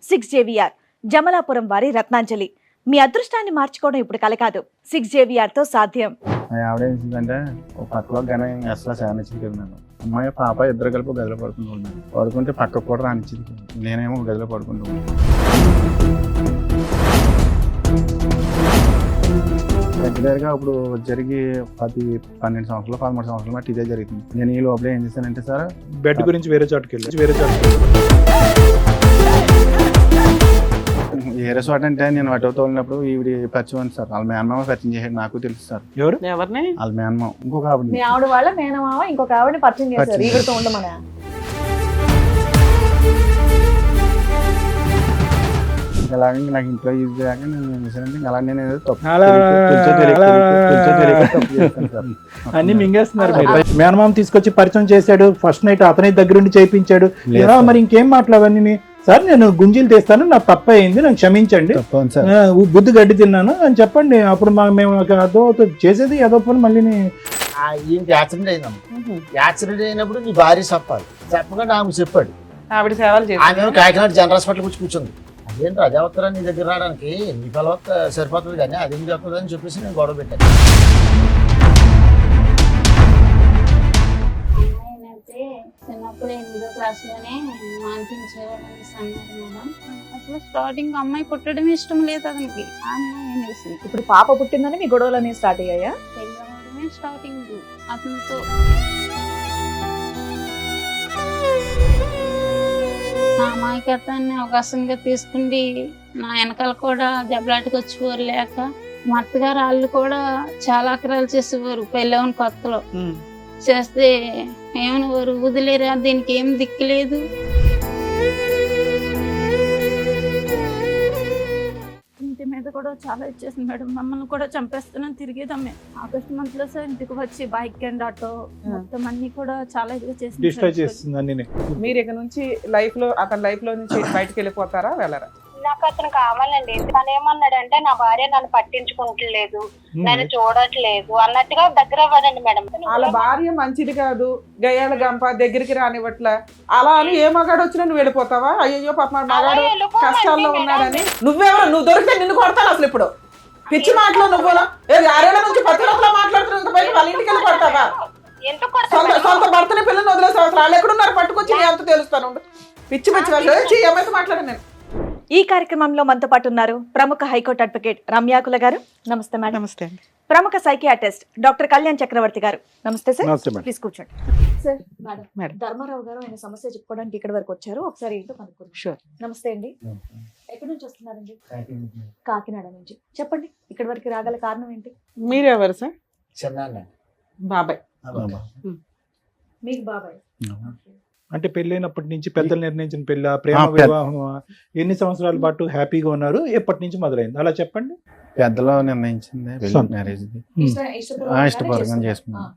6JVR Jamalapuram వారి రత్నాంజలి. మీ అదృష్టాన్ని మార్చుకోవడం ఇప్పుడు కల కాదు, 6JVR తో సాధ్యం. ఆవిడ ఏంటంటే ఒక పక్కలో కానీ అసలు శానిచ్చింది కదా మేడం. అమ్మాయి పాప ఇద్దరు కలిపి గదిలో పడుకుంటున్నాను. పడుకుంటే పక్కకు కూడా రానిచ్చింది. నేనేమో గదిలో పడుకుంటున్నాను. దగ్గరగా ఇప్పుడు జరిగి 12 సంవత్సరాలు 13 సంవత్సరాల మట్టి ఇదే జరుగుతుంది. నేను ఈ లోపల ఏం చేశానంటే సార్, బెడ్ గురించి వేరే చోటుకి వేరే చోట అంటే నేను అటో తోలినప్పుడు ఈవిడ పరిచయం సార్. వాళ్ళ మేనమామ పరిచయం చేసాడు, నాకు తెలుసు సార్. ఎవరు? ఎవరిని? వాళ్ళ మేనమామ ఇంకొక ఆవిడ. మీ ఆవిడ వాళ్ళ మేనమామ ఇంకొక ఆవిడని పరిచయం చేశారు ఈవిడతో ఉండమని. అలాగే నాకు ఇంట్లో యూజ్ చేయక నేను ఏం చేశానంటే అలా నేను ఏదో తప్పు చేస్తాను సార్. అన్ని మింగేస్తున్నారు. మేనమామ తీసుకొచ్చి పరిచయం చేశాడు, ఫస్ట్ నైట్ అతని దగ్గరుండి చేయించాడు. మరి ఇంకేం మాట్లాడవన్నీ సార్, నేను గుంజీలు తీస్తాను, నాకు తప్ప అయింది, నాకు క్షమించండి, బుద్ధి గడ్డి తిన్నాను అని చెప్పండి. అప్పుడు మేము అదో చేసేది ఏదో పని మళ్ళీ యాక్సిడెంట్ అయిందమ్మ. యాక్సిడెంట్ అయినప్పుడు నీ భార్య చెప్పాలి, చెప్పకుండా ఆమె చెప్పాడు. ఆవిడ సేవలు చేసి ఆమె కాకినాడ జనరల్ హాస్పిటల్ వచ్చి కూర్చుంది. అదేంటి అదే వస్తారా నీ దగ్గర రావడానికి, నీ పిలవత సరిపోతుంది కానీ అది ఎందుకు వస్తుంది అని చెప్పేసి నేను గొడవ పెట్టాను. చిన్నప్పుడు 8వ క్లాస్లోనే మాన్పించేవాళ్ళని అన్నారు మేడం. అసలు స్టార్టింగ్ అమ్మాయి పుట్టడం ఇష్టం లేదు అతనికి. ఆ అమ్మాయి అనేసి ఇప్పుడు పాప పుట్టిందని మీ గొడవలు అనేవి స్టార్ట్ అయ్యాయా? పెళ్ళవడమే స్టార్టింగ్ అతనితో. నా అమాయకత్వాన్ని అవకాశంగా తీసుకుండి నా వెనకాల కూడా దెబ్బలాటకు వచ్చేవారు. లేక మా అత్తగారు వాళ్ళు కూడా చాలా అక్రాలు చేసేవారు. పెళ్ళవని కొత్తలో చేస్తే ఏమనేవారు, వదిలేరా దీనికి ఏం దిక్కులేదు. ఇంటి మీద కూడా చాలా ఇచ్చేసింది మేడం. మమ్మల్ని కూడా చంపేస్తున్నాను తిరిగేదమ్మే. ఆగస్ట్ మంత్ లో సార్ ఇంటికి వచ్చి బైక్ అండ్ ఆటో మొత్తం అన్ని కూడా చాలా ఇదిగా డిస్ట్రాయ్ చేస్తుంది అన్ని. మీరు ఇక నుంచి లైఫ్ లో అతని లైఫ్ లో నుంచి బయటకు వెళ్ళిపోతారా, వెళ్ళరా? నాకు అతను కావాలండి. తను ఏమన్నాడంటే నా భార్య నన్ను పట్టించుకుంటలేదు, నన్ను చూడట్లేదు అన్నట్టుగా దగ్గర అవ్వదండి మేడం. వాళ్ళ భార్య మంచిది కాదు, గయ్యాల గంప దగ్గరికి రానివ్వట్ల అలా అని ఏ మగాడు వచ్చినా నువ్వు వెళ్ళిపోతావా? అయ్యో పాప మగాడు కష్టాల్లో ఉన్నాడని. నువ్వెవరు? నువ్వు దొరికితే నిన్ను కొడతాను అసలు. ఇప్పుడు పిచ్చి మాటలు నువ్వు 6 నుంచి 10 రోజులు మాట్లాడుతున్నా వాళ్ళ ఇంటికి వెళ్ళి కొడతావా? సొంత భర్తని పిల్లల్ని వదిలేసే అవసరం వాళ్ళు ఎక్కడున్నారు పట్టుకొచ్చి నీ అంత తెలుస్తాను. పిచ్చి పిచ్చి వాళ్ళు ఏమైతే మాట్లాడాను నేను. ఈ కార్యక్రమంలో మనతో పాటు ఉన్నారు ప్రముఖ హైకోర్టు అడ్వకేట్ రమ్యాకుల గారు. నమస్తే మేడం. నమస్తే. ప్రముఖ సైకియాట్రిస్ట్ డాక్టర్ కళ్యాణ్ చక్రవర్తి గారు. నమస్తే సార్. ప్లీజ్ కూర్చోండి సార్. మేడం ధర్మారావు గారు ఆయన సమస్య చెప్పుకోవడానికి ఇక్కడ వరకు వచ్చారు. ఒకసారి ఏంటో కనుక్కుందాం. షూర్. నమస్తే అండి. ఎక్కడి నుంచి వస్తున్నారండి? కాకినాడ నుంచి. చెప్పండి, ఇక్కడ వరకు రాగల కారణం ఏంటి? మీరెవరు సార్? చిన్న బాబాయ్. మీకు బాబాయ్. అంటే పెళ్ళైనప్పటి నుంచి పెద్దలు నిర్ణయించిన పెళ్ళ, ప్రేమ వివాహం, ఎన్ని సంవత్సరాల పాటు హ్యాపీగా ఉన్నారు, ఎప్పటి నుంచి మొదలైంది అలా చెప్పండి. పెద్దలో నిర్ణయించింది మ్యారేజ్ ఇష్టపూర్వకంగా చేసుకున్నాను.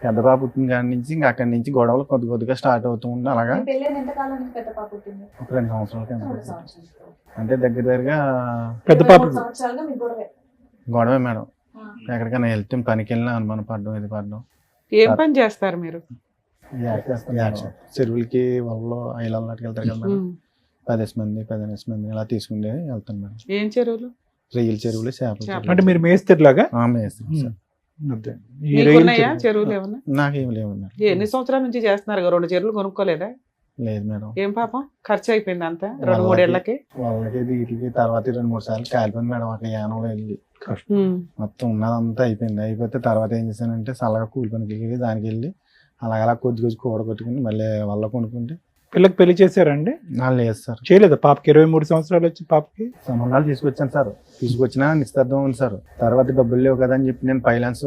పెద్ద పాప పుట్టిన కాడి నుంచి ఇంకా అక్కడి నుంచి గొడవలు కొద్దిగా స్టార్ట్ అవుతూ ఉండే. అలాగా 2 సంవత్సరాల కింద అంటే దగ్గరగా పెద్ద పాప గొడవే మేడం. ఎక్కడికైనా వెళ్తే పనికి వెళ్ళినా అనుమానం పడడం, ఇది పడడం. ఏం పని చేస్తారు మీరు? చెరువులకి వాళ్ళలో ఐలాకి వెళ్తారు కదా మేడం. 15 మంది ఇలా తీసుకుంటే వెళ్తాను మేడం. ఏం చెరువులు? రొయ్యల చెరువులు, చేపలు. అంటే మీరు మేస్త్రిలాగా? మేస్తాను సార్. చెరువులు ఏమన్నా? నాకేం లేవు మేడం. ఎన్ని సంవత్సరాల నుంచి చేస్తున్నారు? 2 చెరువులు కొనుక్కోలేదా? లేదు మేడం. ఏం పాపం ఖర్చు అయిపోయింది అంతా 2-3 ఏళ్ళకి? వాళ్ళకి వీటికి తర్వాత 2-3 సార్లు కాలిపోయింది మేడం. అక్కడ యానంలో వెళ్ళి మొత్తం ఉన్నదంతా అయిపోతే తర్వాత ఏం చేశానంటే చల్లగా కూలి పనికి వెళ్ళి దానికి వెళ్ళి అలా కొద్ది కూడగొట్టుకుని మళ్ళీ వాళ్ళ కొనుక్కుంటే. పిల్లకి పెళ్లి చేశారండి? లేదు సార్, చేయలేదు. పాపకి 23 సంవత్సరాలు వచ్చి పాపకి సంబంధాలు తీసుకొచ్చాను సార్. తీసుకొచ్చినా నిశ్చితార్థం ఉంది సార్. తర్వాత డబ్బులు లేవు కదా అని చెప్పి నేను ఫైనాన్స్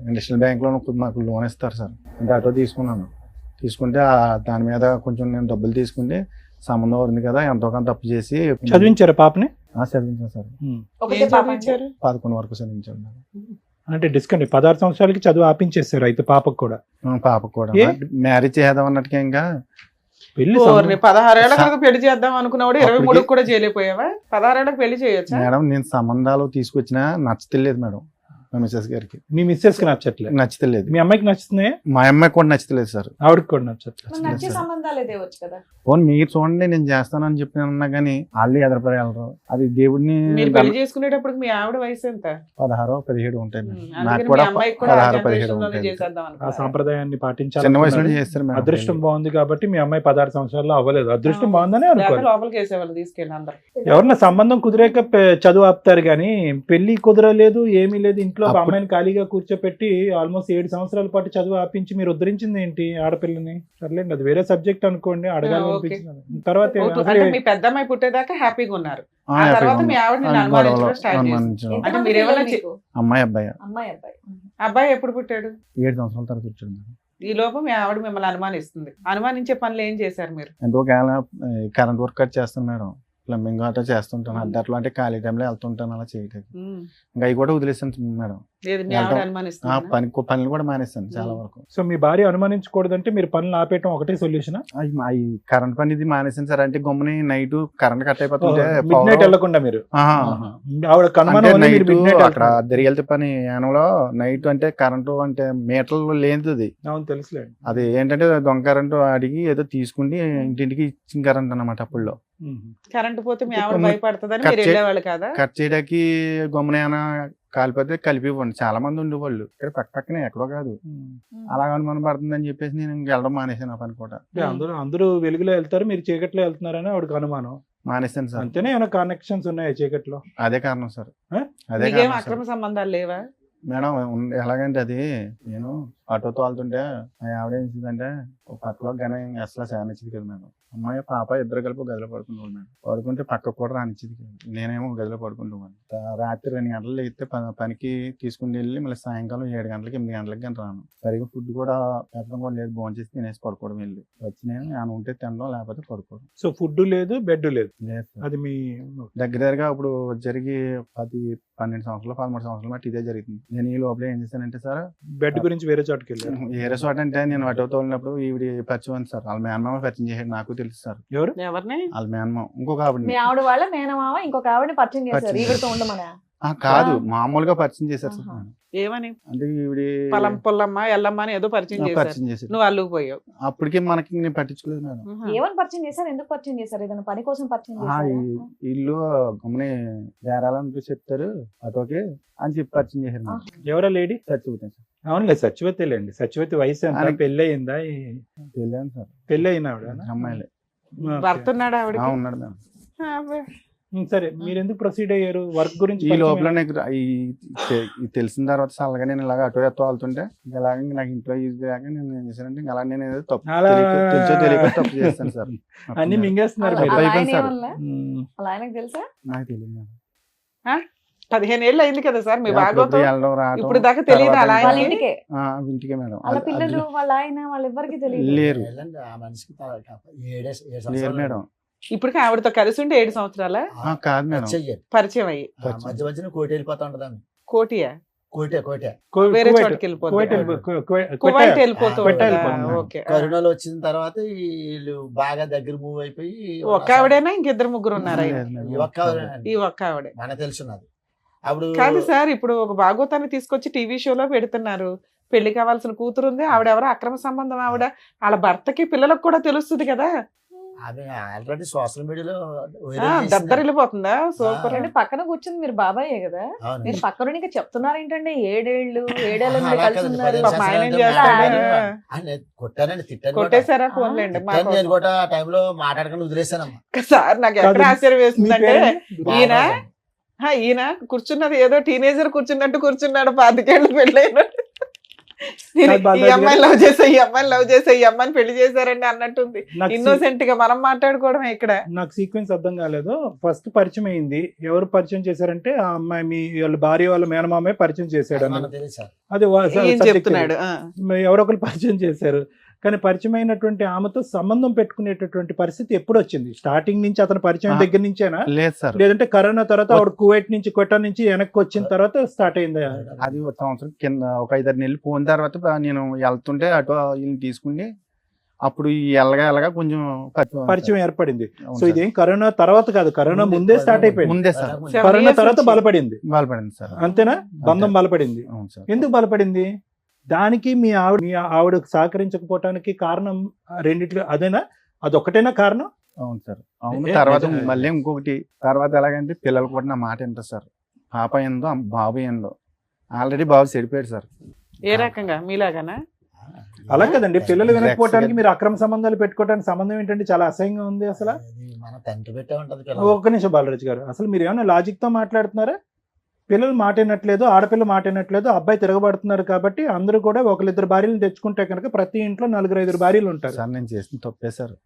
ఇండస్ట్రియల్ బ్యాంక్ లో మాకు లోన్ ఇస్తారు సార్. అంటే ఆటో తీసుకున్నాను. తీసుకుంటే దాని మీద కొంచెం నేను డబ్బులు తీసుకుంటే సంబంధం ఉంది కదా ఎంతో కొంత తప్పు చేసి చదివించారా పాపని? చదివించాను సార్. 11 వరకు చదివించాను. అంటే డిస్కౌంట్ 16 సంవత్సరాలకి చదువు ఆపించేస్తారు అయితే పాపకు కూడా? పాపకు కూడా మ్యారేజ్ చేద్దాం అన్నట్టుగా ఇంకా పెళ్లి 16 ఏళ్ళకి పెళ్లి చేద్దాం అనుకున్నవాడు 23 కూడా చేయలేకపోయావా? 16 ఏళ్ళకి పెళ్లి చేయొచ్చా మేడం? నేను సంబంధాలు తీసుకొచ్చినా నచ్చలేదు మేడం. మా మిస్సెస్ గారికి మీ మిస్సెస్ కి నచ్చట్లేదు, నచ్చలేదు. మీ అమ్మాయికి నచ్చుతున్నాయి, మా అమ్మాయికి కూడా నచ్చలేదు సార్. ఆవిడకి కూడా నచ్చట్లేదు. మరి నచ్చే సంబంధాలు తేవచ్చు కదా. పోనీ మీరు చూడండి నేను చేస్తానని చెప్పి అన్నా కానీ వాళ్ళు ఎదరపడగలరు. అది దేవుడిని మీరు పెళ్లి చేసుకునేటప్పుడు మీ ఆవిడ వయసు ఎంత? 16-17 ఉంటాయి మేడం. అందుకని నాకు మీ కూడా అమ్మాయికి కూడా ఆ 16-17 జనరేషన్లోనే ఉంటాయి. చేసేద్దాం ఆ అనుకున్నారా? సాంప్రదాయాన్ని పాటించాలి. చిన్న వయసులో చేస్తారు మేడం. అదృష్టం బాగుంది కాబట్టి మీ అమ్మాయి 16 సంవత్సరాల్లో అవ్వలేదు. అదృష్టం బాగుందని లేకపోతే అనుకోవాలి. లోపలికి వేసేవాళ్ళు తీసుకెళ్ళి అందరు. ఎవరన్నా సంబంధం కుదిరాక చదువు ఆపుతారు కానీ పెళ్లి కుదరలేదు, ఏమీ లేదు, ఇంట్లో అప్పుడు- అమ్మాయిని ఖాళీగా కూర్చోపెట్టి ఆల్మోస్ట్ 7 సంవత్సరాల పాటు చదువు ఆపించి మీరు ఉద్ధరించింది ఏంటి ఆడపిల్లని? సర్లేండి, అది వేరే సబ్జెక్ట్ అనుకోండి, అడగాలి ఓకే. అనిపించింది. తర్వాత అంటే మీ పెద్ద అమ్మాయి పుట్టేదాకా హ్యాపీగా ఉన్నారు. ఆ తర్వాత మీ ఆవిడని అనుమానించడం స్టార్ట్ చేసింది. అనుమానించడం. అంటే మీరేమన్నా మీకు అమ్మాయి అబ్బాయి అమ్మాయి అబ్బాయి అబ్బాయి ఎప్పుడు పుట్టాడు? 7 సంవత్సరాల తర్వాత వచ్చాడు మేడం. ఈ లోపు మీ ఆవిడ మిమ్మల్ని అనుమానిస్తుంది. అనుమానించే పనులు ఏం చేశారు మీరు? అంటే ఒకవేళ కరెంట్ వర్క్ కట్ చేస్తాను మేడం, ప్లంబింగ్ అట్లా చేస్తుంటాను. అట్లా అంటే ఖాళీ టైంలో వెళ్తుంటాను అలా చేయలేదు. ఇంకా అవి కూడా వదిలేస్తాను మేడం. లేదు మీ ఆవిడ వెళ్తాం. అనుమానిస్తుంది. పనులు కూడా మానేస్తాను చాలా వరకు. సో మీ భార్య అనుమానించకూడదంటే మీరు పనులు ఆపేయటం ఒకటే సొల్యూషన్? అవి కరెంట్ పని ఇది మానేసాను సార్. అంటే గమ్ముని నైట్ కరెంట్ కట్ అయిపోతుంటే మిడ్ నైట్ వెళ్ళకుండా మీరు ఆవిడ నైట్ అక్కడ దెరిగెళ్తే పని యానంలో నైట్ అంటే కరెంటు అంటే మీటర్లు లేనిది. అవును తెలుసులేండి. అది ఏంటంటే దొంగ కరెంటు అడిగి ఏదో తీసుకుండి ఇంటింటికి ఇచ్చిన కరెంట్ అన్నమాట. అప్పుల్లో కరెంట్ పోతే మీ ఆవిడ ఇప్పుడు భయపడుతుందని కట్ మీరు చే- వెళ్ళేవాళ్ళు కదా? కట్ చేయడానికి గమ్మున ఏమైనా కాలిపోతే కలిపి ఇవ్వండి. చాలా మంది ఉండేవాళ్ళు ఇక్కడ పక్కనే, ఎక్కడో కాదు. అలా అనుమానం పడుతుందని చెప్పేసి నేను ఇంక వెళ్ళడం మానేసాను. ఆ పని కూడా అందరూ వెలుగులో వెళ్తారు, మీరు చీకట్లో వెళ్తున్నారని ఆవిడకి అనుమానం. మానేసాను సార్. అంతేనే ఏమైనా కనెక్షన్స్ ఉన్నాయా చీకట్లో? అదే కారణం సార్. ఆ? అదే మీకేం కారణం అక్రమ సార్. సంబంధాలు లేవా? మేడం ఎలాగంటే అది నేను ఆటో తోలుతుంటే మా ఆవిడ ఏం చేసిందంటే ఒక పక్కలో కానీ అసలు శానిచ్చింది కదా మేడం. అమ్మాయి పాప ఇద్దరు కలిపి ఒక గదిలో పడుకుంటాం మేడం. పడుకుంటే పక్కకు కూడా రానిచ్చింది కదా. నేనేమో ఒక గదిలో పడుకుంటాను. రాత్రి 2 గంటలు లేస్తే పనికి తీసుకుని వెళ్ళి మళ్ళీ సాయంకాలం 7 గంటలకి 8 గంటలకి కానీ రాను. సరిగ్గా ఫుడ్ కూడా పెట్టడం కూడా లేదు. భోజనం చేసి తినేసి పడుకోవడం వెళ్ళి వచ్చి నేను ఆయన ఉంటే తినడం, లేకపోతే పడుకోవడం. సో ఫుడ్ లేదు, బెడ్ లేదు. లేదు సార్. అది మీ దగ్గరగా ఇప్పుడు జరిగి 12 సంవత్సరాలు 13 సంవత్సరాలు మట్టి ఇదే జరుగుతుంది. నేను ఈ లోపల ఏం చేశానంటే సార్, బెడ్ గురించి వేరే చోటుకి వెళ్ళారు. వేరే చోట అంటే నేను ఆటో తోలినప్పుడు ఈవిడ పరిచయం ఉంది సార్. వాళ్ళ మేనమామ పరిచయం చేశాడు. నాకు తెలుసు సార్. ఎవరు? ఎవరిని? వాళ్ళ మేనమామ ఇంకొక ఆవిడ మీ ఆవిడ వాళ్ళ మేనమామ ఇంకొక ఆవిడని పరిచయం చేశారు పరిచయం ఈవిడతో ఉండమనా? కాదు, మామూలుగా పరిచయం చేశారు సార్. ఆహా. ఏమని? అంటే ఈవిడ పొలం పొల్లమ్మ ఎల్లమ్మ అని ఏదో పరిచయం చేశారు. పరిచయం చేశారు. నువ్వు అల్లుకు పోయావు. అప్పటికే మనకి నేను పట్టించుకోలేదు మేడం. ఏమని పరిచయం చేశారు? ఎందుకు పరిచయం చేశారు? ఏదైనా పని కోసం పరిచయం ఆ, చేశారా? ఈ ఇల్లు గమ్ముని బేరాలని చెప్తారు ఆటోకి అని చెప్పి పరిచయం చేశారు మేడం. ఎవరా లేడీ? చచ్చిపోతాను సార్. అవునులే, సత్యవతి లేండి. సత్యవతి వయసు ఎంత? ఆయనకి- పెళ్ళి అయిందా? వెళ్ళాను సార్. పెళ్ళి అయిన ఆవిడ? అమ్మాయిలే. భర్త ఉన్నాడు ఆవిడకి? ఉన్నాడు మేడం. సరే, మీరు ఎందుకు ప్రొసీడ్ అయ్యారు? వర్క్ గురించి ఈ లోపల నాకు ఈ తెలిసిన తర్వాత చల్లగా నేను ఇలాగ అటో ఎత్తో వెళ్తుంటే ఇలాగ నాకు ఇంట్లో ఈజీ లేక నేను ఏం చేశానంటే ఇంకా అలా నేను ఏదో తప్పు అలా తెలుసో తెలియక తప్పు చేస్తాను సార్. అన్ని మింగేస్తున్నారు అలా- మీరు. అలా అయిపోయింది ఆయన సార్. ఏమనలే? ఉమ్. అలా ఆయనకు తెలుసా? నాకు తెలియదు. 15 ఏళ్ళు అయింది కదా సార్ మీ బాగోతో. వెళ్ళడం రావడం ఇప్పుడు దాకా తెలియదు తర్వాత అలా వాళ్ళ ఆయనకి? ఇంటికే ఇంటికే మేడం. వాళ్ళ పిల్లలు వాళ్ళ ఆయన వాళ్ళెవ్వరికి తెలియదు. లేరు. వెళ్ళండి, ఆ మనిషికి 7 లేరు సంవత్సరాలు మేడం. ఇప్పటికి ఆవిడతో కలిసి ఉంటే 7 సంవత్సరాల కాదు మేడం. చెయ్యాలి. పరిచయం అయ్యి. మధ్య మధ్యన కోటి వెళ్ళిపోతా ఉంటదాన్ని. కోటియా? కోటే వేరే కువైట్- చోటుకి వెళ్ళిపోతుంది. కువైట్ వెళ్ళిపో- కువైట్ కువైట్ వెళ్ళిపోతూ కువైట్ ఉంటుందా? వెళ్ళిపోతుంది. ఓకే. కరోనాలో వచ్చిన తర్వాత వీళ్ళు బాగా దగ్గర మూవ్ అయిపోయి ఒక్క ఆవిడేనా ఇంకిద్దరు ముగ్గురు ఉన్నారా? లేదు మేడం. ఈ ఒక్క ఆవిడేనండి. ఈ ఒక్క ఆవిడే. మనకు తెలుసున్నది. అప్పుడు కాదు సార్, ఇప్పుడు ఒక భాగవతాన్ని తీసుకొచ్చి టీవీ షోలో పెడుతున్నారు. పెళ్లి కావాల్సిన కూతురు ఉంది, ఆవిడెవరో అక్రమ సంబంధం ఆవిడ. వాళ్ళ భర్తకి పిల్లలకు కూడా తెలుస్తుంది కదా. ఆమె ఆల్రెడీ సోషల్ మీడియాలో దద్దరిల్లిపోతుందా? సూపర్. అంటే పక్కన కూర్చుంది మీరు బాబాయే కదా, మీరు పక్కన ఇంకా చెప్తున్నారు ఏంటంటే 7 ఏడేళ్ళ నుండి అలా కలిసి కాదండి, ఉన్నారు. 15 పాపం ఆయన ఏం సంవత్సరాలు చేస్తాడు? కొట్టానండి, తిట్టాను కూడా. కొట్టేశారా? ఫోన్లేండి తిట్టాను నేను కూడా. ఆ టైంలో మాట్లాడకుండా వదిలేసానమ్మా. సార్ నాకు ఎక్కడ కాదు, ఆశ్చర్యం మీ వేస్తుందంటే పేరేంటి? ఈయన ఈయన కూర్చున్నది ఏదో టీనేజర్ కూర్చున్నట్టు కూర్చున్నాడు. 25 ఏళ్ళు పెళ్ళైన ఈ అమ్మాయిని లవ్ చేసా, ఈ అమ్మాయిని లవ్ చేసా, ఈ అమ్మాయిని పెళ్లి చేశారండి అన్నట్టుంది. ఇన్నోసెంట్ గా మనం మాట్లాడుకోవడమే ఇక్కడ. నాకు సీక్వెన్స్ అర్థం కాలేదు. ఫస్ట్ పరిచయం అయింది, ఎవరు పరిచయం చేశారంటే ఆ అమ్మాయి మీ వాళ్ళ భార్య వాళ్ళ మేనమామే పరిచయం చేశాడు అన్నది. మనకు తెలుసు సార్. అది ఈయన చెప్తున్నాడు. ఎవరో ఒకరు పరిచయం చేశారు. కానీ పరిచయం అయినటువంటి ఆమెతో సంబంధం పెట్టుకునేటటువంటి పరిస్థితి ఎప్పుడు వచ్చింది? స్టార్టింగ్ నుంచి అతని పరిచయం దగ్గర నుంచేనా, లేదు సార్. లేదంటే కరోనా తర్వాత ఆవిడ కువైట్ నుంచి క్వెటా నుంచి వెనక్కి వచ్చిన తర్వాత స్టార్ట్ అయిందా? అది ఒక సంవత్సరం కింద ఒక 5-6 నెలలు పోయిన తర్వాత నేను వెళ్తుంటే అటో వీళ్ళని తీసుకుని అప్పుడు ఈ ఎల్లగా కొంచెం పరిచయం ఏర్పడింది. అవును సో సార్. ఇదేం కరోనా తర్వాత కాదు, కరోనా ముందే స్టార్ట్ అయిపోయింది. ముందే సార్ 7 కరోనా years తర్వాత నుంచి. బలపడింది, బలపడింది సార్. అంతేనా? బంధం బలపడింది. అవును సార్. ఎందుకు బలపడింది? దానికి మీ ఆవిడ సహకరించకపోవటానికి కారణం రెండిట్లో అదేనా? అదొక్కటేనా కారణం? అవును సార్. అవును. ఏ, తర్వాత నిజమే. మళ్ళీ ఇంకొకటి తర్వాత ఎలాగంటే పిల్లలు కూడా నా మాట వింటారు సార్. పాప ఏందో బాబు ఏందో. ఆల్రెడీ బాబు చెడిపోయాడు సార్. ఏ రకంగా మీలాగానా? అలా కదండి, పిల్లలు Rex వినకపోవటానికి గా- మీరు అక్రమ సంబంధాలు పెట్టుకోవడానికి సంబంధం ఏంటంటే చాలా అసహ్యంగా ఉంది అసలు. అది మన తండ్రి పెట్టే ఉంటది ఒక్క నిమిషం బాలరాజు గారు, అసలు మీరు ఏమైనా లాజిక్ తో మాట్లాడుతున్నారా? పిల్లలు మాట వినట్లేదు, ఆడపిల్ల మాట వినట్లేదు, అబ్బాయి తిరగబడుతున్నారు కాబట్టి అందరూ కూడా ఒకరిద్దరు భార్యలు తెచ్చుకుంటే కనుక ప్రతి ఇంట్లో 4-5 భార్యలు ఉంటారు. సార్ నేను చేసిన తప్పే సార్.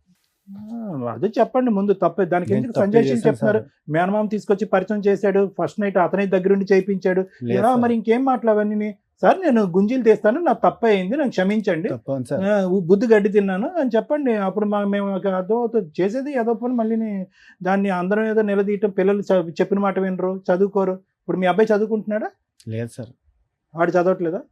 అది చెప్పండి ముందు, తప్పే. దానికి నేను ఎందుకు తప్పే సంజయ్ సింగ్ చేశాను చెప్తున్నారు? మేనమామ తీసుకొచ్చి పరిచయం చేశాడు, ఫస్ట్ నైట్ అతని దగ్గరుండి చేయించాడు. లేదు ఇలా సార్. మరి ఇంకేం మాట్లాడవన్నీ? సార్ నేను గుంజీలు తీస్తాను, నాకు తప్ప అయింది, నాకు క్షమించండి, తప్పు అవును సార్. బుద్ధి గడ్డి తిన్నాను అని చెప్పండి. అప్పుడు మేము అదో చేసేది ఏదో పని మళ్ళీ దాన్ని అందరం ఏదో నిలదీయటం. పిల్లలు చెప్పిన మాట వినరు, చదువుకోరు. ఇప్పుడు మీ అబ్బాయి చదువుకుంటున్నాడా? లేదు సార్. వాడు చదవట్లేదా?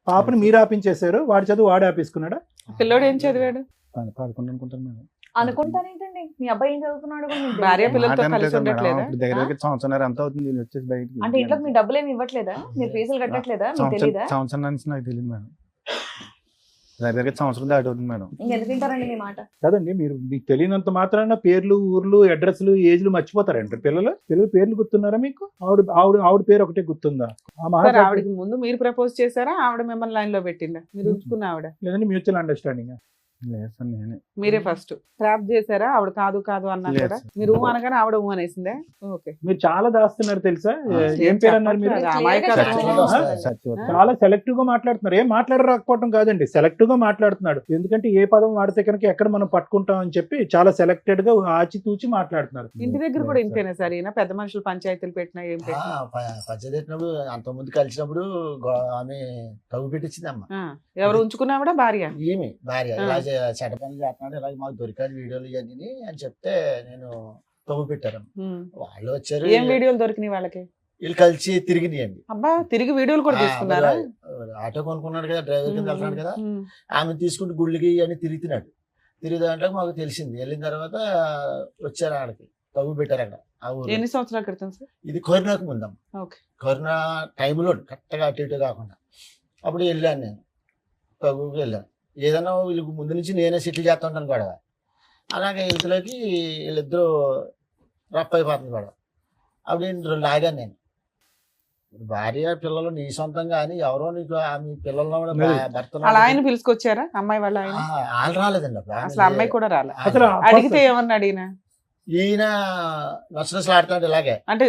పాపని మీరు ఆపించేశారు, వాడి చదువు వాడు ఆపేసుకున్నాడా? పిల్లోడు ఏం చదివాడు? 11 అనుకుంటాను మేడం. అనుకుంటానేంటండి మీ అబ్బాయి ఏం చదువుతున్నాడు కూడా మీకు భార్య తెలియదా? పిల్లలతో మాట కలిసి అనట్లేదు మేడం. ఉండట్లేదా? ఇప్పుడు దగ్గర సంవత్సరం ఎంత అవుతుంది వీళ్ళు వచ్చేసి బయటికి. అంటే ఇంట్లోకి మీ డబ్బులు ఏమి ఇవ్వట్లేదా? మీరు ఫీజులు కట్టట్లేదా? మీకు తెలీదా? సంవత్సరం నుంచి నాకు తెలియదు మేడం. దగ్గర సంవత్సరం దాటి అవుతుంది మేడం. ఇంకెందుకు తింటారండి మీ మాట? కదండి, మీరు మీకు తెలియనంత మాత్రాన పేర్లు, ఊర్లు, అడ్రస్లు, ఏజ్లు మర్చిపోతారంట పిల్లలు పేర్లు గుర్తున్నారా మీకు? ఆవిడ పేరు ఒకటే గుర్తుందా? ఆ సార్ మహారాజు ఆవిడకి ముందు మీరు ప్రపోజ్ చేశారా? ఆవిడ మిమ్మల్ని లైన్ లో పెట్టిందా? మీరు ఉంచుకున్న ఆవిడ? లేదంటే మ్యూచువల్ అండర్స్టాండింగ్. లేదు సార్ నేనే. మీరే ఫస్ట్ ట్రాప్ చేశారా? ఆవిడ కాదు కాదు అన్నా లేదు కూడా సార్. మీరు ఊ అనగానే ఆవిడ ఊ అనేసిందే. ఓకే. మీరు చాలా దాస్తున్నారు తెలుసా? ఏం పేరు అన్నారు మీరు? చెప్పట్లేదు. అమాయకత్వం. సత్యవతి. చాలా సెలెక్టివ్ గా మాట్లాడుతున్నారు. ఏం మాట్లాడరాకపోవటం కాదండి, సెలెక్టివ్ గా మాట్లాడుతున్నాడు. ఎందుకంటే ఏ పదం వాడితే కనుక ఎక్కడ మనం పట్టుకుంటాం అని చెప్పి చాలా సెలెక్టెడ్ గా ఆచితూచి మాట్లాడుతున్నారు. ఇంటి దగ్గర కూడా ఇంతేనా సార్? ఈయన పెద్ద మనుషులు పంచాయతీలు పెట్టినా ఏం పెట్టినా పచ్చడి పెట్టినప్పుడు అంత ముందు కలిసినప్పుడు ఆమె తగ్గు పెట్టించింది అమ్మ. ఎవరు ఉంచుకున్నావిడ? భార్య. ఈమె భార్య ఆ. ఇలా చెడ్డ పనులు చేస్తున్నాడు, ఇలాగ మాకు దొరికాడు వీడియోలు ఇవన్నీ అని చెప్తే నేను తగ్గు పెట్టారమ్మ. ఉమ్. వాళ్ళు వచ్చారు, ఏం వీడియోలు దొరికినాయి వాళ్ళకి? వీళ్ళు కలిసి తిరిగినాయండి. అబ్బా, తిరిగి వీడియోలు కూడా తీసుకున్నారా? ఆటో కొనుక్కున్నాడు కదా, డ్రైవర్ కింద వెళ్తున్నాడు కదా, ఉమ్. ఆమె తీసుకుంటూ గుళ్ళకి అని తిరుగుతున్నాడు. తిరిగితే మాకు తెలిసింది. వెళ్ళిన తర్వాత వచ్చారు ఆడకి తగ్గు పెట్టారు అక్కడ ఆ ఊరు. ఎన్ని సంవత్సరాల క్రితం సార్? ఇది కరోనాకు ముందమ్మ. ఓకే. కరోనా టైంలో కరెక్ట్గా అటు ఇటు కాకుండా అప్పుడు వెళ్ళాను నేను తగ్గుకి వెళ్ళాను. ఏదైనా వీళ్ళకి ముందు నుంచి నేనే సెటిల్ చేస్తూ ఉంటాను గొడవ. అలాగే ఇంతలోకి వీళ్ళిద్దరూ రఫ్ అయిపోతుంది గొడవ. అప్పుడు నేను లాగాను నేను. భార్య పిల్లలు నీ సొంతం కానీ ఎవరో నీకు ఆమె పిల్లల్లో కూడా భర్త అలా ఆయన పిలుచుకొచ్చారా అమ్మాయి వాళ్ళ ఆయన? వాళ్ళు రాలేదండి అప్పుడు. అసలు అమ్మాయి కూడా రాలే. అసలు అడిగితే ఏమన్నాడు ఈయన? ఈయన నచ్చనసలు ఆడుతున్నాడు ఇలాగే. అంటే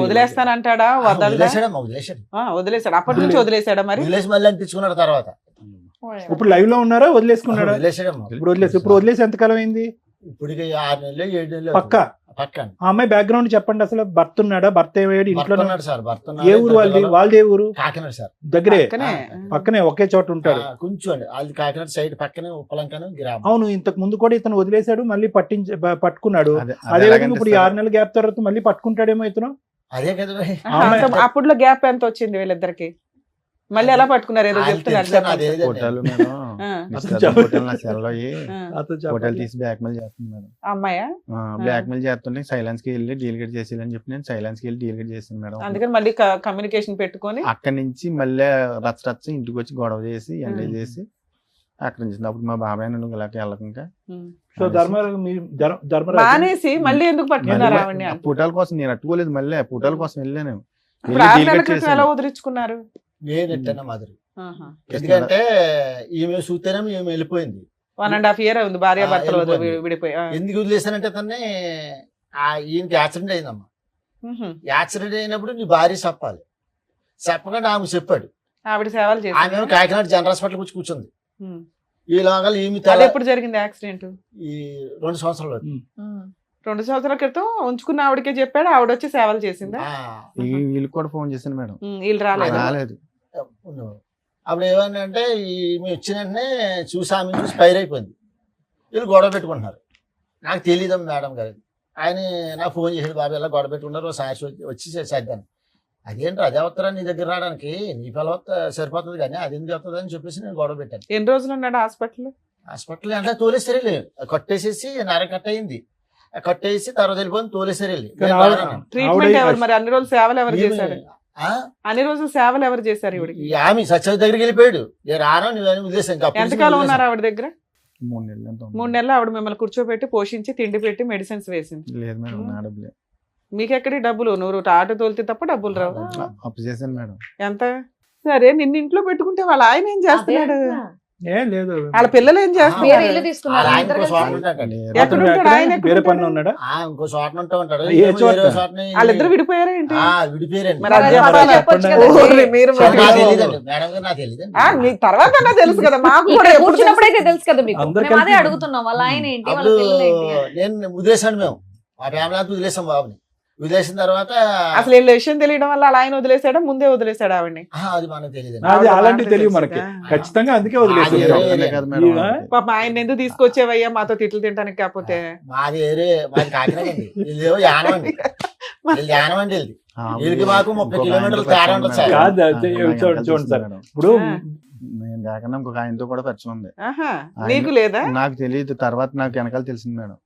వదిలేస్తానంటాడా? వదలడా? వదిలేసాడమ్మా, వదిలేసాడు. వదిలేసాడు. అప్పటి నుంచి వదిలేసాడా మరి? వదిలేసి మళ్ళీ అంటించుకున్నాడు తర్వాత. ఇప్పుడు లైవ్ లో ఉన్నారా, వదిలేసుకున్నాడా? వదిలేసాడమ్మా. ఇప్పుడు వదిలేసి ఎంతకాలం అయింది? ఇప్పటికి 6 నెలలు 7 నెలలు పక్క పక్కన. ఆ అమ్మాయి బ్యాక్గ్రౌండ్ చెప్పండి. అసలు భర్త ఉన్నాడా? భర్త ఏమయ్యాడు? ఇంట్లో ఉన్నాడు సార్. భర్త ఏ ఊరు వాళ్ళది? వాళ్ళది ఏ ఊరు? కాకినాడ సార్. దగ్గరే, పక్కనే. పక్కనే ఒకే చోట ఉంటాడు. కొంచెం అండి వాళ్ళది కాకినాడ సైడ్ పక్కనే ఉప్పలంకను గ్రామం. అవును, ఇంతకు ముందు కూడా ఇతను వదిలేశాడు, మళ్ళీ పట్టుకున్నాడు. అదే అదే విధంగా ఎలాగంటే ఇప్పుడు ఈ సార్, 6 నెలల గ్యాప్ తర్వాత మళ్ళీ పట్టుకుంటాడేమో ఇతను. అదే కదా మరి. అప్పుడులో గ్యాప్ ఎంత వచ్చింది వీళ్ళిద్దరికి? మళ్ళీ ఎలా పట్టుకున్నారు? ఏదో వాళ్ళకి చెప్తున్నారు. తెలుసు అన్న, చెప్పండి. అదేదండి. ఫోటోలు మేడం. ఆ. నిశ్చితార్థం ఫోటోలు నా సెల్లో అయ్యి ఆ. ఫోటోలు తీసి బ్లాక్ మెయిల్ చేస్తుంది మేడం. అమ్మాయా? బ్లాక్ మెయిల్ చేస్తుంటే సైలెన్స్ కి వెళ్ళి డీలిగేట్ చేసేయాలని చెప్పి నేను సైలెన్స్ కి వెళ్ళి డీలిగేట్ చేశాను మేడం. అందుకని మళ్ళీ కమ్యూనికేషన్ పెట్టుకొని అక్కడి నుంచి మళ్ళీ రచ్చ ఇంటికి వచ్చి గొడవ చేసి ఎంజాయ్ చేసి అక్కడ నుంచి అప్పుడు మా బాబాయ్ నన్ను ఇలా వెళ్ళకుండా సో ధర్మరాజు మానేసి మళ్ళీ ఎందుకు పట్టుకున్నారు ఆవిడ్ని? ఫోటోల కోసం నేను అట్టుకోలేదు, మళ్ళీ ఫోటోల కోసం వెళ్ళాను. ఇప్పుడు 6 నెలల క్రితం ఎలా వదిలించుకున్నారు? నేను ఎట్టన్నా మాదిరి. ఆహా. ఎందుకంటే ఈమె చూస్తేనేమో ఈమె వెళ్ళిపోయింది. 1.5 year ఉంది భార్య భర్తలు వెళ్ళిపోయింది. విడిపోయి. ఎందుకు వదిలేసానంటే తనే ఈయనకి యాక్సిడెంట్ అయిందమ్మా. యాక్సిడెంట్ అయినప్పుడు నీ భార్య చెప్పాలి. చెప్పకుండా ఆమె చెప్పాడు. ఆవిడ సేవలు ఆమె చేసి కాకినాడ జనరల్ హాస్పిటల్ వచ్చి కూర్చుంది. ఈ లోగా ఈమె తల ఎప్పుడు జరిగింది యాక్సిడెంట్? ఈ 2 సంవత్సరాలు 2 సంవత్సరాల క్రితం ఉంచుకున్న ఆవిడకే చెప్పాడు, ఆవిడ వచ్చి సేవలు చేసిందా? వీళ్ళకి కూడా ఫోన్ చేశాను మేడం, వీళ్ళు రాలేదు. రాలేదు. అప్పుడు ఏమైందంటే ఈమె వచ్చిన వెంటనే చూసి ఆమె చూసి ఫైర్ అయిపోయింది. వీళ్ళు గొడవ పెట్టుకుంటున్నారు. నాకు తెలియదు మేడం గారు. ఆయన నాకు ఫోన్ చేసాడు, బాబు ఇలా గొడవ పెట్టుకున్నారు, సాక్షి వచ్చి చేద్దాను. అదేంటి అదే వస్తారా నీ దగ్గర రావడానికి, నీ పిల్ల సరిపోతుంది కానీ అది ఎందుకు వస్తుంది అని చెప్పేసి నేను గొడవ పెట్టాను. ఎన్ని రోజులు ఉన్నాడు హాస్పిటల్? హాస్పిటల్ అంటే తోలేసారు వెళ్ళి కట్టేసేసి నర కట్ అయింది, కట్టేసి తర్వాత వెళ్ళిపోయింది తోలేసారు వెళ్ళి. కానీ నేను ఆవిడ- రానన్నాను. ట్రీట్మెంట్ ఎవరు మరి? అన్ని రోజులు సేవలు ఎవరు చేశారు? ఆ? అన్ని రోజులు సేవలు ఎవరు చేశారు ఇవిడికి? ఈ ఆమె సత్యవతి దగ్గరికి వెళ్ళిపోయాడు. నేను రాను నువ్వు వదిలేసాను. ఇంకా అప్పటి నుంచి ఎంతకాలం వదిలేసాను. ఉన్నారు ఆవిడ దగ్గర? 3 నెలలు ఎంత ఉంది? 3 నెలలు ఆవిడ మిమ్మల్ని కూర్చోబెట్టి పోషించి తిండి పెట్టి మెడిసిన్స్ వేసింది. లేదు మేడం, నా డబ్బులే. మీకెక్కడి డబ్బులు? నువ్వు ఆటో తోలితే తప్ప డబ్బులు రావు. అప్పు చేశాను మేడం. ఎంత? సరే నిన్ను ఇంట్లో పెట్టుకుంటే వాళ్ళ ఆయన ఏం చేస్తున్నాడు? ఏం లేదు, వాళ్ళ పిల్లలు ఏం వేరే చేస్తున్నారు? ఇల్లు తీసుకున్నారు ఆయన ఇద్దరు ఇంకో కలిసి? చోట ఉంటాడు. లేదు. ఎక్కడ అతను ఉంటాడు? ఎక్కడ? ఆయన ఎక్కడ వేరే ఉంటాడు? పనిలో ఉన్నాడా? ఇంకో చోట ఉంటూ ఉంటాడు. ఏ ఇంకేమో చోట? వేరే చోటని వాళ్ళిద్దరు విడిపోయారా ఏంటి? విడిపోయారండి. మరి అది మరి చెప్పాలా? చెప్పొచ్చు చెప్పండి. కదండి. ఓరి మీరు నాకు మరి- తెలియదండి మేడం గారు, నాకు తెలియదండి. మీ తర్వాత అన్నా తెలుసు కదా మాకు కూడా. ఇక్కడ ఎప్పుడు కూర్చున్నప్పుడైతే తెలుసు కదా మీకు. అందరు మేము అదే కలిపి- అడుగుతున్నాం, వాళ్ళ ఆయన ఏంటి, వాళ్ళ అప్పుడు పిల్లలు ఏంటి అని. నేను వదిలేసాను. మేము మా ఫ్యామిలీ అంతా వదిలేసాం బాబుని. వదిలేసిన తర్వాత అసలు వీళ్ళ విషయం తెలియడం వల్ల వాళ్ళ ఆయన వదిలేసాడా ముందే వదిలేసాడా ఆవిడ్ని? అది మనకు తెలియదండి. అది ఆవిడ అలాంటివి మాటలు తెలియదు మనకి. తెలుసుగా. ఖచ్చితంగా అందుకే అది వదిలేస్తుంది. వేరే ఒక్కనే కాదు మేడం ఇవా? వాళ్ళకి. పాప ఆయన ఎందుకు తీసుకొచ్చేవయ్యా మాతో తిట్లు తింటానికి? కాకపోతే మాది వేరే, మాది కాకినాడ అండి. వీళ్ళేమో యానం అండి. వీళ్ళు యానం అండి వీళ్ళది. ఆ, వీళ్ళకి మాకు 30 ఇంకొక కిలోమీటర్లు ఆయనతో తేడా పరిచయం ఉంటుంది ఉంది సార్. కాదు, మేడం. అది ఆ, నాకు చూడండి తెలుసు సార్. మేడం. ఇప్పుడు ఆ. నేను కాకుండా ఇంకొక ఆయనతో కూడా పరిచయం ఉంది. ఆహా, ఆయన- నీకు లేదా? నాకు తెలియదు, తర్వాత నాకు వెనకాల తెలిసింది మేడం.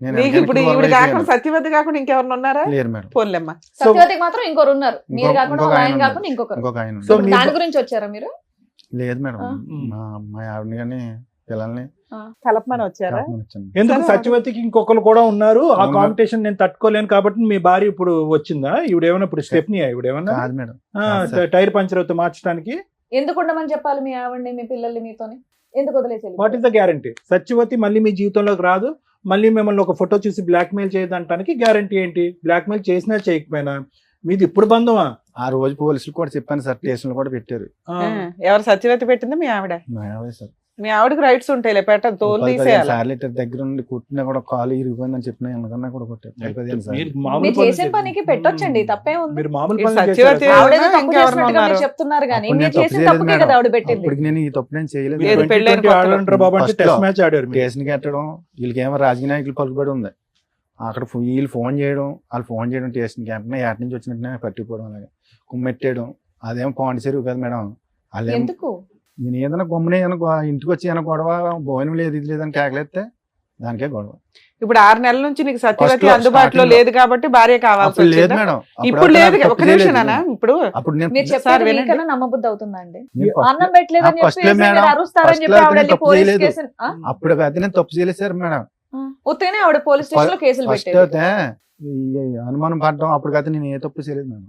నేను నీకు వెనకాల ఇప్పుడు ఇంకో ఈవిడ వైపు కాకుండా లేను. సత్యవతి కాకుండా ఇంకెవరిని ఉన్నారా? లేరు మేడం. పోన్లేమ్మా. సత్యవతికి మాత్రం ఇంకొకరు ఉన్నారు, మీరు ఇంకొక- కాకుండా ఇంకొక వాళ్ళ ఆయన ఆయన ఉన్నారు. కాకుండా ఇంకొకరు. ఇంకొక ఆయన సో ఉంది. మీ- దాని గురించి వచ్చారా మీరు? లేదు మేడం, ఆ. మా ఆవిడని కానీ పిల్లల్ని కలపమని వచ్చారా? కలపమని వచ్చాను. ఎందుకు సరే, సత్యవతికి ఇంకొకరు కూడా ఉన్నారు, ఆ అవునా? కాంపిటీషన్ నేను తట్టుకోలేను కాబట్టి మీ భార్య ఇప్పుడు వచ్చిందా? ఇవిడేమన్నా ఇప్పుడు స్టెప్ని ఇవిడేమన్నా కాదు మేడం. కాదు సార్. టైర్ పంచర్ అవుతే మార్చడానికి? ఎందుకు ఉండమని చెప్పాలి మీ ఆవిడ్ని, మీ పిల్లల్ని మీతోని? ఎందుకు వదిలేసి what is the guarantee? Satyavati మళ్ళీ మీ జీవితంలోకి రాదు, మళ్ళీ మిమ్మల్ని ఒక ఫోటో చూసి బ్లాక్ మెయిల్ చేయదంటానికి గ్యారంటీ ఏంటి? బ్లాక్ మెయిల్ చేసినా చేయకపోయినా మీది ఇప్పుడు బంధమా? ఆ రోజు పోలీసులు కూడా చెప్పాను సార్, స్టేషన్లు కూడా పెట్టారు. ఆ. ఎవరు సత్యవతి పెట్టింది? మీ ఆవిడ. మా ఆవిడే సార్. మీ ఆవిడకి రైట్స్ ఉంటాయిలే, పెట్టదు, తోలు 10-15 తీసేయాలి. సార్లు ఇట్లా దగ్గర నుండి కుట్టినా కూడా కాలు ఇరిగిపోయిందని చెప్పిన ఎందుకన్నా కూడా కొట్టారు. 15 సార్లు. మీరు మామూలు మీరు పనులు చేసిన పనికి పెట్టొచ్చండి, తప్పే ఉంది. మీరు మామూలు ఈ పనులు సత్యవతి చేశారా? ఆవిడ ఎవరైనా తప్పు ఇంకెవరైనా చేసినట్టుగా మీరు ఉన్నారు? చెప్తున్నారు కానీ అప్పుడు మీరు నేను తప్పు చేసిన చేయలేదు తప్పుకే మేడం. కదా ఆవిడ పెట్టింది. అప్పటికి నేను ఈ తప్పు నేను చేయలేదు. మీరు ఏది పెళ్ళైన 2020 కొత్తలో? ఆడంటారా బాబు అంటే ఫస్ట్ టెస్ట్ లో. మ్యాచ్ ఆడారు మీరు. స్టేషన్కి కట్టడం, వీళ్ళకేమో రాజకీయ నాయకులు పలుకుబడి ఉంది. అక్కడ వీళ్ళు ఫోన్ చేయడం, వాళ్ళు ఫోన్ చేయడం స్టేషన్కి వెంటనే ఏట నుంచి వచ్చినట్టునే పట్టుకుపోవడం, అలాగే కుమ్మెట్టేయడం. అదేమో పాండిచేరి కదా మేడం. వాళ్ళు ఎందుకు? నేను ఏదైనా గమ్మునే ఇంటికి వచ్చి ఏమైనా గొడవ, భోజనం లేదు ఇది లేదని కేకలేస్తే దానికే గొడవ. ఇప్పుడు 6 నెలల నుంచి నీకు సత్యవతి First లో, అందుబాటులో starting లో. లేదు కాబట్టి భార్య కావాల్సి అప్పుడు లేదు వచ్చిందా? మేడం. ఇప్పుడు లేదు. తప్పు ఒక చేయలేదు. నిమిషం నాన్న, ఇప్పుడు అప్పుడు నేను మీరు సార్ చెప్పేది వినండి. మీకన్నా నమ్మబుద్ధి అవుతుందా అండి? నేను first అన్నం పెట్టలేదని ఆ, first చెప్పేసి లో మేడం, మీరు అరుస్తారని first చెప్పి లో ఆవిడ నేను వెళ్ళి తప్పు పోలీస్ చేయలేదు. కేసు అప్పుడు అయితే నేను తప్పు చేయలేదు సార్ మేడం. ఉత్తగానే ఆవిడ పోలీస్ స్టేషన్ లో కేసులు ఫస్ట్ పెట్టేది. అయితే ఈ అనుమానం పడడం, అప్పటికైతే నేను ఏ తప్పు చేయలేదు మేడం.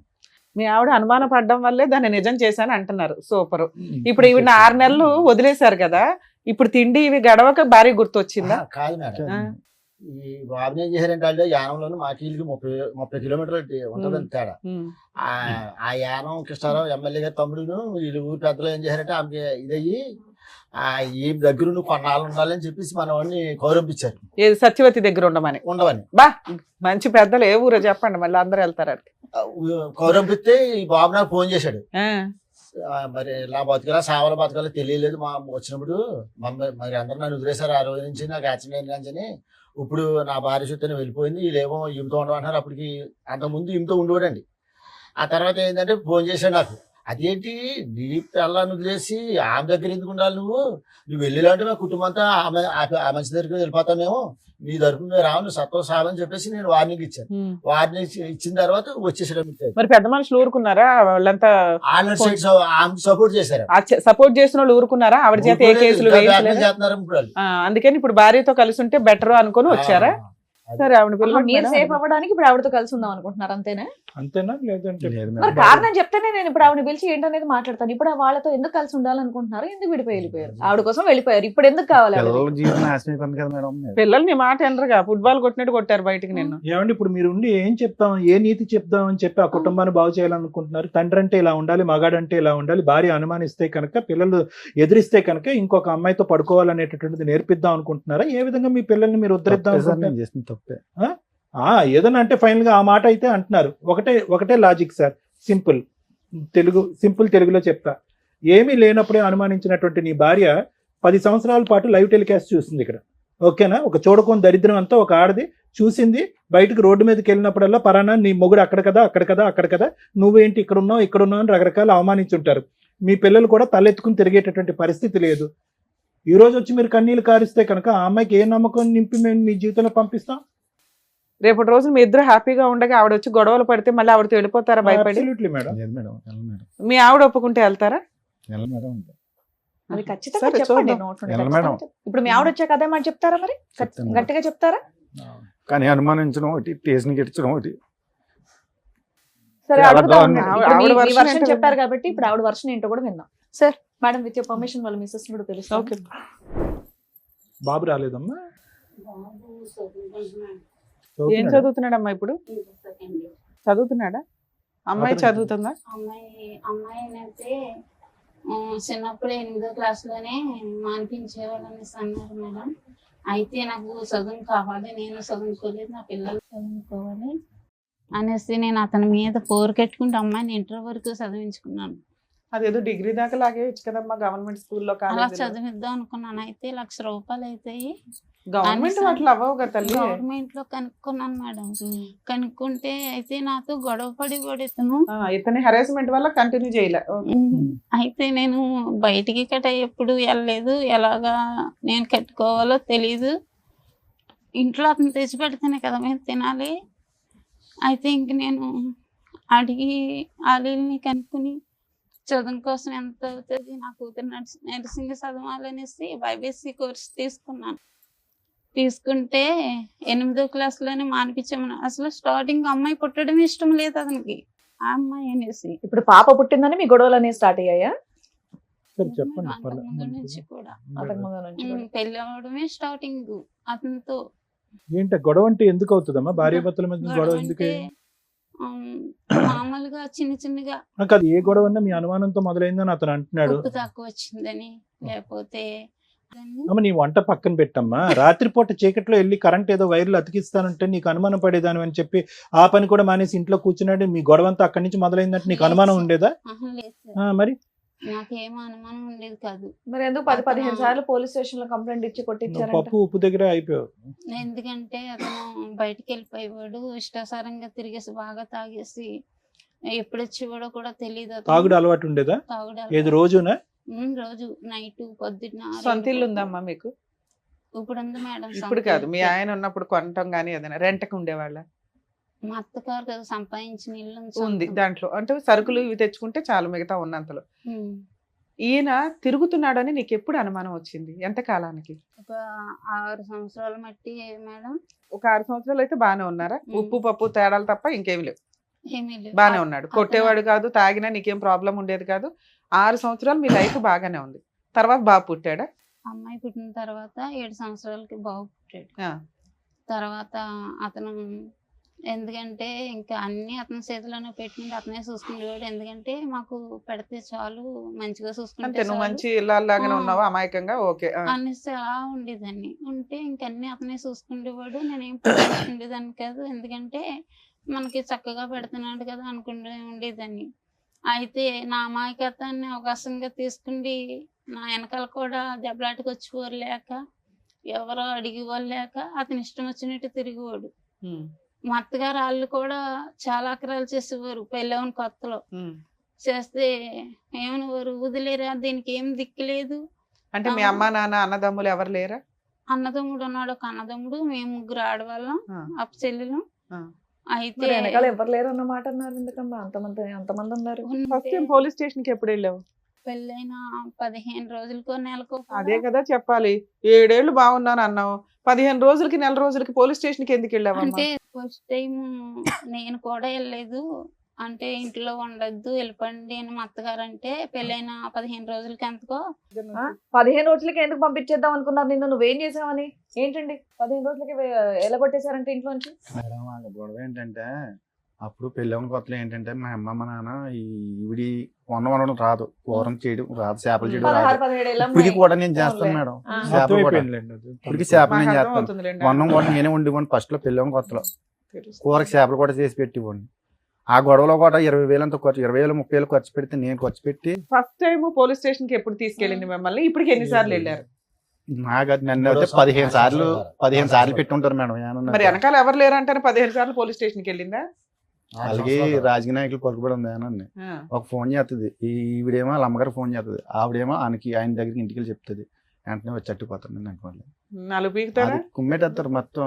మీ ఆవిడ అనుమానం పడడం వల్లే దాన్ని నిజం చేశాను అంటున్నారు. సూపర్. ఇప్పుడు ఈవిడ 6 నెలలు వదిలేశారు కదా, ఇప్పుడు తిండి ఇవి గడవక భార్య గుర్తొచ్చిందా? కాదు మేడం. ఆ. ఈ బాబుని ఏం చేశారంటే వాళ్ళు యానంలోను మాకి వీళ్ళకి 30 కిలోమీటర్లు ఉంటుందని తేడా. ఉమ్. ఆ యానం కృష్ణారావు ఎమ్మెల్యే గారి తమ్ముడును వీళ్ళు ఊరి పెద్దలు ఏం చేశారంటే ఆమెకి ఇదయ్యి ఈ దగ్గర నువ్వు కొన్నాళ్ళు ఉండాలని చెప్పేసి మన వాడిని కౌరంపించారు, ఏది సత్యవతి దగ్గర ఉండమని. ఉండవని. బా, మంచి పెద్దలు ఏ ఊరో చెప్పండి, మళ్ళీ అందరూ వెళ్తారు అక్కడికి. కౌరంపిస్తే ఈ బాబు నాకు ఫోన్ చేశాడు. ఆ. మరి నా బతకలా సావల బతకాలో తెలియలేదు మా వచ్చినప్పుడు మరి అందరూ నన్ను వదిలేశారు. ఆ రోజు నుంచి నాకు యాక్సిడెంట్ కానీ ఇప్పుడు నా భార్య చుట్టూ వెళ్ళిపోయింది, వీళ్ళేమో ఈమెతో ఉండమంటున్నారు. అప్పటికి అంతకుముందు ఈమెతో ఉండేవాడండి. ఆ తర్వాత ఏంటంటే ఫోన్ చేశాడు నాకు. అదేంటి నీ పిల్లని వదిలేసి ఆమె దగ్గర ఎందుకు ఉండాలి, నువ్వు వెళ్ళిలాంటి మా కుటుంబం అంతా ఆమె ఆ మనిషి దగ్గరికి వెళ్ళిపోతామేమో, నీ తరపు మీద రావు, నువ్వు సత్వం సావని చెప్పేసి నేను వార్నింగ్ ఇచ్చాను. ఉమ్. వార్నింగ్ ఇచ్చిన తర్వాత వచ్చేసాడు. మరి పెద్ద మనుషులు ఊరుకున్నారా? వాళ్ళంతా ఆమె సపోర్ట్ చేశారు. సపోర్ట్ చేసిన వాళ్ళు ఊరుకున్నారా? ఆవిడ చేత ఏ కేసులు వేయించలేదు. చేస్తున్నారు ఇప్పుడు వాళ్ళు. అందుకని ఇప్పుడు భార్యతో కలిసి ఉంటే బెటర్ అనుకుని వచ్చారా? సరే, ఆవిడ ఆహా, పిల్లలు మీరు సేఫ్ అవ్వడానికి ఇప్పుడు ఆవిడతో కలిసి ఉందాం అనుకుంటున్నారు అంతేనా? అంతేనా? లేదంటే లేదు మరి మేడం. కారణం చెప్తేనే నేను ఇప్పుడు ఆవిడ పిలిచి ఏంటనేది మాట్లాడతాను. ఇప్పుడు వాళ్ళతో ఎందుకు కలిసి ఉండాలనుకుంటున్నారు? ఎందుకు విడిపోయి వెళ్ళిపోయారు? ఆవిడ కోసం వెళ్ళిపోయారు, ఇప్పుడు ఎందుకు కావాలి ఆవిడ? పిల్లల జీవితం నాశనం అయిపోయింది కదా మేడం. పిల్లలు నీ మాట ఎనరుగా ఫుట్బాల్ కొట్టినట్టు కొట్టారు బయటికి నిన్ను. ఏమండి ఇప్పుడు మీరు ఉండి ఏం చెప్తాం, ఏ నీతి చెప్తాం అని చెప్పి ఆ కుటుంబాన్ని బాగు చేయాలనుకుంటున్నారు? తండ్రి అంటే ఇలా ఉండాలి, మగాడంటే ఇలా ఉండాలి, భార్య అనుమానిస్తే కనుక, పిల్లలు ఎదిరిస్తే కనుక ఇంకొక అమ్మాయితో పడుకోవాలనేటటువంటిది నేర్పిద్దాం అనుకుంటున్నారా? ఏ విధంగా మీ పిల్లల్ని మీరు ఉద్ధరిద్దాం తప్పే సార్, అనుకుంటున్నారు? నేను చేసిన తప్పే. ఏదన్నా అంటే ఫైనల్ గా ఆ మాట అయితే అంటున్నారు. ఒకటే లాజిక్ సార్, సింపుల్ తెలుగులో చెప్తా. ఏమీ లేనప్పుడే అనుమానించినటువంటి నీ భార్య 10 సంవత్సరాల పాటు లైవ్ టెలికాస్ట్ చూస్తుంది ఇక్కడ, ఓకేనా? ఒక చూడకొని దరిద్రం అంతా ఒక ఆడది చూసింది. బయటకు రోడ్డు మీదకి వెళ్ళినప్పుడల్లా పరానా నీ మొగుడు అక్కడ కదా, అక్కడ కదా, నువ్వేంటి ఇక్కడ ఉన్నావు అని రకరకాల అవమానించుంటారు. మీ పిల్లలు కూడా తలెత్తుకుని తిరిగేటటువంటి పరిస్థితి లేదు. ఈ రోజు వచ్చి మీరు కన్నీళ్ళు కారిస్తే కనుక ఆ అమ్మాయికి ఏ నమ్మకం నింపి మేము మీ జీవితంలో పంపిస్తాం? రేపటి రోజు మీ ఇద్దరు హ్యాపీగా ఉండగా ఆవిడ వచ్చి గొడవలు పడితే మళ్ళీ ఆవిడతో వెళ్ళిపోతారా భయపడి? Absolutely madam. లేదు మేడం, వెళ్ళను మేడం, మీ ఆవిడ ఒప్పుకుంటే వెళ్తారా? వెళ్ళను మేడం. అది ఖచ్చితంగా సరే, చెప్పండి. చూద్దాం. నోట్ నుండి ఎలా ఖచ్చితంగా మేడం? చెప్పండి. ఇప్పుడు మీ ఆవిడ వచ్చాక అదే మాట చెప్తారా మరి? చెప్తాను మేడం. గట్టిగా చెప్తారా? కానీ అనుమానించడం ఒకటి, టేస్ట్ని గెలిచడం ఒకటి. సరే, చాలా అడుగుతా దారుణం. ఉన్నాను. ఆవిడ ఇప్పుడు మీ version వర్షన్ ఏంటో చెప్పారు కాబట్టి ఇప్పుడు ఆవిడ వర్షన్ ఏంటో కూడా విందాం. Sir, madam with your permission వాళ్ళ మిస్సెస్ కూడా తెలుసు. ఓకే. బాబు రాలేదమ్మా? ఏం చదువుతున్నాడమ్మా ఇప్పుడు? చదువుతున్నాడా? అమ్మాయి చదువుతుందా? అమ్మాయి అయితే చిన్నప్పుడు 8వ క్లాస్లోనే మానిపించేవాళ్ళని అన్నారు మేడం. అయితే నాకు చదువు కావాలి, నేను చదువుకోలేదు, నా పిల్లలు చదువుకోవాలి అనేసి నేను అతని మీద పోరుకెట్టుకుంటే అమ్మాయిని ఇంటర్ వరకు చదివించుకున్నాను. అదేదో డిగ్రీ దాకా లాగేయచ్చు కదమ్మా గవర్నమెంట్ స్కూల్లో, అలా కాలేజీలో. చదివిద్దాం అనుకున్నాను. అయితే ₹1,00,000 అవుతాయి. గవర్నమెంట్ వాటిలో అవ్వవు కదా తల్లి. గవర్నమెంట్ లో కనుక్కున్నాను మేడం. కనుక్కుంటే అయితే నాతో గొడవ పడి ఇతను ఇతని హెరాస్మెంట్ వల్ల కంటిన్యూ చేయలే. అయితే నేను బయటికి ఎప్పుడు వెళ్ళలేదు. ఎలాగా నేను కట్టుకోవాలో తెలీదు. ఇంట్లో అతను తెచ్చి పెడితేనే కదా మేము తినాలి. అయితే ఇంక నేను అడిగి ఆలీల్ని కనుక్కుని చదువు కోసం ఎంత అవుతుంది, నా కూతురు నర్సింగ్ చదవాలనేసి బైబీసీ కోర్స్ తీసుకున్నాను. తీసుకుంటే 8వ క్లాస్లోనే మానిపించామని. అసలు స్టార్టింగ్ అమ్మాయి పుట్టడం ఇష్టం లేదు అతనికి, ఆ అమ్మాయి అనేసి. ఇప్పుడు పాప పుట్టిందని మీ గొడవలు అనేవి స్టార్ట్ అయ్యాయా? సరే చెప్పండి. అంతకుముందు నుంచి కూడా అంతకు ముందు నుంచి కూడా. పెళ్లి అవడమే స్టార్టింగ్ అతనితో. ఏంటి గొడవ అంటే ఎందుకు అవుతుందమ్మా? భార్య భర్తల మధ్య గొడవ ఎందుకు? మామూలుగా చిన్న చిన్నగా నాకు అది ఏ గొడవ అన్నా మీ అనుమానంతో మొదలైందని అతను అంటున్నాడు. ఉప్పు తక్కువ వచ్చిందని, లేకపోతే అమ్మ నీ వంట పక్కన పెట్టమ్మా. రాత్రిపూట చీకట్లో వెళ్ళి కరెంట్ ఏదో వైర్లు అతికిస్తానంటే నీకు అనుమానం పడేదాని అని చెప్పి ఆ పని కూడా మానేసి ఇంట్లో కూర్చున్నాడు. మీ గొడవ అంతా అక్కడి నుంచి మొదలైందంటే నీకు అనుమానం ఉండేదా? లేదు సార్, మరి నాకేం అనుమానం ఉండేది కాదు. మరి ఎందుకు 10-15 సార్లు పోలీస్ స్టేషన్ లో కంప్లైంట్ ఇచ్చి కొట్టించారు? పప్పు ఉప్పు దగ్గర అయిపోయావు. ఎందుకంటే అతను బయటికి వెళ్ళిపోయేవాడు, ఇష్టాసారంగా తిరిగేసి బాగా తాగేసి ఎప్పుడు వచ్చేవాడో కూడా తెలియదు. తాగుడు అలవాటు ఉండేదా? తాగుడు ఏది రోజునా? రోజు నైట్ పొద్దున్న. సొంత ఇల్లు ఉందమ్మా మీకు? ఇప్పుడు ఉంది మేడం. ఇప్పుడు కాదు, మీ ఆయన ఉన్నప్పుడు కొనటం గానీ ఏదైనా రెంట్కి ఉండేవాళ్ళ? మా అత్తగారు కదా సంపాదించిన ఇల్లు ఉంది, దాంట్లో అంటే సరుకులు ఇవి తెచ్చుకుంటే చాలు మిగతా ఉన్నంతలో. ఈయన తిరుగుతున్నాడని నీకు ఎప్పుడు అనుమానం వచ్చింది? ఎంత కాలానికి? ఒక 6 సంవత్సరాల మట్టి మేడం. ఒక 6 సంవత్సరాలు అయితే బాగానే ఉన్నారా? ఉప్పు పప్పు తేడాలు తప్ప ఇంకేమి లేవు, ఏమీ లేదు. బాగానే ఉన్నాడు. కొట్టేవాడు కాదు, తాగినా నీకేం ప్రాబ్లం ఉండేది కాదు. 6 సంవత్సరాలు మీ లైఫ్ బాగానే ఉంది. తర్వాత బాబు పుట్టాడా? అమ్మాయి పుట్టిన తర్వాత 7 సంవత్సరాలకి బాబు పుట్టాడు. తర్వాత అతను ఎందుకంటే ఇంకా అన్ని అతని చేతిలోనే పెట్టుకుంటే అతనే చూసుకునేవాడు. ఎందుకంటే మాకు పెడితే చాలు, మంచిగా చూసుకుంటే నువ్వు మంచి ఇళ్ళలాగానే ఉన్నావా అమాయకంగా? ఓకే అనేసి అలా ఉండేదాన్ని. ఉంటే ఇంకన్నీ అతనే చూసుకునేవాడు, నేనేం పట్టించుకునేదాన్ని కాదు. ఎందుకంటే మనకి చక్కగా పెడుతున్నాడు కదా అనుకుంటూ ఉండేదాన్ని. అయితే నా అమాయకత్వాన్ని అవకాశంగా తీసుకుండి నా వెనకాల కూడా దెబ్బలాటకు వచ్చేవారు లేక, ఎవరో అడిగేవాళ్ళు లేక అతని ఇష్టం వచ్చినట్టు తిరిగేవాడు. మా అత్తగారు వాళ్ళు కూడా చాలా అక్రాలు చేసేవారు పెళ్ళవని కొత్తలో. చేస్తే ఏమనేవారు, వదిలేరా, దీనికి ఏం దిక్కులేదు. అంటే మీ అమ్మ నాన్న అన్నదమ్ములు ఎవరు లేరా? అన్నదమ్ముడు ఉన్నాడు, ఒక అన్నదమ్ముడు, మేము 3 ఆడవాళ్ళం, అప్ప చెల్లెలు. అయితే వెనకాల ఎవరు లేరు అన్నమాట అన్నారు. ఎందుకమ్మా అంతమంది ఉన్నారు? ఫస్ట్ టైం పోలీస్ స్టేషన్ కి ఎప్పుడు వెళ్ళావు? పెళ్ళైన 15 రోజులకో నెలకో. అదే కదా చెప్పాలి. 7 ఏళ్ళు బాగున్నాను అన్నావు, 15 రోజులకి నెల రోజులకి పోలీస్ స్టేషన్ కి ఎందుకు వెళ్ళావు? అంటే ఫస్ట్ టైం నేను కూడా వెళ్ళలేదు. అంటే ఇంట్లో ఉండద్దు, వెళ్ళిపోండి అని మా అత్తగారు అంటే, పెళ్ళైన 15 రోజులకి ఎంతకో. 15 రోజులకి ఎందుకు పంపించేద్దాం అనుకున్నారు నిన్ను? నువ్వేం చేసావని? ఏంటండి 15 రోజులకి ఎలా కొట్టేశారంటే ఇంట్లోంచి? మేడం వాళ్ళ గొడవ ఏంటంటే, అప్పుడు పెళ్ళవని కొత్తలో ఏంటంటే మా అమ్మ మా నాన్న ఈవిడి వండడం రాదు, కూరం చేయడం రాదు, చేపలు చేయడం రాదు. 16-17 ఏళ్ళ ఇప్పటికి కూడా నేను చేస్తాను మేడం. చేపలు కూడా ఇప్పటికి చేపలు నేను చేస్తాను. వండం కూడా నేనే వండివ్వండి. ఫస్ట్ లో పెళ్ళవని కొత్తలో కూరకి చేపలు కూడా చేసి పెట్టివ్వండి. ఆ గొడవలో కూడా 20,000 అంత ఖర్చు, 20,000 30,000 ఖర్చు పెడితే నేను ఖర్చు పెట్టి. ఫస్ట్ టైం పోలీస్ స్టేషన్ కి ఎప్పుడు తీసుకెళ్ళింది మిమ్మల్ని? ఇప్పటికి ఎన్నిసార్లు వెళ్ళారు? నాకు నన్ను అయితే 15 సార్లు పెట్టుంటారు మేడం. మరి వెనకాల ఎవరు లేరంటారు? 15 సార్లు పోలీస్ స్టేషన్ కి వెళ్ళిందా? అలాగే రాజకీయ నాయకులు పలుకుబడి ఉంది అని ఒక ఫోన్ చేస్తుంది. ఈవిడేమో వాళ్ళ అమ్మగారు ఫోన్ చేస్తుంది, ఆవిడేమో ఆయన దగ్గరికి ఇంటికి వెళ్ళి చెప్తుంది. వెంటనే వచ్చి అట్టుకుపోతాను నాకు వాళ్ళు నాలుగు పీకుతారా కుమ్మేటేస్తారు మొత్తం.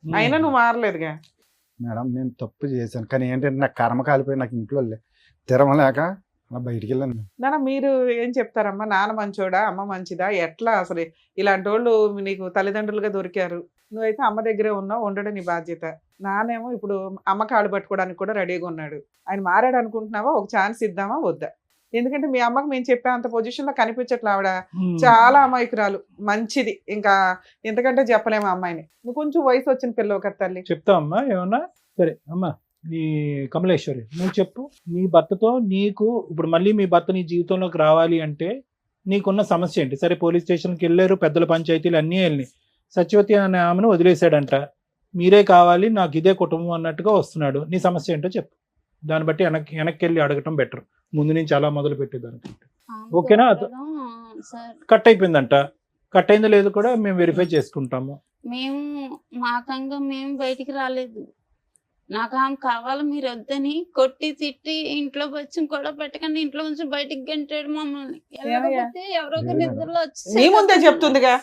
అయినా నువ్వు మారలేదుగా. మేడం నేను తప్పు చేశాను, కానీ ఏంటంటే నాకు కర్మ కాలిపోయి నాకు ఇంట్లో తిరమలేక అలా బయటికి వెళ్ళాను. నాన్న మీరు ఏం చెప్తారమ్మా? నాన్న మంచోడా, అమ్మ మంచిదా, ఎట్లా అసలు ఇలాంటి వాళ్ళు నీకు తల్లిదండ్రులుగా దొరికారు, నువ్వైతే అమ్మ దగ్గరే ఉన్నావు, ఉండడం నీ బాధ్యత. నానేమో ఇప్పుడు అమ్మ కాళ్ళు పట్టుకోవడానికి కూడా రెడీగా ఉన్నాడు. ఆయన మారాడు అనుకుంటున్నావా? ఒక ఛాన్స్ ఇద్దామా వద్దా? ఎందుకంటే మీ అమ్మకి మేము చెప్పే అంత పొజిషన్ లో కనిపించట్లే. ఆవిడ చాలా అమాయకురాలు, మంచిది, ఇంకా ఎంతకంటే చెప్పలేము అమ్మాయిని. నువ్వు కొంచెం వయసు వచ్చిన పిల్లవు కదా తల్లి. చెప్తావు అమ్మా ఏమన్నా? సరే అమ్మా, నీ కమలేశ్వరి నువ్వు చెప్పు. నీ భర్తతో నీకు ఇప్పుడు మళ్ళీ మీ భర్త నీ జీవితంలోకి రావాలి అంటే నీకున్న సమస్య ఏంటి? సరే పోలీస్ స్టేషన్కి వెళ్ళారు, పెద్దల పంచాయతీలు అన్నీ వెళ్ళి సత్యవతి అనే ఆమెను వదిలేశాడంట, మీరే కావాలి నాకు ఇదే కుటుంబం అన్నట్టుగా వస్తున్నాడు. నీ సమస్య ఏంటో చెప్పు, దాన్ని బట్టి వెనక్కి వెళ్ళి అడగటం బెటర్ ముందు నుంచి అలా మొదలు పెట్టేదానికంటే. ఓకేనా? కట్ అయిపోయిందంట, కట్ అయిందో లేదు కూడా మేము వెరిఫై చేసుకుంటాము. మేము మాకంగా మేము బయటికి రాలేదు. నాకు ఆమె కావాలి మీరు వద్దని కొట్టి తిట్టి ఇంట్లో వచ్చి కూడా పెట్టకండి, ఇంట్లో నుంచి బయటికి గంటాడు మమ్మల్ని. వెళ్ళకపోతే ఎవరో ఒక నిద్రలో వచ్చి నీ ముందే చెప్తుందిగా,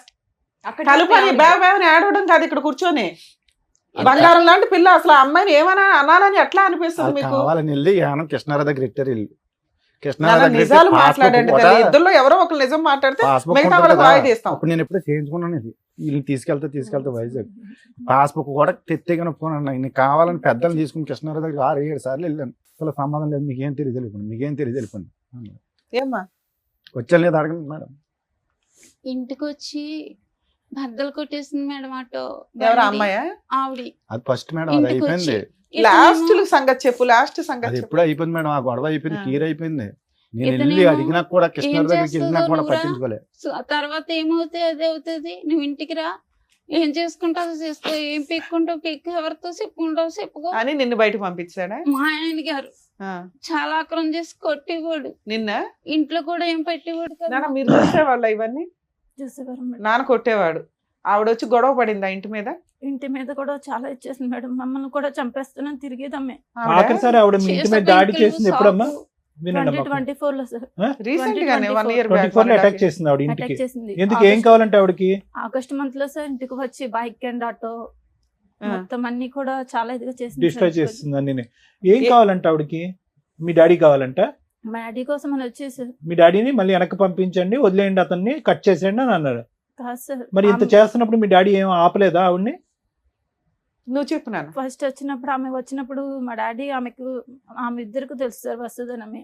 కలుపని బాగా ఆడవడం కాదు ఇక్కడ కూర్చొని. బంగారం లాంటి పిల్ల, అసలు ఆ అమ్మాయిని ఏమైనా అనాలని ఎట్లా అనిపిస్తుంది మీకు? కావాలని వెళ్ళి యానం కృష్ణారావు దగ్గర ఇట్టారు ఇల్లు. నిజాలు మాట్లాడండి, ఇద్దరులో ఎవరో ఒకరు నిజం మాట్లాడితే మిగతా వాళ్ళకి వాయి తీస్తాం. అప్పుడు నేను ఎప్పుడో చేయించుకున్నాను, ఇది వీళ్ళని తీసుకెళ్తే వైజాగ్ పాస్బుక్ కూడా తెత్తేగా ఒప్పుకున్నాను. నేను కావాలని పెద్దలు తీసుకుని కృష్ణారావు దగ్గర 6-7 సార్లు వెళ్ళాను. అసలు సమాధానం లేదు, మీకేం తెలియదు వెళ్ళిపోండి, మీకేం తెలియదు వెళ్ళిపోండి. ఏమ్మా వచ్చాను లేదు అడగండి మేడం. ఇంటికి వచ్చి బద్దలు కొట్టేసింది మేడం ఆటో. ఎవరు అమ్మాయా? ఆవిడ. అది ఫస్ట్ మేడం, అది అయిపోయింది. లాస్ట్ సంగతి చెప్పు, లాస్ట్ సంగతి అది ఎప్పుడు అయిపోయింది మేడం, ఆ గొడవ అయిపోయింది, క్లియర్ అయిపోయింది. నేను వెళ్ళి అడిగినా కూడా కృష్ణారావు దగ్గరికి వెళ్ళినా కూడా పట్టించుకోలేదు. తర్వాత ఏమవుతాయి అదే అవుతుంది. నువ్వు ఇంటికి రా, ఏం చేసుకుంటావు చేసుకో, ఏం పీక్కుంటావు పీక్, ఎవరితో చెప్పుకుంటావు చెప్పుకో అని నిన్ను బయట పంపించాడా మా ఆయన గారు. చాలా ఆక్రమం చేసి కొట్టేవాడు నిన్న. ఇంట్లో కూడా ఏం పెట్టేవాడు కదా. మీరు చూసేవాళ్ళ ఇవన్నీ? నాన్న కొట్టేవాడు. ఆవిడ వచ్చి గొడవ పడిందా ఇంటి మీద? ఇంటి మీద కూడా చాలా ఇచ్చేసింది మేడం, మమ్మల్ని కూడా చంపేస్తున్నాను తిరిగేదమ్మే. ఆఖరిసారి ఆవిడ మీ ఇంటి మీద దాడి చేసింది ఎప్పుడమ్మా? 2024 లో సార్. రీసెంట్ గానే 1 year 24 లో అటాక్ చేసింది ఆవిడ ఇంటికి. ఎందుకు, ఏం కావాలంటే ఆవిడకి? ఆగస్ట్ మంత్ లో సార్ ఇంటికి వచ్చి బైక్ అండ్ ఆటో మొత్తం అన్ని కూడా చాలా ఇదిగా చేసింది, డిస్ట్రాయ్ చేస్తుంది అన్ని. ఏం కావాలంటే ఆవిడకి? మీ డాడీ కావాలంట? మా డాడీ కోసం అని వచ్చేసి మీ డాడీని మళ్ళీ వెనక్కి పంపించండి, వదిలేయండి, అతన్ని కట్ చేసేయండి అని అన్నారు. కాదు సార్. మరి ఇంత చేస్తున్నప్పుడు మీ డాడీ ఏం ఆపలేదా ఆవిడ్ని? నువ్వు చెప్పు నాన్న. ఫస్ట్ వచ్చినప్పుడు ఆమె వచ్చినప్పుడు మా డాడీ ఆమె ఇద్దరికి తెలుసు సార్ వస్తుందని.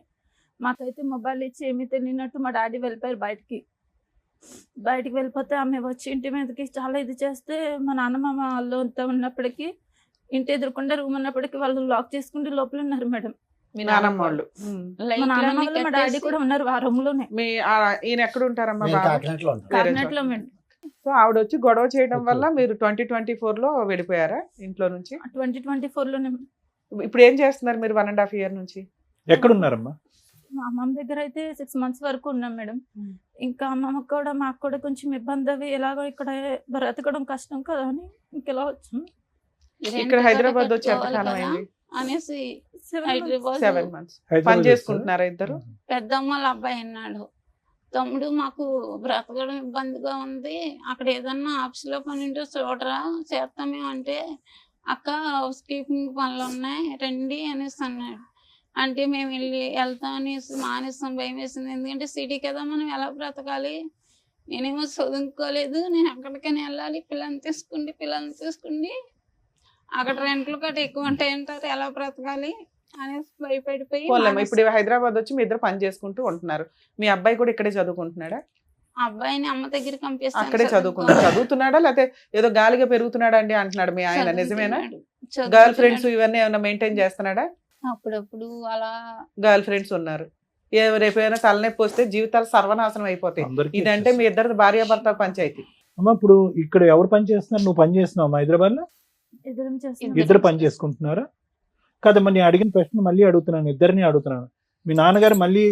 మాకైతే మొబైల్ ఇచ్చి ఏమీ తెలియనట్టు మా డాడీ వెళ్ళిపోయారు బయటికి వెళ్ళిపోతే ఆమె వచ్చి ఇంటి మీదకి చాలా ఇది చేస్తే మా నాన్నమ్మ వాళ్ళు ఉన్నప్పటికీ ఇంటి ఎదురుకుండా రూమ్ ఉన్నప్పటికీ వాళ్ళు లాక్ చేసుకుంటే లోపల ఉన్నారు మేడం. మీ నాన్నమ్మ వాళ్ళు? మా నాన్నమ్మ వాళ్ళు మా డాడీ కూడా ఉన్నారు ఆ రూమ్ లోనే. ఈయన ఎక్కడ ఉంటారమ్మా? కాకినాడలో మేడం. సో ఆవిడ వచ్చి గొడవ చేయడం వల్ల మీరు 2024 లో వెళ్ళిపోయారా ఇంట్లో నుంచి? 2024 లోనే. ఇప్పుడు ఏం చేస్తున్నారు మీరు 1.5 year నుంచి? ఎక్కడున్నారమ్మా? మా అమ్మమ్మ దగ్గర అయితే 6 months వరకు ఉన్నాం మేడం. ఇంకా అమ్మమ్మకి కూడా మాకు కూడా కొంచెం ఇబ్బంది అవి, ఎలాగో ఇక్కడ బ్రతకడం కష్టం కదా అని ఇంకెలా వచ్చాం. ఇక్కడ హైదరాబాద్ వచ్చి ఎంతకాలం అయింది అనేసి 7 months పని చేసుకుంటున్నారా ఇద్దరు? పెద్దమ్మ అబ్బాయి అన్నాడు, తమ్ముడు మాకు బ్రతకడం ఇబ్బందిగా ఉంది, అక్కడ ఏదన్నా ఆఫీస్ లో పని ఉంటే చూడరా చేస్తామే అంటే, అక్క హౌస్ కీపింగ్ పనులు ఉన్నాయి రండి అనేసి అన్నాడు. అంటే మేము వెళ్తాం అనేసి మానేస్తాం, భయం వేసింది. ఎందుకంటే సిటీ కదా, మనం ఎలా బ్రతకాలి, నేనేమో చదువుకోలేదు, నేను ఎక్కడికైనా వెళ్ళాలి, పిల్లల్ని తీసుకుండి అక్కడ రెంట్లు కట్ట ఎక్కువ ఉంటాయంటారు, ఎలా బ్రతకాలి అనేసి భయపడిపోయి. ఇప్పుడు హైదరాబాద్ వచ్చి మీ ఇద్దరు పని చేసుకుంటూ ఉంటున్నారు. మీ అబ్బాయి కూడా ఇక్కడే చదువుకుంటున్నాడా? అబ్బాయిని అమ్మ దగ్గర పంపిస్తాను. అక్కడే చదువుతున్నాడా లేకపోతే ఏదో గాలిగా పెరుగుతున్నాడా అండి అంటున్నాడు మీ ఆయన, నిజమేనా? గర్ల్ ఫ్రెండ్స్ ఇవన్నీ ఏమైనా మెయింటైన్ చేస్తున్నాడా? అప్పుడప్పుడు అలా గర్ల్ ఫ్రెండ్స్ ఉన్నారు. రేపైనా తలనొప్పి వస్తే జీవితాలు సర్వనాశనం అయిపోతాయి. ఇదంటే మీ ఇద్దరు భార్యాభర్త పంచాయతీ. అమ్మా ఇప్పుడు ఇక్కడ ఎవరు పని చేస్తున్నారు? నువ్వు పని చేస్తున్నావు హైదరాబాద్ లో? ఇద్దరు పని చేసుకుంటున్నారా? కదమ్మా, నేను అడిగిన ప్రశ్న మళ్ళీ అడుగుతున్నాను, ఇద్దరిని అడుగుతున్నాను. మీ నాన్నగారు మళ్ళీ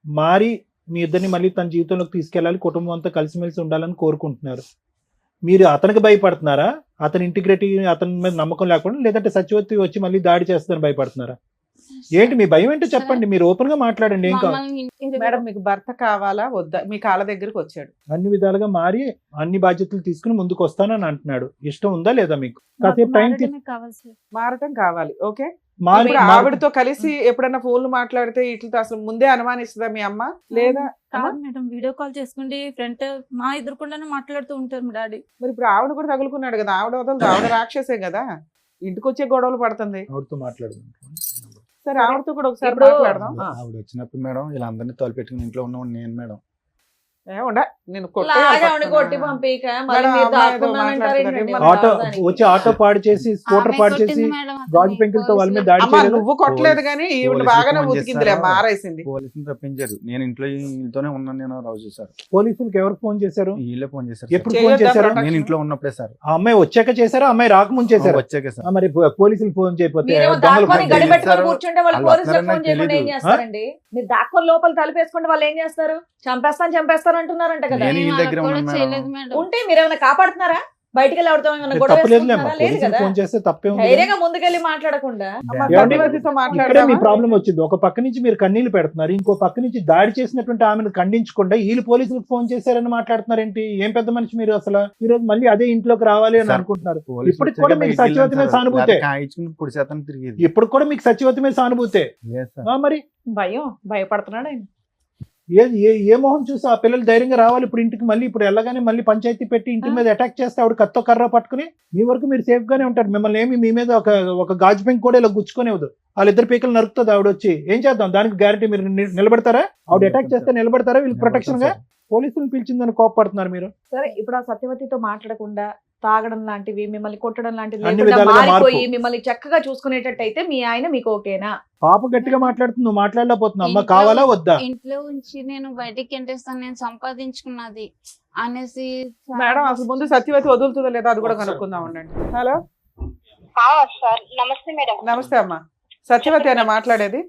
మారి మీ ఇద్దరిని మళ్ళీ తన జీవితంలోకి తీసుకెళ్ళాలి, కుటుంబం అంతా కలిసిమెలిసి ఉండాలని కోరుకుంటున్నారు. మీరు అతనికి భయపడుతున్నారా? అతని ఇంటిగ్రిటీ, అతని మీద నమ్మకం లేకుండా, లేదంటే సత్యవతి వచ్చి మళ్ళీ దాడి చేస్తుందని భయపడుతున్నారా? ఏంటి మీ భయం ఏంటో చెప్పండి, మీరు ఓపెన్ గా మాట్లాడండి. ఏం కావాలి? మమ్మల్ని ఇంటికి మేడం మీకు భర్త కావాలా వద్దా? మీ కాళ్ళ దగ్గరికి వచ్చాడు. అన్ని విధాలుగా మారి అన్ని బాధ్యతలు తీసుకుని ముందుకు వస్తానని అంటున్నాడు. ఇష్టం ఉందా లేదా మీకు? కాసేపు టైం మారడమే కావాలి సార్. మారటం కావాలి. ఓకే, మారి ఇప్పుడు ఆవిడతో కలిసి ఎప్పుడన్నా ఫోన్లు మాట్లాడితే ఇట్లతో అసలు ముందే అనుమానిస్తుందా మీ అమ్మ? లేదా కాదు మేడం, వీడియో కాల్ చేసుకుంటే ఫ్రంట్ మా ఎదురుకుండానే మాట్లాడుతూ ఉంటారు మా డాడీ. మరి ఇప్పుడు ఆవిడ కూడా తగులుకున్నాడు కదా, ఆవిడ వదలదు, ఆవిడ రాక్షసే కదా, ఇంటికి వచ్చే గొడవలు పడుతుంది. ఆవిడతో మాట్లాడుకుంటాం. సరే ఆవిడతో కూడా ఒకసారి ఇప్పుడు- మాట్లాడదాం. ఆవిడ వచ్చినప్పుడు మేడం వీళ్ళందరినీ తోలుపెట్టుకుని ఇంట్లో ఉన్నవాడు నేను మేడం. ఉండ నేను లాగావిని కొట్టి పంపిక మళ్ళీ మేడం, మీరు అమ్మాయి ఏదో దాక్కున్నానంటారేంటండి? మాట్లాడుతున్నారు. మన ఆటో దానికి. వచ్చి ఆటో పాడు చేసి స్కూటర్ ఆమె పాడు కొట్టింది చేసి మేడం అతన్ని. గాజు పెంకులతో వాళ్ళ మీద దాడి అమ్మ చేయలేదు. నువ్వు కొట్టలేదు కానీ ఈవిడ పోలీసులు బాగానే ఫోన్ ఉతికిందిలే, చేస్తారా? మారేసింది. పోలీసులు తప్పించారు. నేను ఇంట్లోనే ఉన్నాను. నేను రోజు సార్ పోలీసులకు ఎవరికి ఫోన్ చేశారు? వీళ్ళే ఫోన్ చేశారు. ఎప్పుడు సార్. ఫోన్ చేయొద్దా చేశారు? ప్రొటెక్షన్? నేను ఇంట్లో ఉన్నప్పుడే సార్. ఆ అమ్మాయి వచ్చాక చేశారా, అమ్మాయి రాకముందు చేశారా? వచ్చాక సార్. మరి పోలీసులు ఫోన్ చేయకపోతే మీరేమో దొంగలు దాక్కొని ఫోన్ గడి చేశారు. పెట్టుకొని కూర్చుంటే వాళ్ళు వాళ్ళు పోలీసులకు వస్తారని ఫోన్ చేయకుండా ఏం తెలీదు. చేస్తారండి? మీరు దాక్కొని లోపల తలుపేసుకుంటే వాళ్ళు ఏం చేస్తారు? చంపేస్తారు అంటున్నారంట కదా. నేను మేము వీళ్ళ దగ్గర అలా కూడా ఉన్నాను చేయలేదు మేడం. మేడం. ఉంటే మీరు ఏమైనా కాపాడుతున్నారా? బయటికి వెళ్ళి ఆవిడతో ఏమైనా గొడవ తప్పలేదులేమ్మా, వేసుకుంటున్నారా? లేదు పోలీసులు కదా. ఫోన్ చేస్తే తప్పే ఉంది. ధైర్యంగా ముందుకెళ్ళి మాట్లాడకుండా అమ్మ, ఏమండి? సత్యవతితో ఇక్కడే మీ మాట్లాడదామా? ప్రాబ్లం వచ్చింది. ఒక పక్క నుంచి మీరు కన్నీళ్లు పెడుతున్నారు, ఇంకో పక్క నుంచి దాడి చేసినటువంటి ఆమెను ఖండించకుండా వీళ్ళు పోలీసులకు ఫోన్ చేశారని మాట్లాడుతున్నారేంటి? ఏం పెద్ద మనిషి మీరు అసలు. ఈ రోజు మళ్ళీ అదే ఇంట్లోకి రావాలి అని సార్, అనుకుంటున్నారు. పోలీసులు ఇప్పటికి కూడా వచ్చాక మీకు బయటికి సత్యవతి మీద వెళ్ళాను సార్. సానుభూతే. లేకపోతే కాయించుకుని పొడి శాతం తిరిగేది. ఇప్పుడు కూడా మీకు సత్యవతి మీద సానుభూతే. లేదు సార్. మరి భయపడుతున్నాడు ఆయన. ఏ మొహం చూసి ఆ పిల్లలు ధైర్యంగా రావాలి ఇప్పుడు ఇంటికి? మళ్ళీ ఇప్పుడు వెళ్ళగానే మళ్ళీ పంచాయతీ పెట్టి ఇంటి మీద అటాక్ చేస్తే ఆవిడ కత్తో కర్ర పట్టుకుని మీ వరకు మీరు సేఫ్ గానే ఉంటారు. మిమ్మల్ని ఏమి మీ మీద ఒక గాజు పెంక్ కూడా ఇలా గుచ్చుకునేవద్దు. వాళ్ళిద్దరు పీకలు నరుకుతుంది ఆవిడ వచ్చి. ఏం చేద్దాం దానికి గ్యారంటీ? మీరు నిలబడతారా? ఆవిడ అటాక్ చేస్తే నిలబడతారా? వీళ్ళకి ప్రొటెక్షన్ గా పోలీసులు పిలిచిందని కోపడుతున్నారు మీరు. సరే ఇప్పుడు ఆ సత్యవతితో మాట్లాడకుండా తాగడం లాంటివి, మిమ్మల్ని కొట్టడం లాంటివి అన్ని లేకుండా విధాలుగా మారిపోయి మార్పు. మిమ్మల్ని చక్కగా చూసుకునేటట్టయితే మీ ఆయన మీకు ఓకేనా? పాప గట్టిగా మాట్లాడుతుంది, నువ్వు మాట్లాడలేకపోతున్నావు. అమ్మ కావాలా వద్దా? ఇంట్లో ఉంచి నేను బయటికి ఎంటేస్తాను, నేను సంపాదించుకున్నది అనేసి మేడం అసలు ముందు సత్యవతి వదులుతుందో లేదా అది కూడా కనుక్కుందాం ఉండండి. హలో సార్ నమస్తే మేడం. నమస్తే అమ్మా, సత్యవతి అయినా మాట్లాడేది?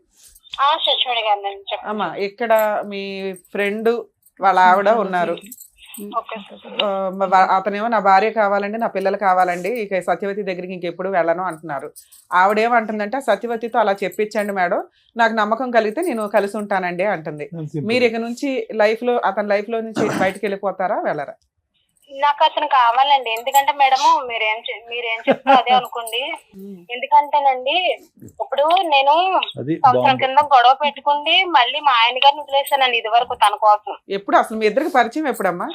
సచివాడి గారు నేను చెప్పండి. అమ్మా ఇక్కడ మీ ఫ్రెండ్ వాళ్ళ ఆవిడ ఉన్నారు. ఓకే అతనేమో నా భార్య కావాలండి, నా పిల్లలు కావాలండి, ఇక సత్యవతి దగ్గరికి ఇంకెప్పుడు వెళ్ళను అంటున్నారు. ఆవిడేమంటుందంటే సత్యవతితో అలా చెప్పించండి మేడం, నాకు నమ్మకం కలిగితే నేను కలిసి ఉంటానండి అంటుంది. మీరు ఇక నుంచి అతని లైఫ్ లో నుంచి బయటకు వెళ్ళిపోతారా వెళ్ళరా? నాకు అతను కావాలండి. ఎందుకంటే మేడం మీరేం చెప్తే అదే అనుకోండి. ఎందుకంటేనండి ఇప్పుడు నేను అది సంవత్సరం కింద గొడవ పెట్టుకుండి మళ్ళీ మా ఆయన గారిని వదిలేసానండి ఇది వరకు తన కోసం. ఎప్పుడు అసలు మీ ఇద్దరికి పరిచయం ఎప్పుడమ్మా?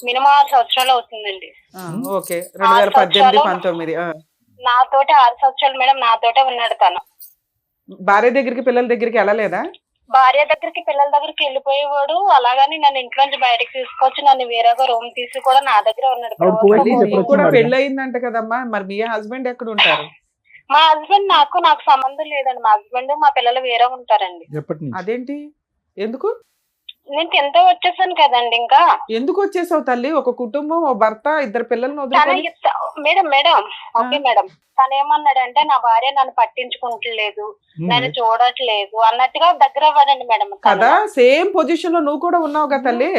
మినిమం 6 సంవత్సరాలు అవుతుందండి. ఓకే, 2018, 19. నాతోటి 6 సంవత్సరాలు మేడం నాతోటే ఉన్నాడు తను. భార్య దగ్గరికి పిల్లల దగ్గరికి వెళ్ళలేదా? భార్య దగ్గరికి పిల్లల దగ్గరికి వెళ్ళిపోయేవాడు. అలాగని నన్ను ఇంట్లోంచి బయటకు తీసుకొచ్చి నన్ను వేరేగా రూమ్ తీసి కూడా నా దగ్గర ఉన్నాడు. ఆవిడ పోయింది, మళ్ళీ చెప్పొచ్చు నీకు కూడా మరి. పెళ్ళి అయిందంట కదమ్మా, మరి మీ హస్బెండ్ ఎక్కడ ఉంటారు? మా హస్బెండ్ నాకు సంబంధం లేదండి. మా హస్బెండ్ మా పిల్లలు వేరే ఉంటారండి. ఎప్పటి నుంచి? అదేంటి? ఎందుకు నేను 10th వచ్చేసాను కదండి. ఇంకా ఎందుకు వచ్చేసావు తల్లి? ఒక కుటుంబం, ఓ భర్త, 2 పిల్లల్ని వదిలికొని. మేడం ఓకే మేడం, తను ఏమన్నాడంటే నా భార్య నన్ను పట్టించుకుంటలేదు, నన్ను చూడట్లేదు అన్నట్టుగా దగ్గర అవ్వదండి మేడం. కదా సేమ్ పొజిషన్ లో నువ్వు కూడా ఉన్నావు కదా తల్లి.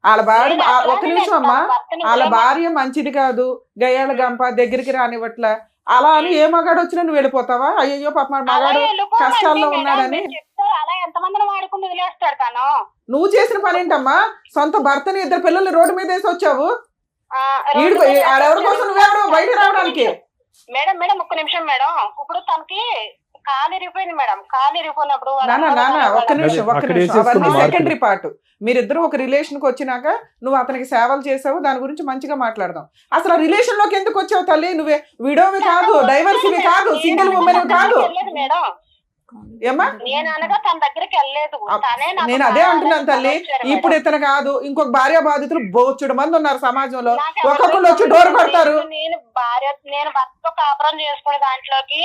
వాళ్ళ భార్య ఒక్క నిమిషం అమ్మా, వాళ్ళ భార్య మంచిది కాదు, గయ్యాల గంప, దగ్గరికి రానివ్వట్ల, అలా అని ఏ మగాడు వచ్చినా నువ్వు వెళ్ళిపోతావా? అయ్యో పాప మగాడు కష్టాల్లో ఉన్నాడని. అలా ఎంతమందిని వాడుకుని వదిలేస్తాడు తను. నువ్వు చేసిన పని ఏంటమ్మా? సొంత భర్తని 2 పిల్లల్ని రోడ్డు మీద వేసి వచ్చావు. ఆడెవరి కోసం నువ్వెవరు బయట రావడానికి? మేడం ఒక్క నిమిషం మేడం. ఇప్పుడు తనకి కాలు ఇరిగిపోయింది మేడం. కాలు ఇరిగిపోయినప్పుడు నానా ఒక్క నిమిషం అక్కడ అవన్నీ వేసేసుకున్న సెకండరీ పార్ట్. మీరిద్దరు ఒక రిలేషన్ కి వచ్చినాక నువ్వు అతనికి సేవలు చేసావు, దాని గురించి మంచిగా మాట్లాడదాం. అసలు ఆ రిలేషన్ లోకి ఎందుకు వచ్చావు తల్లి? నువ్వే విడోవి కాదు, డైవర్సివి కాదు, సింగిల్ ఉమెన్ కాదు. మేడం ఏమ్మా నేను అనగా తన దగ్గరికి వెళ్ళలేదు. నేను అదే అంటున్నాను తల్లి. ఇప్పుడు ఇతను కాదు, ఇంకొక భార్య బాధితులు బోచుడు మంది ఉన్నారు సమాజంలో. ఒక్కొక్కరు వచ్చి డోర్ కొడతారు. నేను భర్తతో కాపురం చేసుకునే దాంట్లోకి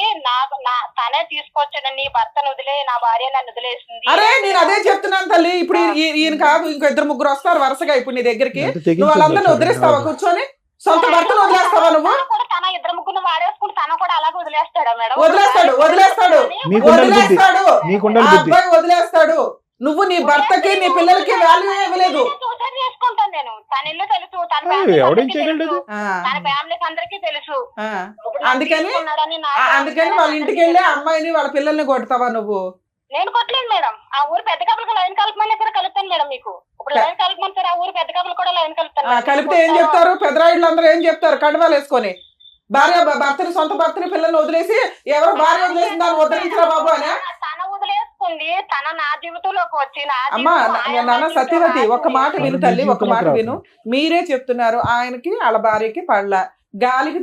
తనే తీసుకొచ్చాడు. నీ భర్తను వదిలే, నా భార్య నన్ను వదిలేసింది. అరే నేను అదే చెప్తున్నాను తల్లి. ఇప్పుడు ఈయన కాదు, ఇంకో 2 వస్తారు వరుసగా ఇప్పుడు నీ దగ్గరికి. నువ్వు వాళ్ళందరినీ వదిలేస్తావా కూర్చొని? సొంత భర్తను వదిలేస్తావా నువ్వు? తన 2 వాడేసుకుంటే తన కూడా అలాగే వదిలేస్తాడా మేడం? వదిలేస్తాడు. నీకుండాలి బుద్ధి. ఆ అబ్బాయి వదిలేస్తాడు. నువ్వు నీ భర్తకి నీ పిల్లలకి వాల్యూ ఇవ్వలేదు. సూసైడ్ చేసుకుంటాను నేను. తన ఇల్లు తెలుసు, తన ఏయ్, family ఎవడేం అందరికీ చేయగలడు? తెలుసు, ఆ, తన ఫ్యామిలీకి అందరికీ తెలుసు. ఆ. ఇప్పుడు నన్ను అందుకని తీసుకున్నాడని అందుకని వాళ్ళ ఇంటికి వెళ్ళి ఆ అమ్మాయిని వాళ్ళ పిల్లల్ని కొడతావా నువ్వు? నేను కొట్టలేదు మేడం. ఆ ఊరు పెద్ద కప్పులకు లైన్ కలపమని ఇక్కడ కలుపుతాను మేడం. మీకు ఇప్పుడు లైన్ కలపమని సార్, ఆ ఊరు పెద్ద కప్పులు కూడా లైన్ కలుపుతాను మేడం. కలిపితే ఏం చెప్తారు? పెద్దరాయిళ్ళు అందరూ ఏం చెప్తారు? కండవాలు వేసుకొని భర్తని సొంత భర్తని పిల్లల్ని వదిలేసి ఎవరో భార్య వదిలేసిన దాన్ని ఉద్ధరించరా బాబు అని. తన వదిలేసుకుంది, తన నా జీవితంలోకి వచ్చి నా అమ్మా జీవితం నాన్న సత్యవతి, ఒక్క మాట విను తల్లి, ఒక్క మాట జీవితంలోకి విను. మీరే చెప్తున్నారు ఆయనకి వాళ్ళ భార్యకి పడల, గాలికి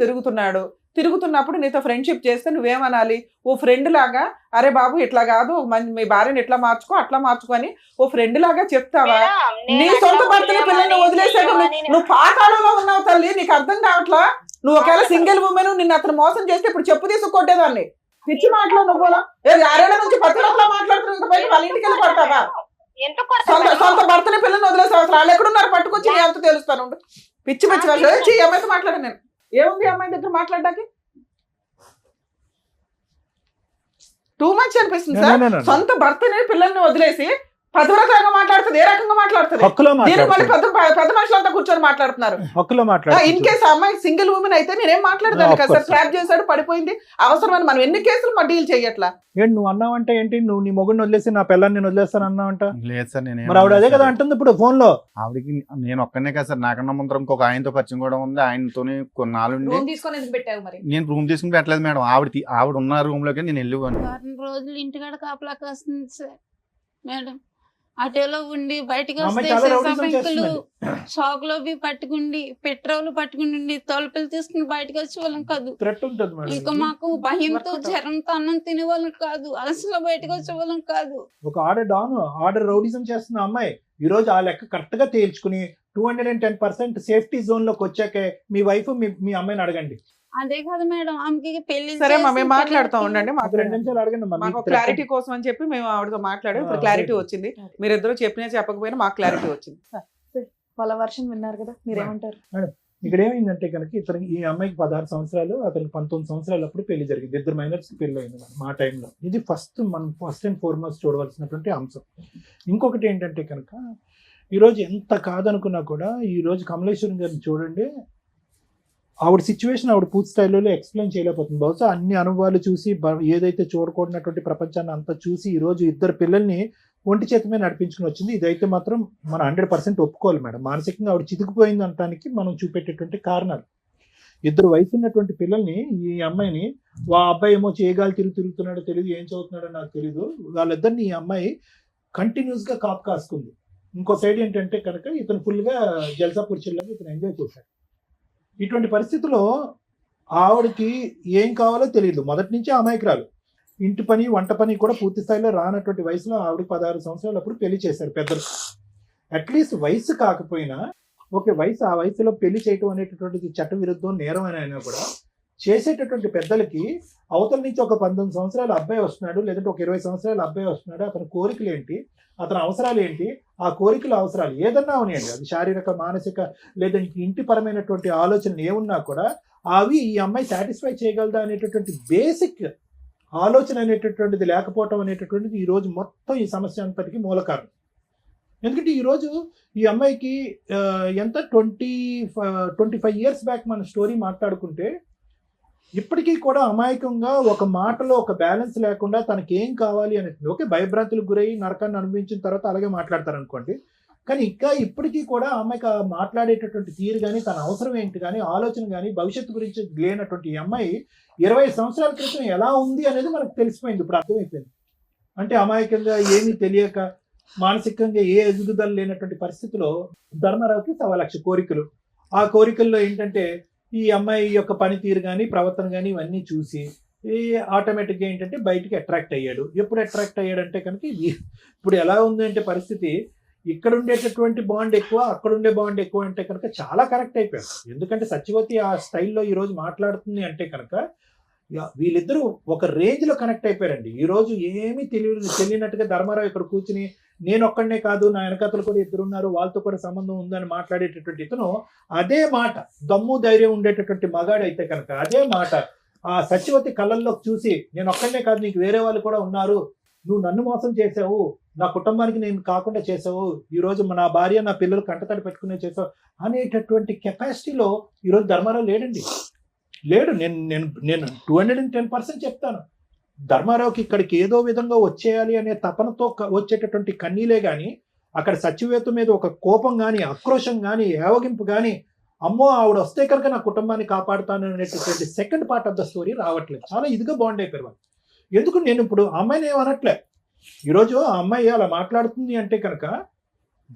తిరుగుతున్నప్పుడు నీతో ఫ్రెండ్షిప్ చేస్తే నువ్వేమనాలి? ఓ ఫ్రెండ్ లాగా, అరే బాబు ఇట్లా కాదు, మీ భార్యని ఇట్లా మార్చుకో అట్లా మార్చుకో అని ఓ ఫ్రెండ్ లాగా చెప్తావా? నీ సొంత భర్తని పిల్లల్ని వదిలేసాక నువ్వు పాతాళంలో ఉన్నావు తల్లి, నీకు అర్థం కావట్లా? నువ్వు ఒకవేళ సింగిల్ ఉమెన్, నిన్ను అతను మోసం చేస్తే ఇప్పుడు చెప్పు తీసుకొట్టేదాన్ని. పిచ్చి మాటలో నువ్వు ఆరేళ్ల నుంచి పతిరతలా మాట్లాడుతున్నా వాళ్ళ ఇంటికి వెళ్ళి పడతావా? సొంత భర్తని పిల్లల్ని వదిలేసావు. అసలు వాళ్ళు ఎక్కడున్నారు పట్టుకొచ్చి నీ అంత తెలుస్తాను. పిచ్చి వాళ్ళు అమ్మాయితో మాట్లాడాను నేను. ఏముంది అమ్మాయి దగ్గర మాట్లాడడానికి? టూ మచ్ అనిపిస్తుంది సార్. సొంత భర్తని పిల్లల్ని వదిలేసి పతివ్రతగా మాట్లాడుతుంది. ఏ రకంగా మాట్లాడుతుంది? దీనికి మళ్ళీ పెద్ద మనుషులంతా కూర్చొని మాట్లాడుతున్నారు. ఇన్ కేసు అమ్మాయి సింగిల్ ఉమెన్ అయితే నేనేం మాట్లాడదాను కదా సార్. ట్రాప్ చేశాడు, పడిపోయింది, అవసరమని మనం ఎన్ని కేసులు మా డీల్ చెయ్యట్లా. ఏంటి నువ్వు అన్నావంటే ఏంటి? నువ్వు నీ మొగుడిని వదిలేసి నా పిల్లని నేను వదిలేస్తాను అన్నావంట? లేదు సార్, నేను మరి ఆవిడ అదే కదా అంటుంది ఇప్పుడు ఫోన్ లో. ఆవిడకి నేను ఒక్కనే కదా సార్, నాకన్నా ముందర ఇంకొక ఆయనతో పరిచయం కూడా ఉంది. ఆయనతోనే కొన్నాళ్ళు రూమ్ తీసుకొని ఎందుకు పెట్టావు మరి? నేను రూమ్ తీసుకుని పెట్టలేదు మేడం. ఆవిడ ఉన్న రూమ్ లోకి నేను వెళ్ళిపోయాను. వారం రోజులు ఇంటికాడ కాపలా కాస్తుంది సార్ మేడం. అటేలో ఉండి బయటకు వస్తే షాక్ లో పట్టుకుండి పెట్రోల్ పట్టుకుని తలుపులు తీసుకుని బయటకు వచ్చే వాళ్ళం కాదు. ఇంకా మాకు భయంతో జ్వరంతో అన్నం తినేవాళ్ళం కాదు. అలసలో బయటకు వచ్చే వాళ్ళం కాదు. ఒక ఆర్డర్ రౌడిజం చేస్తున్న అమ్మాయి ఈ రోజు ఆ లెక్క కరెక్ట్ గా తేల్చుకుని 210% సేఫ్టీ జోన్ లోకి వచ్చాకే మీ వైఫ్ మీ అమ్మాయిని అడగండి. అదే కదా మేడం, ఆమెకి పెళ్లి సరే మేము మాట్లాడుతూ ఉండండి. మాకు 2 నిమిషాలు అడగండి. మాకు క్లారిటీ కోసం అని చెప్పి మేము ఆవిడతో మాట్లాడాం. ఇప్పుడు క్లారిటీ వచ్చింది. మీరిద్దరూ చెప్పినా చెప్పకపోయినా మాకు క్లారిటీ వచ్చింది. వాళ్ళ వర్షన్ విన్నారు కదా, మీరేమంటారు? ఇక్కడ ఏమైందంటే కనుక ఈ అమ్మాయికి 16 సంవత్సరాలు, అతనికి 19 సంవత్సరాలు అప్పుడు పెళ్లి జరిగింది. 2 మైనర్స్ పెళ్లి అయింది మా టైంలో. ఇది ఫస్ట్ అండ్ ఫార్మోస్ట్ చూడవలసినటువంటి అంశం. ఇంకొకటి ఏంటంటే కనుక ఈరోజు ఎంత కాదనుకున్నా కూడా ఈరోజు కమలేశ్వరం గారిని చూడండి, ఆవిడ సిచ్యువేషన్ ఆవిడ పూర్తి స్థాయిలో ఎక్స్ప్లెయిన్ చేయలేకపోతుంది. బహుశా అన్ని అనుభవాలు చూసి ఏదైతే చూడకూడనటువంటి ప్రపంచాన్ని అంతా చూసి ఈరోజు 2 పిల్లల్ని ఒంటి చేతమే నడిపించుకుని వచ్చింది. ఇదైతే మాత్రం మనం 100% ఒప్పుకోవాలి మేడం. మానసికంగా ఆవిడ చితికిపోయింది అనడానికి మనం చూపెట్టేటువంటి కారణాలు. 2 వయసు ఉన్నటువంటి పిల్లల్ని, ఈ అమ్మాయిని ఆ అబ్బాయి ఏమో చేయగాలి తిరుగుతున్నాడో తెలియదు, ఏం చదువుతున్నాడో నాకు తెలియదు, వాళ్ళిద్దరిని ఈ అమ్మాయి కంటిన్యూస్గా కాపు కాసుకుంది. ఇంకో సైడ్ ఏంటంటే కనుక ఇతను ఫుల్గా జల్సా పురుషుల్లాగా ఇతను ఎంజాయ్ చేశాడు. ఇటువంటి పరిస్థితుల్లో ఆవిడకి ఏం కావాలో తెలియదు. మొదటి నుంచి అమాయకురాలు. ఇంటి పని వంట పని కూడా పూర్తి స్థాయిలో రానటువంటి వయసులో ఆవిడకి 16 సంవత్సరాలు అప్పుడు పెళ్లి చేశారు పెద్దలు. అట్లీస్ట్ వయసు కాకపోయినా ఓకే, ఆ వయసులో పెళ్లి చేయటం అనేటటువంటిది చట్ట విరుద్ధం, నేరం అని అయినా కూడా చేసేటటువంటి పెద్దలకి అవతల నుంచి ఒక 19 సంవత్సరాల అబ్బాయి వస్తున్నాడు, లేదంటే ఒక 20 సంవత్సరాల అబ్బాయి వస్తున్నాడు, అతని కోరికలు ఏంటి, అతని అవసరాలు ఏంటి, ఆ కోరికల అవసరాలు ఏదన్నా ఉన్నాయండి, అది శారీరక మానసిక లేదంటే ఇంటి పరమైనటువంటి ఆలోచనలు ఏమున్నా కూడా అవి ఈ అమ్మాయి సాటిస్ఫై చేయగలదా అనేటటువంటి బేసిక్ ఆలోచన అనేటటువంటిది లేకపోవటం అనేటటువంటిది ఈరోజు మొత్తం ఈ సమస్య అంతటికి మూల కారణం. ఎందుకంటే ఈరోజు ఈ అమ్మాయికి ఎంత 25 ఇయర్స్ బ్యాక్ మన స్టోరీ మాట్లాడుకుంటే ఇప్పటికీ కూడా అమాయకంగా ఒక మాటలో ఒక బ్యాలెన్స్ లేకుండా తనకి ఏం కావాలి అనేది ఓకే, భయభ్రాంతులకు గురై నరకాన్ని అనుభవించిన తర్వాత అలాగే మాట్లాడతారనుకోండి. కానీ ఇంకా ఇప్పటికీ కూడా అమ్మాయికి మాట్లాడేటటువంటి తీరు కానీ, తన అవసరం ఏంటి కానీ, ఆలోచన కానీ, భవిష్యత్తు గురించి లేనటువంటి ఈ అమ్మాయి 20 సంవత్సరాల క్రితం ఎలా ఉంది అనేది మనకు తెలిసిపోయింది. ఇప్పుడు అర్థమైపోయింది. అంటే అమాయకంగా ఏమీ తెలియక మానసికంగా ఏ ఎదుగుదల లేనటువంటి పరిస్థితిలో ధర్మారావుకి 1,00,000 కోరికలు. ఆ కోరికల్లో ఏంటంటే ఈ అమ్మాయి యొక్క పనితీరు కానీ, ప్రవర్తన కానీ ఇవన్నీ చూసి ఆటోమేటిక్గా ఏంటంటే బయటికి అట్రాక్ట్ అయ్యాడు. ఎప్పుడు అట్రాక్ట్ అయ్యాడంటే కనుక ఇప్పుడు ఎలా ఉంది అంటే పరిస్థితి, ఇక్కడ ఉండేటటువంటి బాండ్ ఎక్కువ, అక్కడ ఉండే బాండ్ ఎక్కువ అంటే కనుక చాలా కనెక్ట్ అయిపోయాడు. ఎందుకంటే సత్యవతి ఆ స్టైల్లో ఈరోజు మాట్లాడుతుంది అంటే కనుక వీళ్ళిద్దరూ ఒక రేంజ్లో కనెక్ట్ అయిపోయారండి. ఈరోజు ఏమీ తెలియనట్టుగా ధర్మారావు ఇక్కడ కూర్చుని నేను ఒక్కడనే కాదు, నా వెనకతలు కూడా 2 ఉన్నారు, వాళ్ళతో కూడా సంబంధం ఉందని మాట్లాడేటటువంటి ఇతను అదే మాట, దమ్ము ధైర్యం ఉండేటటువంటి మగాడు అయితే కనుక అదే మాట ఆ సత్యవతి కళ్ళల్లోకి చూసి నేను ఒక్కడనే కాదు, నీకు వేరే వాళ్ళు కూడా ఉన్నారు, నువ్వు నన్ను మోసం చేసావు, నా కుటుంబానికి నేను కాకుండా చేసావు, ఈరోజు నా భార్య నా పిల్లలు కంటతడి పెట్టుకునే చేసావు అనేటటువంటి కెపాసిటీలో ఈరోజు ధర్మారావు లేడండి. లేడు. నేను 210% చెప్తాను. ధర్మారావుకి ఇక్కడికి ఏదో విధంగా వచ్చేయాలి అనే తపనతో వచ్చేటటువంటి కన్నీలే కానీ అక్కడ సచివేత మీద ఒక కోపం కానీ ఆక్రోశం కానీ ఏవగింపు కానీ అమ్మో ఆవిడ వస్తే కనుక నా కుటుంబాన్ని కాపాడుతాను అనేటటువంటి second part of the story రావట్లేదు. చాలా ఇదిగా బాండ్ అయిపోయారు వాళ్ళు. ఎందుకు నేను ఇప్పుడు అమ్మాయిని ఏమనట్లే, ఈరోజు ఆ అమ్మాయి అలా మాట్లాడుతుంది అంటే కనుక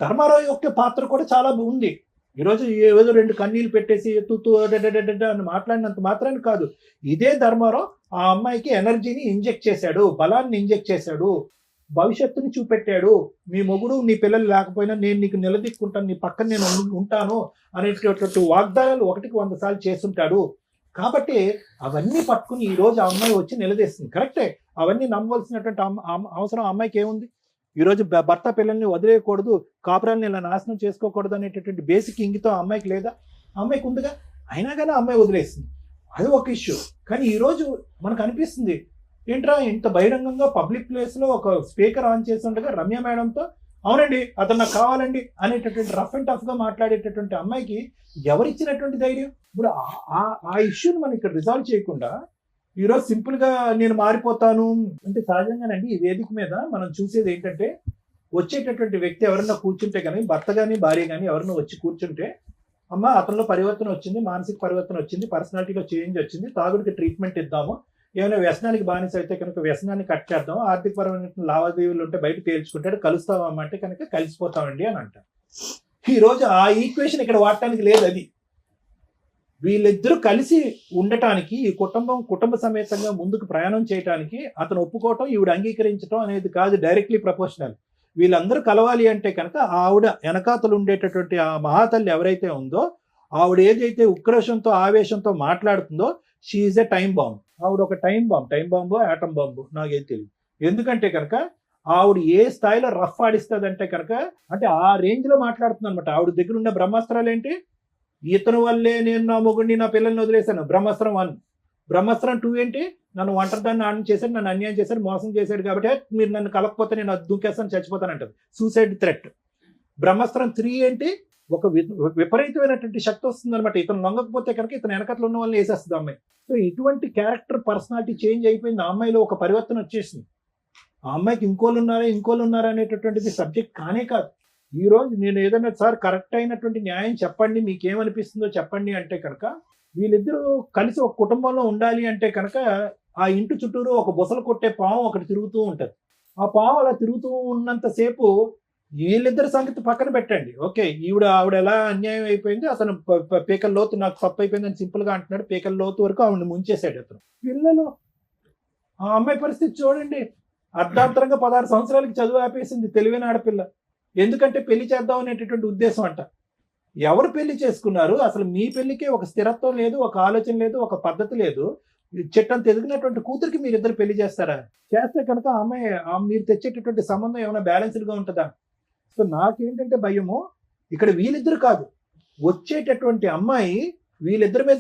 ధర్మారావు యొక్క పాత్ర కూడా చాలా ఉంది. ఈరోజు ఏదో 2 కన్నీళ్ళు పెట్టేసి ఎత్తుతూ అని మాట్లాడినంత మాత్రాన్ని కాదు, ఇదే ధర్మారావు ఆ అమ్మాయికి ఎనర్జీని ఇంజెక్ట్ చేశాడు, బలాన్ని ఇంజెక్ట్ చేశాడు, భవిష్యత్తుని చూపెట్టాడు. మీ మొగుడు నీ పిల్లలు లేకపోయినా నేను నీకు నిలదీక్కుంటాను, నీ పక్కన నేను ఉంటాను అనేటటువంటి వాగ్దానాలు 1కి 100 సార్లు చేస్తుంటాడు. కాబట్టి అవన్నీ పట్టుకుని ఈ రోజు ఆ అమ్మాయి వచ్చి నిలదీస్తుంది. కరెక్టే, అవన్నీ నమ్మవలసినటువంటి అవసరం అమ్మాయికి ఏముంది? ఈరోజు భర్త పిల్లల్ని వదిలేయకూడదు, కాపురాన్ని ఇలా నాశనం చేసుకోకూడదు అనేటటువంటి బేసిక్ ఇంగితో ఆ అమ్మాయికి లేదా? అమ్మాయికి ఉందిగా, అయినా కానీ అమ్మాయి వదిలేస్తుంది. అది ఒక ఇష్యూ. కానీ ఈరోజు మనకు అనిపిస్తుంది ఏంట్రా ఇంత బహిరంగంగా పబ్లిక్ ప్లేస్లో ఒక స్పీకర్ ఆన్ చేసి ఉండగా రమ్య మేడంతో అవునండి అతను నాకు కావాలండి అనేటటువంటి రఫ్ అండ్ టఫ్గా మాట్లాడేటటువంటి అమ్మాయికి ఎవరిచ్చినటువంటి ధైర్యం? ఇప్పుడు ఆ ఇష్యూని మనం ఇక్కడ రిజాల్వ్ చేయకుండా ఈరోజు సింపుల్గా నేను మారిపోతాను అంటే సహజంగానండి ఈ వేదిక మీద మనం చూసేది ఏంటంటే వచ్చేటటువంటి వ్యక్తి ఎవరన్నా కూర్చుంటే కానీ భర్త కానీ భార్య కానీ ఎవరన్నా వచ్చి కూర్చుంటే అమ్మ అతనిలో పరివర్తన వచ్చింది, మానసిక పరివర్తన వచ్చింది, పర్సనాలిటీలో చేంజ్ వచ్చింది, తాగుడికి ట్రీట్మెంట్ ఇద్దాము, ఏమైనా వ్యసనానికి బానిస అయితే కనుక వ్యసనాన్ని కట్ చేద్దాం, ఆర్థికపరమైన లావాదేవీలు ఉంటే బయట తేల్చుకుంటాడు, కలుస్తామమ్మ అంటే కనుక కలిసిపోతామండి అని అంటారు. ఈరోజు ఆ ఈక్వేషన్ ఇక్కడ వాడటానికి లేదు. అది వీళ్ళిద్దరూ కలిసి ఉండటానికి ఈ కుటుంబ సమేతంగా ముందుకు ప్రయాణం చేయడానికి అతను ఒప్పుకోవటం ఈవిడ అంగీకరించడం అనేది కాదు డైరెక్ట్లీ ప్రపోర్షనల్. వీళ్ళందరూ కలవాలి అంటే కనుక ఆవిడ వెనకాతలు ఉండేటటువంటి ఆ మహాతల్లి ఎవరైతే ఉందో ఆవిడ ఏదైతే ఉక్రోషంతో ఆవేశంతో మాట్లాడుతుందో she is a time bomb. ఆవిడ ఒక టైం బాంబు ఆటం బాంబు నాకేం తెలియదు. ఎందుకంటే కనుక ఆవిడ ఏ స్థాయిలో రఫ్ ఆడిస్తుందంటే కనుక అంటే ఆ రేంజ్లో మాట్లాడుతుంది అనమాట. ఆవిడ దగ్గర ఉన్న బ్రహ్మాస్త్రాలు ఏంటి? ఇతను వల్లే నేను నా మొగుడిని నా పిల్లల్ని వదిలేశాను, బ్రహ్మాస్త్రం 1. బ్రహ్మాస్త్రం 2 ఏంటి? నన్ను ఒంటరిదాన్ని ఆడని చేశాడు, నన్ను అన్యాయం చేశాడు, మోసం చేశాడు కాబట్టి మీరు నన్ను కలపకపోతే నేను అది దూకేస్తాను చచ్చిపోతానంటది, సూసైడ్ థ్రెట్. బ్రహ్మాస్త్రం 3 ఏంటి? ఒక విపరీతమైనటువంటి శక్తి వస్తుంది అనమాట. ఇతను లొంగకపోతే కనుక ఇతను వెనకట్లో ఉన్న వాళ్ళని వేసేస్తుంది అమ్మాయి. సో ఇటువంటి క్యారెక్టర్ పర్సనాలిటీ చేంజ్ అయిపోయింది. ఆ అమ్మాయిలో ఒక పరివర్తన వచ్చేసింది. ఆ అమ్మాయికి ఇంకోళ్ళు ఉన్నారా అనేటటువంటిది సబ్జెక్ట్ కానే కాదు. ఈ రోజు నేను ఏదైనా సార్ కరెక్ట్ అయినటువంటి న్యాయం చెప్పండి, మీకేమనిపిస్తుందో చెప్పండి అంటే కనుక వీళ్ళిద్దరూ కలిసి ఒక కుటుంబంలో ఉండాలి అంటే కనుక ఆ ఇంటి చుట్టూరు ఒక బుసలు కొట్టే పాము ఒకటి తిరుగుతూ ఉంటుంది. ఆ పాము అలా తిరుగుతూ ఉన్నంతసేపు వీళ్ళిద్దరి సంగతి పక్కన పెట్టండి. ఓకే, ఆవిడ ఎలా అన్యాయం అయిపోయింది, అతను పీకల లోతు నాకు తప్పు అయిపోయిందని సింపుల్గా అంటున్నాడు, పీకల లోతు వరకు ఆవిడని ముంచేశాడు అతను. పిల్లలు, ఆ అమ్మాయి పరిస్థితి చూడండి, అర్ధాంతరంగా 16 సంవత్సరాలకి చదువు ఆపేసింది, తెలివైన ఆడపిల్ల. ఎందుకంటే పెళ్లి చేద్దాం అనేటటువంటి ఉద్దేశం అంట. ఎవరు పెళ్లి చేసుకున్నారు? అసలు మీ పెళ్లికే ఒక స్థిరత్వం లేదు, ఒక ఆలోచన లేదు, ఒక పద్ధతి లేదు. చెట్టంత ఎదిగినటువంటి కూతురికి మీరిద్దరు పెళ్లి చేస్తారా? చేస్తే కనుక అమ్మాయి మీరు తెచ్చేటటువంటి సంబంధం ఏమైనా బ్యాలెన్స్డ్గా ఉంటుందా? సో నాకేంటంటే భయము, ఇక్కడ వీళ్ళిద్దరు కాదు, వచ్చేటటువంటి అమ్మాయి వీళ్ళిద్దరి మీద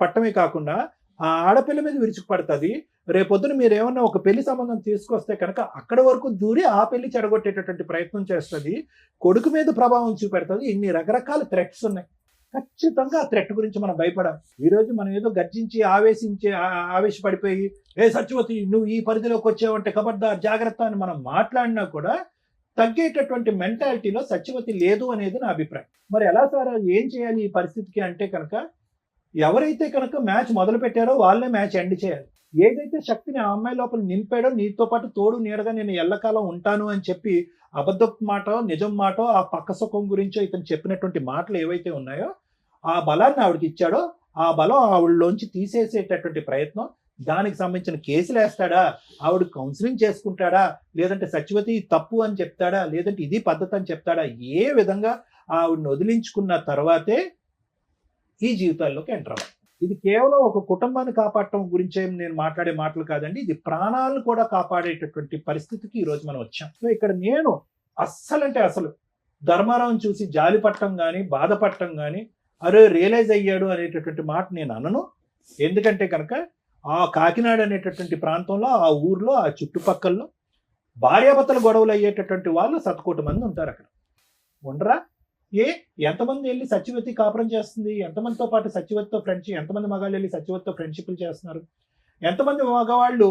పట్టమే కాకుండా ఆ ఆడపిల్ల మీద విరుచుకుపడుతుంది. రేపొద్దున మీరు ఏమన్నా ఒక పెళ్లి సంబంధం తీసుకొస్తే కనుక అక్కడ వరకు దూరి ఆ పెళ్లి చెడగొట్టేటటువంటి ప్రయత్నం చేస్తుంది, కొడుకు మీద ప్రభావం చూపెడుతుంది. ఇన్ని రకరకాల థ్రెట్స్ ఉన్నాయి. ఖచ్చితంగా ఆ థ్రెట్ గురించి మనం భయపడాలి. ఈరోజు మనం ఏదో గర్జించి ఆవేశపడిపోయి సత్యవతి నువ్వు ఈ పరిధిలోకి వచ్చావంటే ఖబర్దార్ జాగ్రత్త అని మనం మాట్లాడినా కూడా తగ్గేటటువంటి మెంటాలిటీలో సత్యవతి లేదు అనేది నా అభిప్రాయం. మరి ఎలా సార్ ఏం చేయాలి ఈ పరిస్థితికి అంటే కనుక ఎవరైతే కనుక మ్యాచ్ మొదలు పెట్టారో వాళ్ళే మ్యాచ్ ఎండ్ చేయాలి. ఏదైతే శక్తిని ఆ అమ్మాయి లోపల నింపాడో నీతో పాటు తోడు నీడగా నేను ఎల్లకాలం ఉంటాను అని చెప్పి అబద్ధపు మాట నిజం మాట ఆ పక్క సుఖం గురించో ఇతను చెప్పినటువంటి మాటలు ఏవైతే ఉన్నాయో ఆ బలాన్ని ఆవిడకి ఇచ్చాడో ఆ బలం ఆవిడలోంచి తీసేసేటటువంటి ప్రయత్నం, దానికి సంబంధించిన కేసులు వేస్తాడా, ఆవిడ కౌన్సిలింగ్ చేసుకుంటాడా, లేదంటే సత్యవతి తప్పు అని చెప్తాడా, లేదంటే ఇది పద్ధతి అని చెప్తాడా, ఏ విధంగా ఆవిడని వదిలించుకున్న తర్వాతే ఈ జీవితాల్లోకి ఎంటర్ అవ్వాలి. ఇది కేవలం ఒక కుటుంబాన్ని కాపాడటం గురించే నేను మాట్లాడే మాటలు కాదండి, ఇది ప్రాణాలను కూడా కాపాడేటటువంటి పరిస్థితికి ఈరోజు మనం వచ్చాం. సో ఇక్కడ నేను అస్సలు ధర్మారావుని చూసి జాలి పట్టడం కానీ బాధపడటం కానీ అరే రియలైజ్ అయ్యాడు అనేటటువంటి మాట నేను అనను. ఎందుకంటే కనుక ఆ కాకినాడ అనేటటువంటి ప్రాంతంలో ఆ ఊర్లో ఆ చుట్టుపక్కల్లో భార్యాభర్తల గొడవలు అయ్యేటటువంటి వాళ్ళు 100 మంది ఉంటారు అక్కడ. ఉండరా? ఎంతమంది వెళ్ళి సత్యవతి కాపురం చేస్తుంది, ఎంతమందితో పాటు సత్యవతితో ఫ్రెండ్షిప్, ఎంతమంది మగాళ్ళు వెళ్ళి సత్యవతితో ఫ్రెండ్షిప్లు చేస్తున్నారు, ఎంతమంది మగవాళ్ళు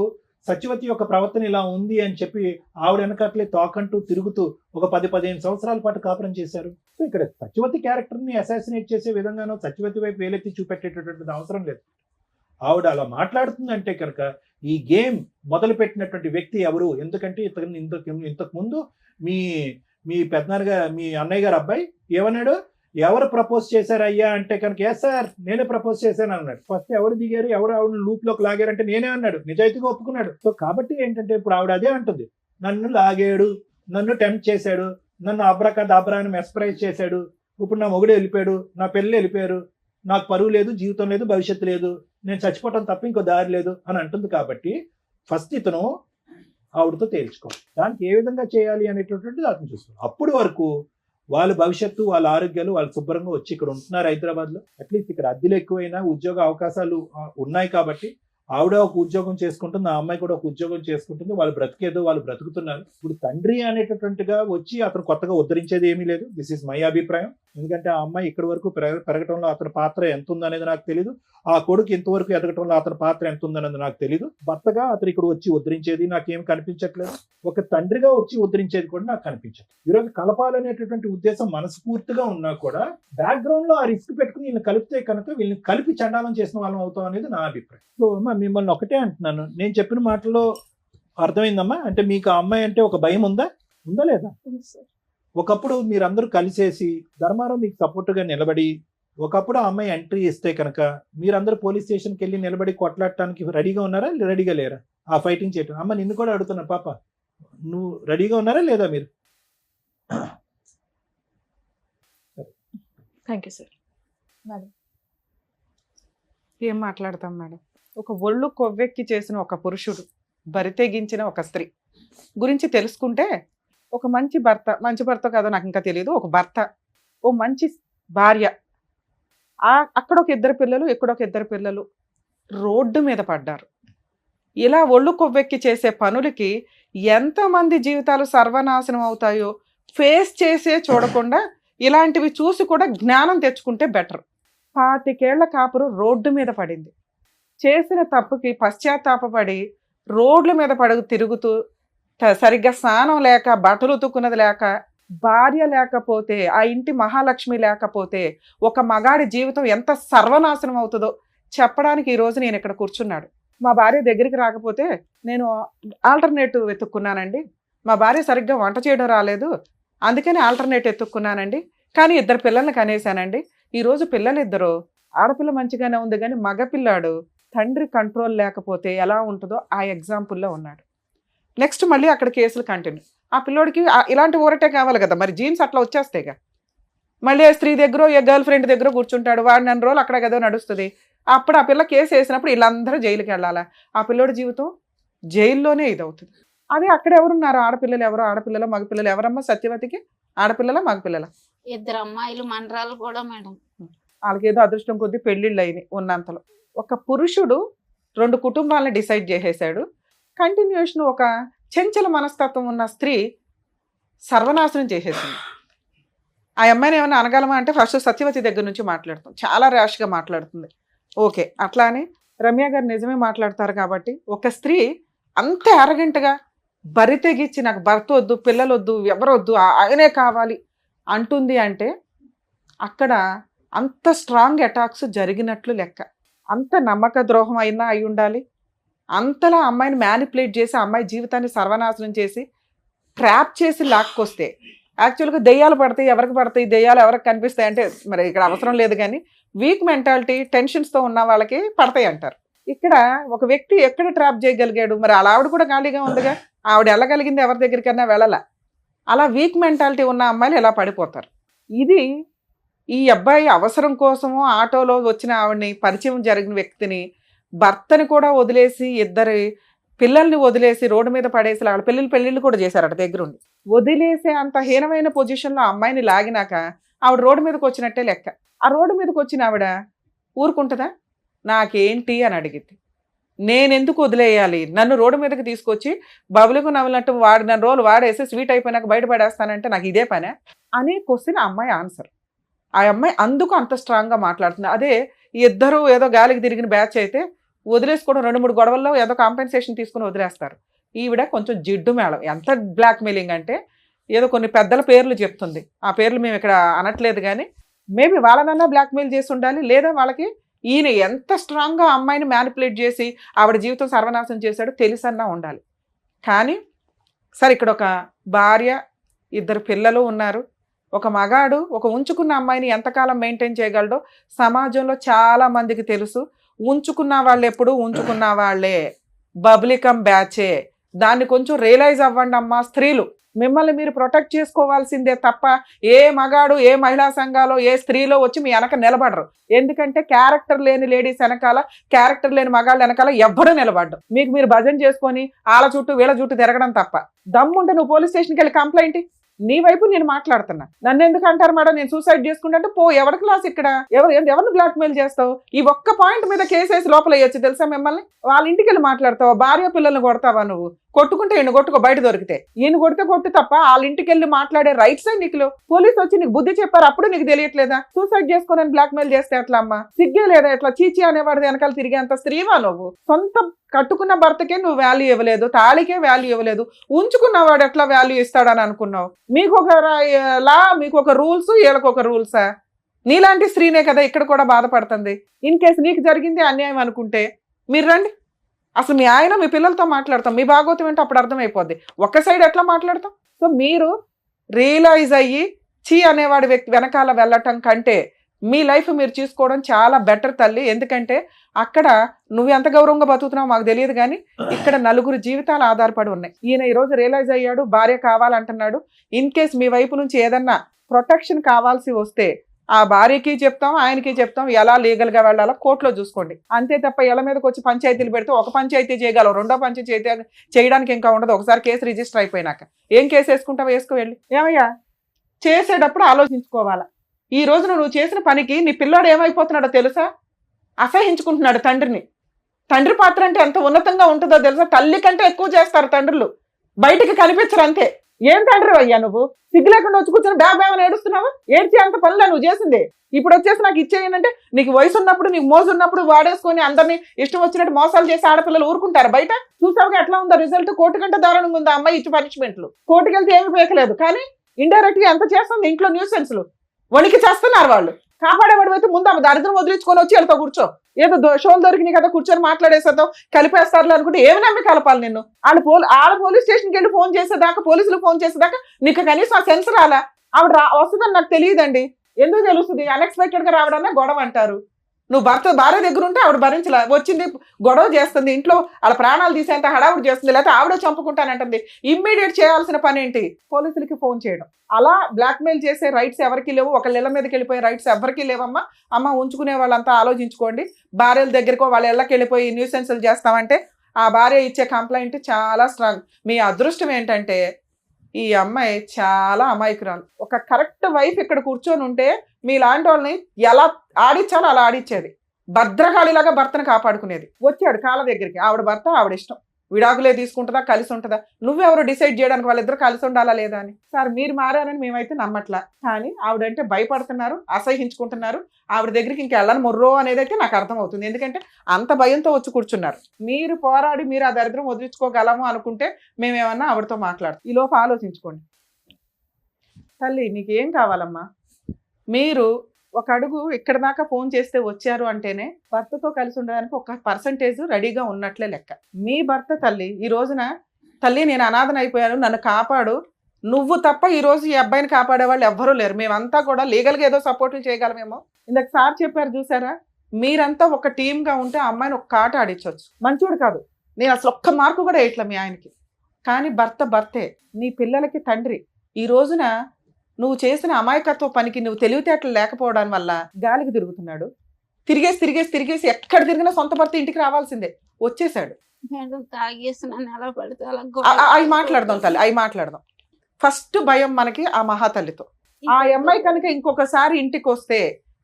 సత్యవతి యొక్క ప్రవర్తన ఇలా ఉంది అని చెప్పి ఆవిడ వెనకట్లే తోకంటూ తిరుగుతూ ఒక 10-15 సంవత్సరాల పాటు కాపురం చేశారు. సో ఇక్కడ సత్యవతి క్యారెక్టర్ని అసాసినేట్ చేసే విధంగానో సత్యవతి వైపు వేలెత్తి చూపెట్టేటటువంటి అవసరం లేదు. ఆవిడ అలా మాట్లాడుతుందంటే కనుక ఈ గేమ్ మొదలు పెట్టినటువంటి వ్యక్తి ఎవరు? ఎందుకంటే ఇంతకు ముందు మీ పెద్దనాన్నగా మీ అన్నయ్య గారు అబ్బాయి ఏమన్నాడు, ఎవరు ప్రపోజ్ చేశారు అయ్యా అంటే కనుక ఎస్ సార్ నేనే ప్రపోజ్ చేశాను అన్నాడు. ఫస్ట్ ఎవరు దిగారు, ఎవరు ఆవిడ లూప్లోకి లాగారంటే నేనే అన్నాడు, నిజాయితీగా ఒప్పుకున్నాడు. సో కాబట్టి ఏంటంటే ఇప్పుడు ఆవిడ అదే అంటుంది, నన్ను లాగాడు, నన్ను టెంప్ట్ చేశాడు, నన్ను అబ్రాని మెస్పరైజ్ చేశాడు, ఇప్పుడు నా మొగుడు వెళ్ళిపోయాడు, నా పెళ్ళి వెళ్ళిపోయారు, నాకు పరువు లేదు, జీవితం లేదు, భవిష్యత్తు లేదు, నేను చచ్చిపోవటం తప్ప ఇంకో దారి లేదు అని అంటుంది. కాబట్టి ఫస్ట్ ఇతను ఆవిడతో తేల్చుకోవాలి, దానికి ఏ విధంగా చేయాలి అనేటటువంటిది అతను చూసుకోవాలి. అప్పటి వరకు వాళ్ళ భవిష్యత్తు, వాళ్ళ ఆరోగ్యాలు వాళ్ళు శుభ్రంగా వచ్చి ఇక్కడ ఉంటున్నారు హైదరాబాద్లో. అట్లీస్ట్ ఇక్కడ అద్దెలు ఎక్కువైనా ఉద్యోగ అవకాశాలు ఉన్నాయి కాబట్టి ఆవిడ ఒక ఉద్యోగం చేసుకుంటుంది, ఆ అమ్మాయి కూడా ఒక ఉద్యోగం చేసుకుంటుంది, వాళ్ళు బ్రతికేదో వాళ్ళు బ్రతుకుతున్నారు. ఇప్పుడు తండ్రి అనేటటువంటిగా వచ్చి అతను కొత్తగా ఉద్ధరించేది ఏమీ లేదు. దిస్ ఈస్ మై అభిప్రాయం. ఎందుకంటే ఆ అమ్మాయి ఇక్కడి వరకు పెరగటంలో అతని పాత్ర ఎంత ఉందనేది నాకు తెలియదు, ఆ కొడుకు ఇంతవరకు ఎదగటంలో అతని పాత్ర ఎంత ఉందనేది నాకు తెలియదు. భర్తగా అతను ఇక్కడ వచ్చి ఉద్ధరించేది నాకేం కనిపించట్లేదు, ఒక తండ్రిగా వచ్చి ఉద్ధరించేది కూడా నాకు కనిపించదు. ఈరోజు కలపాలనేటటువంటి ఉద్దేశం మనస్ఫూర్తిగా ఉన్నా కూడా బ్యాక్గ్రౌండ్ లో ఆ రిస్క్ పెట్టుకుని వీళ్ళని కలిపితే కనుక వీళ్ళని కలిపి చండాలం చేసిన వాళ్ళం అవుతాం అనేది నా అభిప్రాయం. సో మిమ్మల్ని ఒకటే అంటున్నాను, నేను చెప్పిన మాటల్లో అర్థమైందమ్మా? అంటే మీకు ఆ అమ్మాయి అంటే ఒక భయం ఉందా లేదా? ఒకప్పుడు మీరందరూ కలిసేసి ధర్మారావు మీకు సపోర్ట్గా నిలబడి ఒకప్పుడు ఆ అమ్మాయి ఎంట్రీ ఇస్తే కనుక మీరందరూ పోలీస్ స్టేషన్కి వెళ్ళి నిలబడి కొట్లాడటానికి రెడీగా ఉన్నారా, రెడీగా లేరా? ఆ ఫైటింగ్ చేయటం. అమ్మ నిన్ను కూడా అడుగుతున్నా, పాప నువ్వు రెడీగా ఉన్నారా లేదా మీరు? Thank you sir. మేడం ఏం మాట్లాడతాం మేడం? ఒక ఒళ్ళు కొవ్వెక్కి చేసిన ఒక పురుషుడు, బరితెగించిన ఒక స్త్రీ గురించి తెలుసుకుంటే ఒక మంచి భర్త కాదో నాకు ఇంకా తెలియదు, ఒక భర్త, ఓ మంచి భార్య, అక్కడ ఒక 2 పిల్లలు, ఇక్కడ ఒక 2 పిల్లలు రోడ్డు మీద పడ్డారు. ఇలా ఒళ్ళు కొవ్వెక్కి చేసే పనులకి ఎంతమంది జీవితాలు సర్వనాశనం అవుతాయో ఫేస్ చేసే చూడకుండా ఇలాంటివి చూసి కూడా జ్ఞానం తెచ్చుకుంటే బెటర్. 25 ఏళ్ల కాపురం రోడ్డు మీద పడింది. చేసిన తప్పుకి పశ్చాత్తాపడి రోడ్ల మీద తిరుగుతూ సరిగ్గా స్నానం లేక, బట్టలు ఉతుక్కున్నది లేక, భార్య లేకపోతే, ఆ ఇంటి మహాలక్ష్మి లేకపోతే ఒక మగాడి జీవితం ఎంత సర్వనాశనం అవుతుందో చెప్పడానికి ఈరోజు నేను ఇక్కడ కూర్చున్నాడు. మా భార్య దగ్గరికి రాకపోతే నేను ఆల్టర్నేటివ్ వెతుక్కున్నానండి, మా భార్య సరిగ్గా వంట చేయడం రాలేదు అందుకని ఆల్టర్నేట్ ఎత్తుక్కున్నానండి, కానీ 2 పిల్లల్ని కనేసానండి. ఈరోజు పిల్లలిద్దరూ, ఆడపిల్ల మంచిగానే ఉంది కానీ మగపిల్లాడు తండ్రి కంట్రోల్ లేకపోతే ఎలా ఉంటుందో ఆ ఎగ్జాంపుల్లో ఉన్నాడు. నెక్స్ట్ మళ్ళీ అక్కడ కేసులు కంటిన్యూ. ఆ పిల్లోడికి ఇలాంటి ఊరటే కావాలి కదా, మరి జీన్స్ అట్లా వచ్చేస్తాయిగా. మళ్ళీ స్త్రీ దగ్గర, గర్ల్ ఫ్రెండ్ దగ్గర కూర్చుంటాడు, వాడు 2 రోజులు అక్కడ కదా నడుస్తుంది. అప్పుడు ఆ పిల్ల కేసు వేసినప్పుడు వీళ్ళందరూ జైలుకి వెళ్ళాలా? ఆ పిల్లోడి జీవితం జైల్లోనే ఇదవుతుంది. అదే అక్కడ ఎవరున్నారు? ఆడపిల్లలు ఎవరు? ఆడపిల్లల మగపిల్లలు ఎవరమ్మా సత్యవతికి? ఆడపిల్లల మగపిల్లల? 2 అమ్మాయిలు మనరాలు కూడా మేడం. వాళ్ళకేదో అదృష్టం కొద్దీ పెళ్ళిళ్ళు అయినాయి ఉన్నంతలో. ఒక పురుషుడు 2 కుటుంబాలను డిసైడ్ చేసేసాడు. కంటిన్యూషన్ ఒక చెంచల మనస్తత్వం ఉన్న స్త్రీ సర్వనాశనం చేసేసింది. ఆ అమ్మాయిని ఏమైనా అనగలమా అంటే ఫస్ట్ సత్యవతి దగ్గర నుంచి మాట్లాడుతాం, చాలా ర్యాష్గా మాట్లాడుతుంది. ఓకే, అట్లానే రమ్య గారు నిజమే మాట్లాడతారు. కాబట్టి ఒక స్త్రీ అంత అరగంటగా బరి తెగించి నాకు భర్త వద్దు, పిల్లలు వద్దు, ఎవరొద్దు, ఆయనే కావాలి అంటుంది అంటే అక్కడ అంత స్ట్రాంగ్ అటాక్స్ జరిగినట్లు లెక్క. అంత నమ్మక ద్రోహం అయినా అయి ఉండాలి. అంతలా అమ్మాయిని మ్యానిపులేట్ చేసి అమ్మాయి జీవితాన్ని సర్వనాశనం చేసి ట్రాప్ చేసి లాక్కొస్తే, యాక్చువల్గా దెయ్యాలు పడతాయి, ఎవరికి పడతాయి, దెయ్యాలు ఎవరికి కనిపిస్తాయి అంటే మరి ఇక్కడ అవసరం లేదు, కానీ వీక్ మెంటాలిటీ, టెన్షన్స్తో ఉన్న వాళ్ళకి పడతాయి అంటారు. ఇక్కడ ఒక వ్యక్తి ఎక్కడ ట్రాప్ చేయగలిగాడు? మరి అలా ఆవిడ కూడా ఖాళీగా ఉందిగా, ఆవిడ వెళ్ళగలిగింది ఎవరి దగ్గరికైనా వెళ్ళాల. అలా వీక్ మెంటాలిటీ ఉన్న అమ్మాయిలు ఎలా పడిపోతారు? ఇది ఈ అబ్బాయి అవసరం కోసము ఆటోలో వచ్చిన ఆవిడని, పరిచయం జరిగిన వ్యక్తిని, భర్తని కూడా వదిలేసి 2 పిల్లల్ని వదిలేసి రోడ్డు మీద పడేసి వాళ్ళ పెళ్ళిళ్ళు కూడా చేశారట దగ్గరుండి. వదిలేసే అంత హీనమైన పొజిషన్లో అమ్మాయిని లాగినాక ఆవిడ రోడ్డు మీదకి వచ్చినట్టే లెక్క. ఆ రోడ్డు మీదకి వచ్చిన ఆవిడ ఊరుకుంటుందా? నాకేంటి అని అడిగింది. నేను ఎందుకు వదిలేయాలి, నన్ను రోడ్డు మీదకి తీసుకొచ్చి బబులకు నవ్వినట్టు వాడిన రోజులు వాడేసి స్వీట్ అయిపోయినాక బయటపడేస్తానంటే నాకు ఇదే పనే అనే క్వశ్చన్ ఆ అమ్మాయి ఆన్సర్. ఆ అమ్మాయి అందుకు అంత స్ట్రాంగ్గా మాట్లాడుతుంది. అదే ఇద్దరు ఏదో గాలికి తిరిగిన బ్యాచ్ అయితే వదిలేసుకోవడం 2-3 గొడవల్లో ఏదో కాంపెన్సేషన్ తీసుకుని వదిలేస్తారు. ఈవిడ కొంచెం జిడ్డు మేళం. ఎంత బ్లాక్ మెయిలింగ్ అంటే ఏదో కొన్ని పెద్దల పేర్లు చెప్తుంది, ఆ పేర్లు మేము ఇక్కడ అనట్లేదు, కానీ మేబీ వాళ్ళనన్నా బ్లాక్మెయిల్ చేసి ఉండాలి, లేదా వాళ్ళకి ఈయన ఎంత స్ట్రాంగ్గా అమ్మాయిని మ్యానిపులేట్ చేసి ఆవిడ జీవితం సర్వనాశనం చేశాడో తెలిసన్నా ఉండాలి. కానీ సరే, ఇక్కడ ఒక భార్య, 2 పిల్లలు ఉన్నారు. ఒక మగాడు ఒక ఉంచుకున్న అమ్మాయిని ఎంతకాలం మెయింటైన్ చేయగలడో సమాజంలో చాలా మందికి తెలుసు. ఉంచుకున్న వాళ్ళు ఎప్పుడు ఉంచుకున్న వాళ్ళే, బబ్లికం బ్యాచే. దాన్ని కొంచెం రియలైజ్ అవ్వండి అమ్మా స్త్రీలు. మిమ్మల్ని మీరు ప్రొటెక్ట్ చేసుకోవాల్సిందే తప్ప ఏ మగాడు, ఏ మహిళా సంఘాలో, ఏ స్త్రీలో వచ్చి మీ వెనక నిలబడరు. ఎందుకంటే క్యారెక్టర్ లేని లేడీస్ వెనకాల, క్యారెక్టర్ లేని మగాళ్ళ వెనకాల ఎవ్వడూ నిలబడ్డు. మీకు మీరు భజన చేసుకొని వాళ్ళ చుట్టూ వీళ్ళ చుట్టూ తిరగడం తప్ప. దమ్ముంటే నువ్వు పోలీస్ స్టేషన్కి వెళ్ళి కంప్లైంట్, నీ వైపు నేను మాట్లాడుతున్నా. నన్ను ఎందుకు అంటారు మేడం నేను సూసైడ్ చేసుకుంటే? పో, ఎవరి క్లాస్ ఇక్కడ, ఎవరిని బ్లాక్మెయిల్ చేస్తావు? ఈ ఒక్క పాయింట్ మీద కేసేసి లోపల వేయచ్చు తెలుసా మిమ్మల్ని. వాళ్ళ ఇంటికి వెళ్ళి మాట్లాడతావా? భార్య పిల్లల్ని కొడతావా నువ్వు? కొట్టుకుంటే ఈయన కొట్టుకో, బయట దొరికితే. ఈయన కొడితే కొట్టు తప్ప వాళ్ళ ఇంటికి వెళ్ళి మాట్లాడే రైట్స్ నీకు పోలీసు వచ్చి నీకు బుద్ధి చెప్పారు, అప్పుడు నీకు తెలియట్లేదా? సూసైడ్ చేసుకోనని బ్లాక్మెయిల్ చేస్తే ఎట్లా అమ్మా? సిగ్గే లేదా? ఎట్లా చీచి అనేవాడిది వెనకాల తిరిగేంత స్త్రీవా నువ్వు? సొంత కట్టుకున్న భర్తకే నువ్వు వాల్యూ ఇవ్వలేదు, తాళికే వాల్యూ ఇవ్వలేదు, ఉంచుకున్నవాడు ఎట్లా వాల్యూ ఇస్తాడని అనుకున్నావు? మీకు ఒక లా, మీకు ఒక రూల్స్, వీళ్ళకి ఒక రూల్సా? నీలాంటి స్త్రీనే కదా ఇక్కడ కూడా బాధపడుతుంది. ఇన్ కేసు నీకు జరిగింది అన్యాయం అనుకుంటే మీరు రండి, అసలు మీ ఆయన మీ పిల్లలతో మాట్లాడతాం, మీ భాగవతం ఏంటో అప్పుడు అర్థమైపోద్ది. ఒక్క సైడ్ ఎట్లా మాట్లాడతాం? సో మీరు రియలైజ్ అయ్యి చీ అనేవాడి వ్యక్తి వెనకాల వెళ్ళటం కంటే మీ లైఫ్ మీరు చూసుకోవడం చాలా బెటర్ తల్లి. ఎందుకంటే అక్కడ నువ్వు ఎంత గౌరవంగా బతుకుతున్నావు మాకు తెలియదు, కానీ ఇక్కడ 4 జీవితాలు ఆధారపడి ఉన్నాయి. ఈయన ఈరోజు రియలైజ్ అయ్యాడు, భార్య కావాలంటున్నాడు. ఇన్ కేస్ మీ వైపు నుంచి ఏదన్నా ప్రొటెక్షన్ కావాల్సి వస్తే ఆ భార్యకి చెప్తాం, ఆయనకి చెప్తాం, ఎలా లీగల్గా వెళ్ళాలో కోర్టులో చూసుకోండి. అంతే తప్ప ఇళ్ళ మీదకి వచ్చి పంచాయతీలు పెడితే ఒక పంచాయతీ చేయగలవు, 2వ పంచాయతీ చేయడానికి ఇంకా ఉండదు. ఒకసారి కేసు రిజిస్టర్ అయిపోయినాక ఏం కేసు వేసుకుంటావో వేసుకో వెళ్ళి. ఏమయ్యా చేసేటప్పుడు ఆలోచించుకోవాలా. ఈ రోజున నువ్వు చేసిన పనికి నీ పిల్లాడు ఏమైపోతున్నాడో తెలుసా? అసహించుకుంటున్నాడు తండ్రిని. తండ్రి పాత్ర అంటే ఎంత ఉన్నతంగా ఉంటుందో తెలుసా? తల్లి కంటే ఎక్కువ చేస్తారు తండ్రులు, బయటికి కనిపించరు అంతే. ఏం తండ్రి అయ్యా నువ్వు? సిగ్గు లేకుండా వచ్చి కూర్చొని బ్యాగ్ ఏడుస్తున్నావు? ఏడ్చి అంత పనులే నువ్వు చేసింది. ఇప్పుడు వచ్చేసి నాకు ఇచ్చేయనంటే నీకు వయసు ఉన్నప్పుడు, నీకు మోజు ఉన్నప్పుడు వాడేసుకొని అందరినీ ఇష్టం వచ్చినట్టు మోసాలు చేసి ఆడపిల్లలు ఊరుకుంటారు బయట? చూసావుగా ఎట్లా ఉందో రిజల్ట్? కోర్టు కంటే దారుణంగా ఉంది అమ్మాయి ఇచ్చి పనిష్మెంట్లు. కోర్టుకి వెళ్తే ఏమి పేకలేదు, కానీ ఇండైరెక్ట్ గా ఎంత చేస్తుంది ఇంట్లో న్యూసెన్స్లు. వణికి చేస్తున్నారు వాళ్ళు. కాపాడేవాడు అయితే ముందు ఆమె దరిద్రం వదిలించుకొని వచ్చి వెళ్తా కూర్చో. ఏదో షోలు దొరికినాయి కదా కూర్చొని మాట్లాడేసేద్దాం, కలిపేస్తారులే అనుకుంటే ఏమి నమ్మి కలపాలి నిన్ను? ఆడ పోలీస్ స్టేషన్కి వెళ్ళి ఫోన్ చేసేదాకా, పోలీసులకు ఫోన్ చేసేదాకా నీకు కనీసం ఆ సెన్స్ రాలా? ఆవిడ వస్తుందని నాకు తెలియదండి. ఎందుకు తెలుస్తుంది? అన్ఎక్స్పెక్టెడ్ గా రావడన్నా గొడవ అంటారు. నువ్వు భార్య దగ్గర ఉంటే ఆవిడ భరించలే, వచ్చింది గొడవ చేస్తుంది, ఇంట్లో వాళ్ళ ప్రాణాలు తీసేంత హడావుడి చేస్తుంది, లేకపోతే ఆవిడ చంపుకుంటానంటుంది. ఇమ్మీడియట్ చేయాల్సిన పని ఏంటి? పోలీసులకి ఫోన్ చేయడం. అలా బ్లాక్మెయిల్ చేసే రైట్స్ ఎవరికి లేవు, ఒకళ్ళ ఇళ్ళ మీదకి వెళ్ళిపోయే రైట్స్ ఎవరికి లేవమ్మా. అమ్మ ఉంచుకునే వాళ్ళంతా ఆలోచించుకోండి. భార్యల దగ్గరకో వాళ్ళ ఇళ్ళకి వెళ్ళిపోయి న్యూసెన్సులు చేస్తామంటే ఆ భార్య ఇచ్చే కంప్లైంట్ చాలా స్ట్రాంగ్. మీ అదృష్టం ఏంటంటే ఈ అమ్మాయి చాలా అమాయకురాలు. ఒక కరెక్ట్ వైఫ్ ఇక్కడ కూర్చొని ఉంటే మీలాంటి వాళ్ళని ఎలా ఆడించాలో అలా ఆడించేది. భద్రకాళిలాగా భర్తను కాపాడుకునేది. వచ్చాడు కాళ్ళ దగ్గరికి, ఆవిడ భర్త ఆవిడ ఇష్టం, విడాకులే తీసుకుంటుందా కలిసి ఉంటుందా? నువ్వెవరు డిసైడ్ చేయడానికి వాళ్ళిద్దరు కలిసి ఉండాలా లేదా అని? సార్ మీరు మారారని మేమైతే నమ్మట్లా, కానీ ఆవిడంటే భయపడుతున్నారు, అసహించుకుంటున్నారు. ఆవిడ దగ్గరికి ఇంకా వెళ్ళని మొర్రో అనేది అయితే నాకు అర్థమవుతుంది. ఎందుకంటే అంత భయంతో వచ్చి కూర్చున్నారు. మీరు పోరాడి మీరు ఆ దరిద్రం వదిలించుకోగలము అనుకుంటే మేమేమన్నా ఆవిడతో మాట్లాడతాం. ఈ లోపు ఆలోచించుకోండి. తల్లి నీకేం కావాలమ్మా? మీరు ఒక అడుగు ఇక్కడ దాకా ఫోన్ చేస్తే వచ్చారు అంటేనే భర్తతో కలిసి ఉండడానికి ఒక పర్సంటేజ్ రెడీగా ఉన్నట్లే లెక్క. మీ భర్త తల్లి ఈ రోజున తల్లి నేను అనాథన అయిపోయాను, నన్ను కాపాడు, నువ్వు తప్ప ఈ రోజు ఈ అబ్బాయిని కాపాడే వాళ్ళు ఎవ్వరూ లేరు. మేమంతా కూడా లీగల్గా ఏదో సపోర్ట్లు చేయగలమేమో. ఇందాక సార్ చెప్పారు చూసారా, మీరంతా ఒక టీమ్గా ఉంటే ఆ అమ్మాయిని ఒక ఆట ఆడించవచ్చు. మంచోడు కాదు, నేను అసలు ఒక్క మార్కు కూడా వేయట్లే మీ ఆయనకి, కానీ భర్తే, నీ పిల్లలకి తండ్రి. ఈ రోజున నువ్వు చేసిన అమాయకత్వ పనికి నువ్వు తెలివితేటలు లేకపోవడం వల్ల గాలికి తిరుగుతున్నాడు. తిరిగేసి ఎక్కడ తిరిగినా సొంత భర్త ఇంటికి రావాల్సిందే. వచ్చేసాడు. అవి మాట్లాడదాం తల్లి, అవి మాట్లాడదాం. ఫస్ట్ భయం మనకి ఆ మహాతల్లితో. ఆ అమ్మాయి కనుక ఇంకొకసారి ఇంటికి వస్తే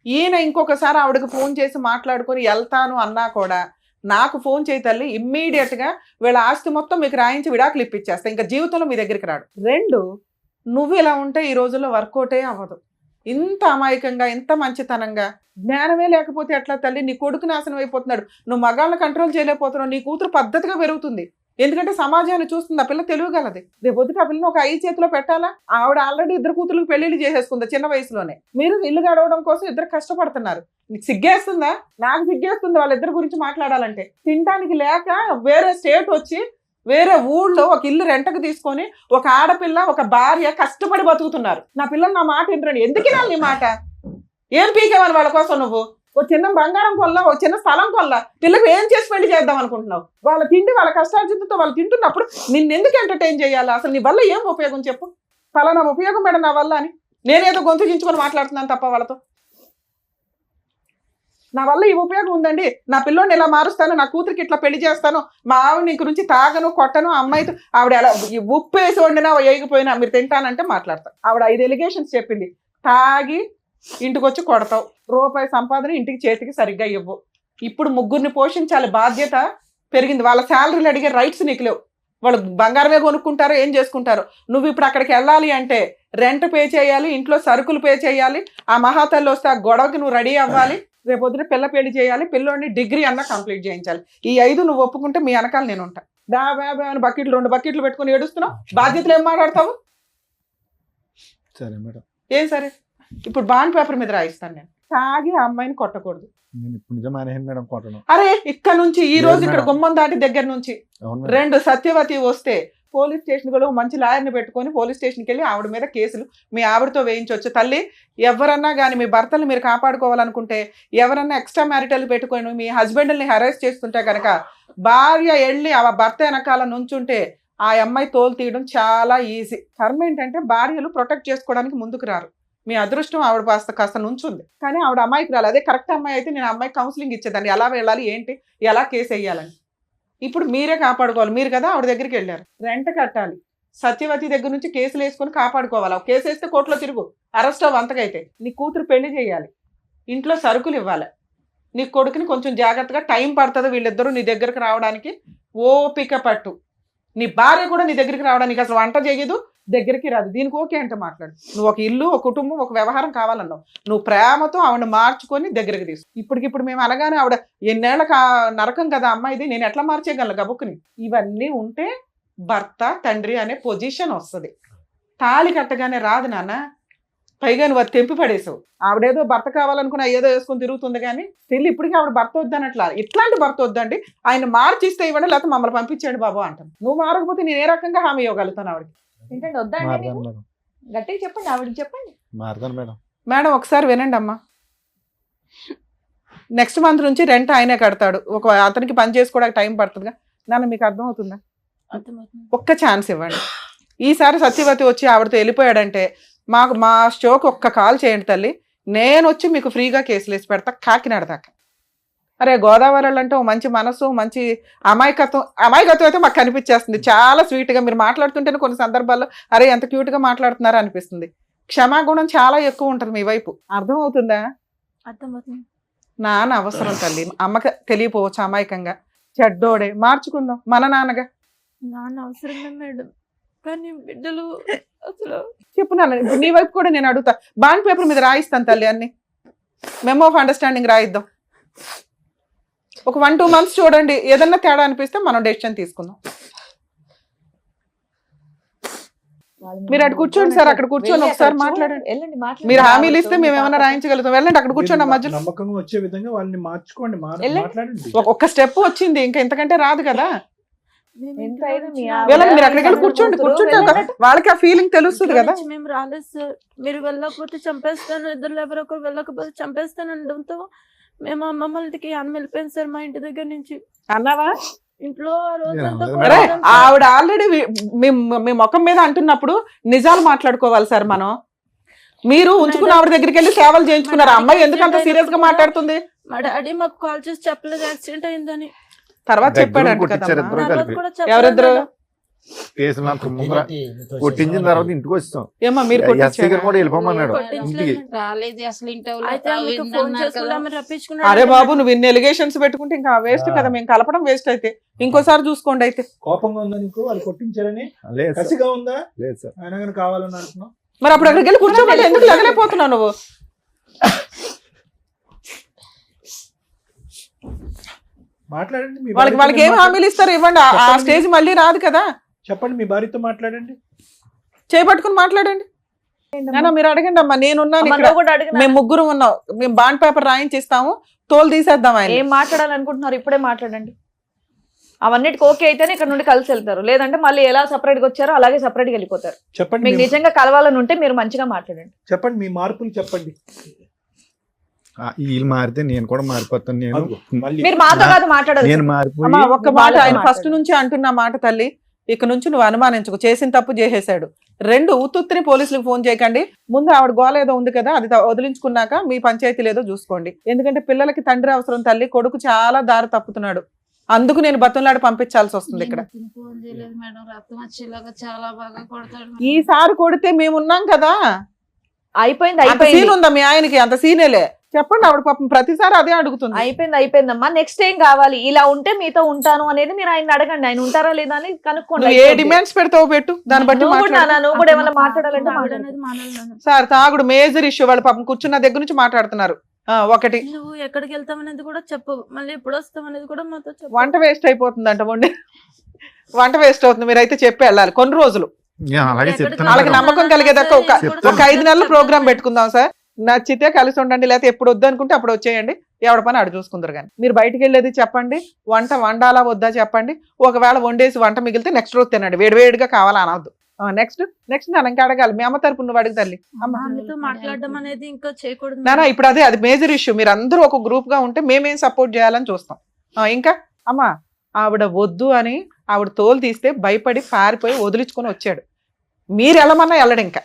ఈయన ఇంకొకసారి ఆవిడకి ఫోన్ చేసి మాట్లాడుకొని వెళ్తాను అన్నా కూడా నాకు ఫోన్ చేయి తల్లి, ఇమ్మీడియట్ గా వీళ్ళ ఆస్తి మొత్తం మీకు రాయించి విడాకులు ఇప్పించేస్తా, ఇంకా జీవితంలో మీ దగ్గరికి రాడు. 2, నువ్వు ఇలా ఉంటే ఈ రోజుల్లో వర్కౌటే అవ్వదు. ఇంత అమాయకంగా, ఇంత మంచితనంగా, జ్ఞానమే లేకపోతే ఎట్లా తల్లి? నీ కొడుకు నాశనం అయిపోతున్నాడు, నువ్వు మగాళ్ళని కంట్రోల్ చేయలేకపోతున్నావు, నీ కూతురు పద్ధతిగా పెరుగుతుంది. ఎందుకంటే సమాజాన్ని చూస్తుంది, ఆ పిల్ల తెలియగలది. రేపొద్దుట ఆ పిల్లని ఒక 5 చేతిలో పెట్టాలా? ఆవిడ ఆల్రెడీ 2 కూతుర్లకు పెళ్లిళ్ళు చేసేసుకుంది చిన్న వయసులోనే. మీరు ఇల్లు గడవడం కోసం 2 కష్టపడుతున్నారు. నీకు సిగ్గేస్తుందా? నాకు సిగ్గేస్తుంది వాళ్ళిద్దరి గురించి మాట్లాడాలంటే. తినడానికి లేక వేరే స్టేట్ వచ్చి వేరే ఊళ్ళో ఒక ఇల్లు రెంటకు తీసుకొని ఒక ఆడపిల్ల ఒక భార్య కష్టపడి బతుకుతున్నారు. నా పిల్లలు నా మాట ఏంటండి? ఎందుకు నీ మాట? ఏం పీకేమని వాళ్ళ కోసం నువ్వు? ఓ చిన్న బంగారం కొల్లా, ఓ చిన్న స్థలం కొల్లా, పిల్లలకు ఏం చేసి పెళ్లి చేద్దాం అనుకుంటున్నావు? వాళ్ళ తిండి వాళ్ళ కష్టార్జితంతో వాళ్ళు తింటున్నప్పుడు నిన్నెందుకు ఎంటర్టైన్ చేయాలి? అసలు నీ వల్ల ఏం ఉపయోగం చెప్పు? ఫలానా ఉపయోగం మేడం నా వల్ల అని నేనేదో గొంతు చించుకొని మాట్లాడుతున్నాను తప్ప వాళ్ళతో. నా వల్ల ఈ ఉపయోగం ఉందండి, నా పిల్లోని ఇలా మారుస్తాను, నా కూతురికి ఇట్లా పెళ్లి చేస్తాను, మా ఆవిడ నీ గురించి తాగను కొట్టను, అమ్మాయితో ఆవిడ ఎలా ఉప్పు వేసి వండినా వేయకపోయినా మీరు తింటానంటే మాట్లాడతాను. ఆవిడ 5 ఎలిగేషన్స్ చెప్పింది. తాగి ఇంటికి వచ్చి కొడతావు, రూపాయి సంపాదన ఇంటికి చేతికి సరిగ్గా ఇవ్వు. ఇప్పుడు 3 పోషించాలి బాధ్యత పెరిగింది. వాళ్ళ శాలరీలు అడిగే రైట్స్ నీకు లేవు. వాళ్ళు బంగారమే కొనుక్కుంటారో ఏం చేసుకుంటారో. నువ్వు ఇప్పుడు అక్కడికి వెళ్ళాలి అంటే రెంట్ పే చేయాలి, ఇంట్లో సరుకులు పే చేయాలి, ఆ మహాతల్లి వస్తే ఆ గొడవకి నువ్వు రెడీ అవ్వాలి, రేపొద్దున పిల్ల పెళ్లి చేయాలి, పిల్లోని డిగ్రీ అన్నా కంప్లీట్ చేయించాలి. ఈ 5 నువ్వు ఒప్పుకుంటే మీ వెనకాల నేను ఉంటా. డాబా అని బకెట్లు 2 బకెట్లు పెట్టుకుని ఏడుస్తున్నావు, బాధ్యతలు ఏం మాట్లాడతావు? సరే మేడం. ఏం సరే? ఇప్పుడు బాండ్ పేపర్ మీద రాయిస్తాను నేను. తాగి ఆ అమ్మాయిని కొట్టకూడదు. నేను ఇప్పుడు నిజం మానేసాను మేడం కొట్టడం. అరే ఇక్కడ నుంచి ఈ రోజు ఇక్కడ గుమ్మం దాటి దగ్గర నుంచి 2 సత్యవతి వస్తే పోలీస్ స్టేషన్ కూడా మంచి లాయర్ని పెట్టుకొని పోలీస్ స్టేషన్కి వెళ్ళి ఆవిడ మీద కేసులు మీ ఆవిడతో వేయించవచ్చు. తల్లి, ఎవరన్నా కానీ మీ భర్తలు మీరు కాపాడుకోవాలనుకుంటే, ఎవరన్నా ఎక్స్ట్రా మ్యారిటల్ పెట్టుకొని మీ హస్బెండ్ని హెరాస్ చేస్తుంటే కనుక భార్య వెళ్ళి ఆ భర్త వెనకాల నుంచుంటే ఆ అమ్మాయి తోలు తీయడం చాలా ఈజీ. కర్మ ఏంటంటే భార్యలు ప్రొటెక్ట్ చేసుకోవడానికి ముందుకు రారు. మీ అదృష్టం ఆవిడ కాస్త నుంచుంది, కానీ ఆవిడ అమ్మాయికి రాలి. అదే కరెక్ట్ అమ్మాయి అయితే నేను అమ్మాయికి కౌన్సిలింగ్ ఇచ్చేదాన్ని, ఎలా వెళ్ళాలి, ఏంటి, ఎలా కేసు వేయాలని. ఇప్పుడు మీరే కాపాడుకోవాలి. మీరు కదా ఆవిడ దగ్గరికి వెళ్ళారు, రెంట్ కట్టాలి, సత్యవతి దగ్గర నుంచి కేసులు వేసుకొని కాపాడుకోవాలి. కేసు వేస్తే కోర్టులో తిరుగు, అరెస్ట్ అవ్వ. అంతకైతే నీ కూతురు పెళ్లి చేయాలి, ఇంట్లో సరుకులు ఇవ్వాలి, నీ కొడుకుని కొంచెం జాగ్రత్తగా, టైం పడుతుంది వీళ్ళిద్దరూ నీ దగ్గరికి రావడానికి, ఓపిక పట్టు. నీ భార్య కూడా నీ దగ్గరికి రావడానికి అసలు వంట చేయదు, దగ్గరికి రాదు. దీనికి ఓకే అంటే మాట్లాడు. నువ్వు ఒక ఇల్లు, ఒక కుటుంబం, ఒక వ్యవహారం కావాలన్నావు, నువ్వు ప్రేమతో ఆవిడ మార్చుకొని దగ్గరికి తీసు. ఇప్పటికిప్పుడు మేము అనగానే ఆవిడ ఎన్నేళ్ళ నరకం కదా అమ్మాయిది, నేను ఎట్లా మార్చేయగలను గబుక్కుని? ఇవన్నీ ఉంటే భర్త తండ్రి అనే పొజిషన్ వస్తుంది. తాళి కట్టగానే రాదు నాన్న. పైగా నువ్వు అది తెంపి పడేసావు. ఆవిడేదో భర్త కావాలనుకున్నా ఏదో వేసుకొని తిరుగుతుంది, కానీ తెలియదు ఇప్పటికీ ఆవిడ భర్త వద్దనట్లా. ఇట్లాంటి భర్త వద్దండి, ఆయన మార్చిస్తే ఇవ్వండి, లేకపోతే మమ్మల్ని పంపించాడు బాబు అంటాను. నువ్వు మారకపోతే నేను ఏ రకంగా హామీ ఇవ్వగలుగుతాను ఆవిడకి? ఏంటంటే వద్దండి, గట్టిగా చెప్పండి, ఆవిడకి చెప్పండి. మారుతాను మేడం. మేడం ఒకసారి వినండి అమ్మా. నెక్స్ట్ మంత్ నుంచి రెంట్ ఆయనే కడతాడు. అతనికి పని చేసుకోవడానికి టైం పడుతుందిగా నాన్న, మీకు అర్థమవుతుందా? ఒక్క ఛాన్స్ ఇవ్వండి. ఈసారి సత్యవతి వచ్చి ఆవిడతో వెళ్ళిపోయాడంటే మా షోకి ఒక్క కాల్ చేయండి తల్లి, నేను వచ్చి మీకు ఫ్రీగా కేసులు వేసి పెడతా కాకినాడ దాకా. అరే గోదావరి అంటే ఓ మంచి మనసు, మంచి అమాయకత్వం అయితే మాకు కనిపించేస్తుంది. చాలా స్వీట్గా మీరు మాట్లాడుతుంటేనే కొన్ని సందర్భాల్లో అరే ఎంత క్యూట్గా మాట్లాడుతున్నారో అనిపిస్తుంది. క్షమాగుణం చాలా ఎక్కువ ఉంటుంది మీ వైపు. అర్థమవుతుందా? అర్థమవుతుంది. నాన్న అవసరం తల్లి, అమ్మకి తెలియపోవచ్చు అమాయకంగా. చెడ్డోడే, మార్చుకుందాం మన నాన్నగా. నాన్న అవసరమే మేడం, కానీ బిడ్డలు అసలు చెప్పు నాన్న. నీ వైపు కూడా నేను అడుగుతా. బాండ్ పేపర్ మీద రాయిస్తాను తల్లి, అన్ని మెమో ఆఫ్ అండర్స్టాండింగ్ రాయిద్దాం. ఒక 1-2 months చూడండి, ఏదన్నా తేడా అనిపిస్తే మనం డెసిషన్ తీసుకుందాం. మీరు అక్కడ కూర్చోండి సార్, అక్కడ కూర్చొని ఒకసారి మాట్లాడండి. మీరు హామీలు ఇస్తే మేము ఏమైనా రాయించగలుగుతాం. వెళ్ళండి అక్కడ కూర్చోండి. మధ్య నమ్మకంగా వచ్చే విధంగా వాళ్ళని మార్చుకోండి, మాట్లాడండి. ఒక్క స్టెప్ వచ్చింది, ఇంకా ఇంతకంటే రాదు కదా. వెళ్ళండి, మీరు అక్కడికి వెళ్ళి కూర్చోండి. వాళ్ళకి ఆ ఫీలింగ్ తెలుస్తుంది కదా. మేము రాలేదు సార్, మీరు వెళ్ళకపోతే చంపేస్తాను, ఇద్దరు ఎవరో ఒకరు వెళ్ళకపోతే చంపేస్తాను అనడంతో మేము అమ్మమ్మ ఇంటికి వెళ్ళిపోయాను సార్, మా ఇంటి దగ్గర నుంచి. అన్నావా? ఇంట్లో ఆవిడ ఆల్రెడీ మీ ముఖం మీద అంటున్నప్పుడు నిజాలు మాట్లాడుకోవాలి సార్ మనం. మీరు ఉంచుకున్న ఆవిడ దగ్గరికి వెళ్ళి సేవలు చేయించుకున్నారు. అమ్మాయి ఎందుకు అంత సీరియస్ గా మాట్లాడుతుంది? మా డాడీ మాకు కాల్ చేసి చెప్పలేదు యాక్సిడెంట్ అయిందని. తర్వాత చెప్పాడు. ఎవరిద్దరు? కేసు నాకు ముందర కొట్టించిన తర్వాత ఇంటికి వచ్చాం. ఏమా మీరు ఎస్సీ కొట్టించారా? గారు కూడా వెళ్ళిపోమన్నాడు ఇంటికి. రాలేదు అసలు ఇంటి వాళ్ళు అయితే ఆమెకు ఫోన్ చేసి కూడా ఆమె రప్పించుకున్నాడు. అరే బాబు నువ్వు ఇన్ని ఎలిగేషన్స్ పెట్టుకుంటే ఇంకా వేస్ట్ కదా, మేము కలపడం వేస్ట్ అయితే ఇంకోసారి చూసుకోండి అయితే. కోపంగా ఉందా నీకు వాళ్ళు కొట్టించారని? లేదు సార్, కసిగా ఉందా? లేదు సార్. ఆయన కానీ కావాలని అంటున్నావు. మరి అప్పుడు అక్కడికి వెళ్ళి కూర్చోబట్టి ఎందుకు లగలేకపోతున్నావు నువ్వు? మాట్లాడండి మీ వాళ్ళకి భార్యతో ఏం హామీలు ఇస్తారు ఇవ్వండి, ఆ చెప్పండి. స్టేజ్ మళ్ళీ రాదు కదా. చెప్పండి, మీ భార్యతో మాట్లాడండి. చేపట్టుకుని మాట్లాడండి. నాన్న మీరు అడగండి అమ్మా, నేనున్నాను అమ్మ, ఇక్కడ. నువ్వు కూడా అడిగినా? మేము ముగ్గురు ఉన్నాం, మేము బాండ్ పేపర్ రాయించిస్తాము, తోలు తీసేద్దాం ఆయన. ఏం మాట్లాడాలనుకుంటున్నారు ఇప్పుడే మాట్లాడండి. అవన్నిటికి ఓకే అయితేనే ఇక్కడ నుండి కలిసి వెళ్తారు, లేదంటే మళ్ళీ ఎలా సపరేట్ గా వచ్చారో అలాగే సపరేట్ గా వెళ్ళిపోతారు. చెప్పండి, మీకు నిజంగా కలవాలని ఉంటే మీరు మంచిగా మాట్లాడండి. చెప్పండి మీ మార్పులు చెప్పండి. వీళ్ళు మారితే నేను కూడా మారిపోతాను. నేను అదిగో, మళ్ళీ మీరు మాతో కాదు మాట్లాడాలి. నేను మారిపోయి అమ్మా ఒక్క మాట, ఆయన మాట్లాడు. ఫస్ట్ నుంచి అంటున్న మాట తల్లి, ఇక నుంచి నువ్వు అనుమానించుకో, చేసిన తప్పు చేసేసాడు. 2 ఉత్తుత్తిని పోలీసులకు ఫోన్ చేయకండి. ముందు ఆవిడ గోల ఏదో ఉంది కదా, అది వదిలించుకున్నాక మీ పంచాయతీలు ఏదో చూసుకోండి. ఎందుకంటే పిల్లలకి తండ్రి అవసరం తల్లి, కొడుకు చాలా దారి తప్పుతున్నాడు. అందుకు నేను బతులాడి పంపించాల్సి వస్తుంది ఇక్కడ. ఫోన్ చేయలేదు మేడం, రక్తం వచ్చేలాగా చాలా బాగా కొడతాడు. ఈసారి కొడితే మేమున్నాం కదా. అయిపోయింది అంత సీన్ అయిపోయింది ఉందా మీ ఆయనకి? అంత సీనేలే చెప్పండి. ఆవిడ పాపం ప్రతిసారి అదే అడుగుతుంది. అయిపోయిందమ్మా. నెక్స్ట్ ఏం కావాలి? ఇలా ఉంటే మీతో ఉంటాను అనేది మీరు ఆయన అడగండి. ఆయన ఉంటారా లేదా అని కనుక్కోండి. నువ్వు ఏ డిమాండ్స్ పెడతావో పెట్టు, దాన్ని బట్టి నువ్వు కూడా మాట్లాడు. నాన్న, నువ్వు కూడా ఏమైనా మాట్లాడాలంటే తాగుడు మాట్లాడు. అనేది మానాలి. సార్ తాగుడు మేజర్ ఇష్యూ. వాళ్ళు పాపం కూర్చున్న దగ్గర నుంచి మాట్లాడుతున్నారు. ఒకటి నువ్వు ఎక్కడికి వెళ్తావు అనేది కూడా చెప్పు, మళ్ళీ ఎప్పుడు వస్తావు అనేది కూడా మాతో చెప్పు. వంట వేస్ట్ అయిపోతుందంట, వండి వంట వేస్ట్ అవుతుంది. మీరైతే చెప్పి వెళ్ళాలి కొన్ని రోజులు. అలాగే ఎక్కడికి చెప్తాను. వాళ్ళకి మేడం. నమ్మకం కలిగేదాకా ఒక 5 నెలలు ప్రోగ్రామ్ పెట్టుకుందాం సార్. నచ్చితే కలిసి ఉండండి, లేకపోతే ఎప్పుడు వద్దు అనుకుంటే అప్పుడు వచ్చేయండి. ఎవడ పని ఆడు చూసుకుందరు. కానీ మీరు బయటికి వెళ్ళేది చెప్పండి, వంట వండాలా వద్దా చెప్పండి. ఒకవేళ వండేసి వంట మిగిలితే నెక్స్ట్ రోజు తినండి, వేడివేడిగా కావాలా అనవద్దు. నెక్స్ట్ నేను ఇంకా అడగాలి, మీ అమ్మ తరపు నువ్వు అడుగు తల్లి. ఆమెతో మాట్లాడడం అనేది ఇంకా చేయకూడదు. నానా ఇప్పుడు అది మేజర్ ఇష్యూ. మీరు అందరూ ఒక గ్రూప్ గా ఉంటే మేమేం సపోర్ట్ చేయాలని చూస్తాం. ఇంకా అమ్మా ఆవిడ వద్దు అని ఆవిడ తోలు తీస్తే భయపడి పారిపోయి వదిలించుకొని వచ్చాడు. మీరు వెళ్ళమన్నా వెళ్ళడు. ఇంకా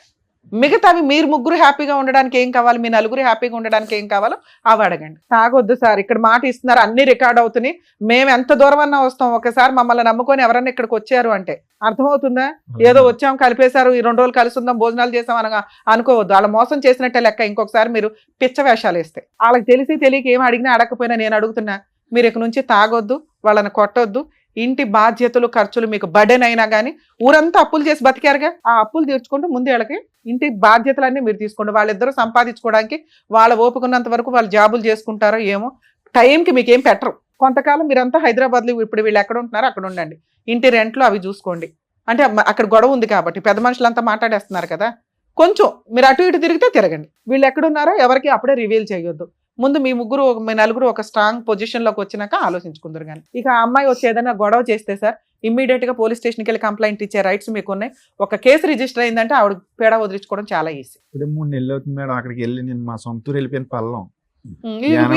మిగతావి మీరు ముగ్గురు హ్యాపీగా ఉండడానికి ఏం కావాలి, మీ నలుగురు హ్యాపీగా ఉండడానికి ఏం కావాలో అవి అడగండి. తాగొద్దు సార్, ఇక్కడ మాట ఇస్తున్నారు, అన్ని రికార్డ్ అవుతున్నాయి. మేము ఎంత దూరం అన్నా వస్తాం. ఒకసారి మమ్మల్ని నమ్ముకొని ఎవరన్నా ఇక్కడికి వచ్చారు అంటే అర్థమవుతుందా? ఏదో వచ్చాం కలిపేశారు, ఈ 2 రోజులు కలిసి ఉందాం భోజనాలు చేసాం అనగా అనుకోవద్దు. వాళ్ళ మోసం చేసినట్టే లెక్క. ఇంకొకసారి మీరు పిచ్చ వేషాలు వేస్తే వాళ్ళకి తెలిసి తెలియక ఏం అడిగినా అడగకపోయినా నేను అడుగుతున్నా, మీరు ఇక నుంచి తాగొద్దు, వాళ్ళని కొట్టొద్దు. ఇంటి బాధ్యతలు ఖర్చులు మీకు బర్డెన్ అయినా కానీ ఊరంతా అప్పులు చేసి బతికారుగా, ఆ అప్పులు తీర్చుకుంటూ ముందు వాళ్ళకి ఇంటి బాధ్యతలన్నీ మీరు తీసుకోండి. వాళ్ళిద్దరూ సంపాదించుకోవడానికి వాళ్ళ ఓపుకున్నంత వరకు వాళ్ళు జాబులు చేసుకుంటారో ఏమో, టైంకి మీకు ఏం పెట్టరు. కొంతకాలం మీరంతా హైదరాబాద్లో ఇప్పుడు వీళ్ళు ఎక్కడ ఉంటున్నారో అక్కడ ఉండండి. ఇంటి రెంట్లు అవి చూసుకోండి. అంటే అక్కడ గొడవ ఉంది కాబట్టి పెద్ద మనుషులంతా మాట్లాడేస్తున్నారు కదా, కొంచెం మీరు అటు ఇటు తిరిగితే తిరగండి. వీళ్ళు ఎక్కడున్నారో ఎవరికి అప్పుడే రివీల్ చేయొద్దు. ముందు మీ నలుగురు ఒక స్ట్రాంగ్ పొజిషన్ లోకి వచ్చినాక ఆలోచించుకుందరు. కానీ ఇక ఆ అమ్మాయి వచ్చి ఏదైనా గొడవ చేస్తే సార్ ఇమ్మీడియట్ గా పోలీస్ స్టేషన్కి వెళ్ళి కంప్లైంట్ ఇచ్చే రైట్స్ మీకు ఉన్నాయి. ఒక కేసు రిజిస్టర్ అయిందంటే ఆవిడ పేడ వదిలించుకోవడం చాలా ఈజీ. ఇప్పుడు 3 నెలలు అవుతుంది మేడం అక్కడికి వెళ్ళి. నేను మా సొంత ఊరు వెళ్ళిపోయిన పల్లం.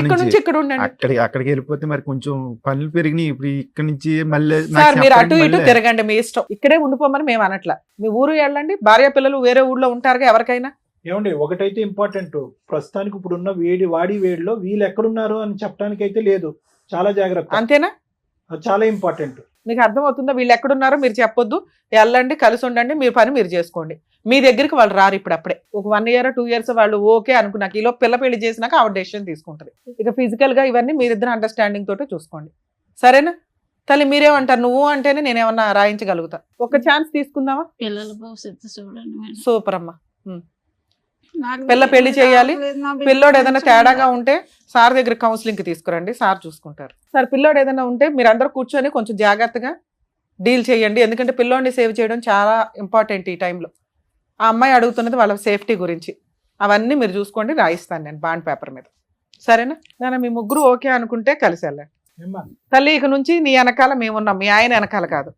ఇక్కడ నుంచి ఇక్కడ ఉండండి. అక్కడికి వెళ్ళిపోతే మరి కొంచెం పనులు పెరిగినాయి. ఇప్పుడు ఇక్కడ నుంచి మళ్ళీ సార్ మీరు అటు ఇటు తిరగండి, మీ ఇష్టం. ఇక్కడే ఉండిపోమని మేము అనట్లా. మీ ఊరు వెళ్ళండి, భార్య పిల్లలు వేరే ఊళ్ళో ఉంటారుగా ఎవరికైనా. ఏమండి ఒకటైతే ఇంపార్టెంట్, ప్రస్తుతానికి ఇప్పుడున్న వాడి వేడిలో వీళ్ళు ఎక్కడున్నారు అని చెప్పడానికి అయితే లేదు. చాలా జాగ్రత్త. అంతేనా? అది చాలా ఇంపార్టెంట్. మీకు అర్థమవుతుందా? వీళ్ళు ఎక్కడున్నారో మీరు చెప్పొద్దు, వెళ్ళండి, కలిసి ఉండండి, మీరు పని మీరు చేసుకోండి. మీ దగ్గరికి వాళ్ళు రారు ఇప్పుడు. అప్పుడే ఒక 1 year 2 years వాళ్ళు ఓకే అనుకున్నాక ఈలో పిల్ల పెళ్లి చేసినాక ఆవిడ డెసిషన్ తీసుకుంటుంది. ఇక ఫిజికల్ గా ఇవన్నీ మీరిద్దరు అండర్స్టాండింగ్ తోటి చూసుకోండి. సరేనా తల్లి? మీరేమంటారు? నువ్వు అంటేనే నేనేమన్నా రాయించగలుగుతా. ఒక ఛాన్స్ తీసుకుందామా? పిల్లల భవిష్యత్తు చూడండి మేడం. సూపర్ అమ్మా. పిల్ల పెళ్లి చేయాలి. పిల్లోడు ఏదైనా తేడాగా ఉంటే సార్ దగ్గర కౌన్సిలింగ్ కి తీసుకురండి, సార్ చూసుకుంటారు. సార్ పిల్లోడు ఏదైనా ఉంటే మీరు అందరూ కూర్చొని కొంచెం జాగ్రత్తగా డీల్ చేయండి. ఎందుకంటే పిల్లోడిని సేవ్ చేయడం చాలా ఇంపార్టెంట్ ఈ టైంలో. ఆ అమ్మాయి అడుగుతున్నది వాళ్ళ సేఫ్టీ గురించి. అవన్నీ మీరు చూసుకోండి, రాయిస్తాను నేను బాండ్ పేపర్ మీద. సరేనా? నేను మీ ముగ్గురు ఓకే అనుకుంటే కలిసి వెళ్ళండి. తల్లి ఇక నుంచి నీ వెనకాల మేమున్నాం, మీ ఆయన వెనకాల కాదు.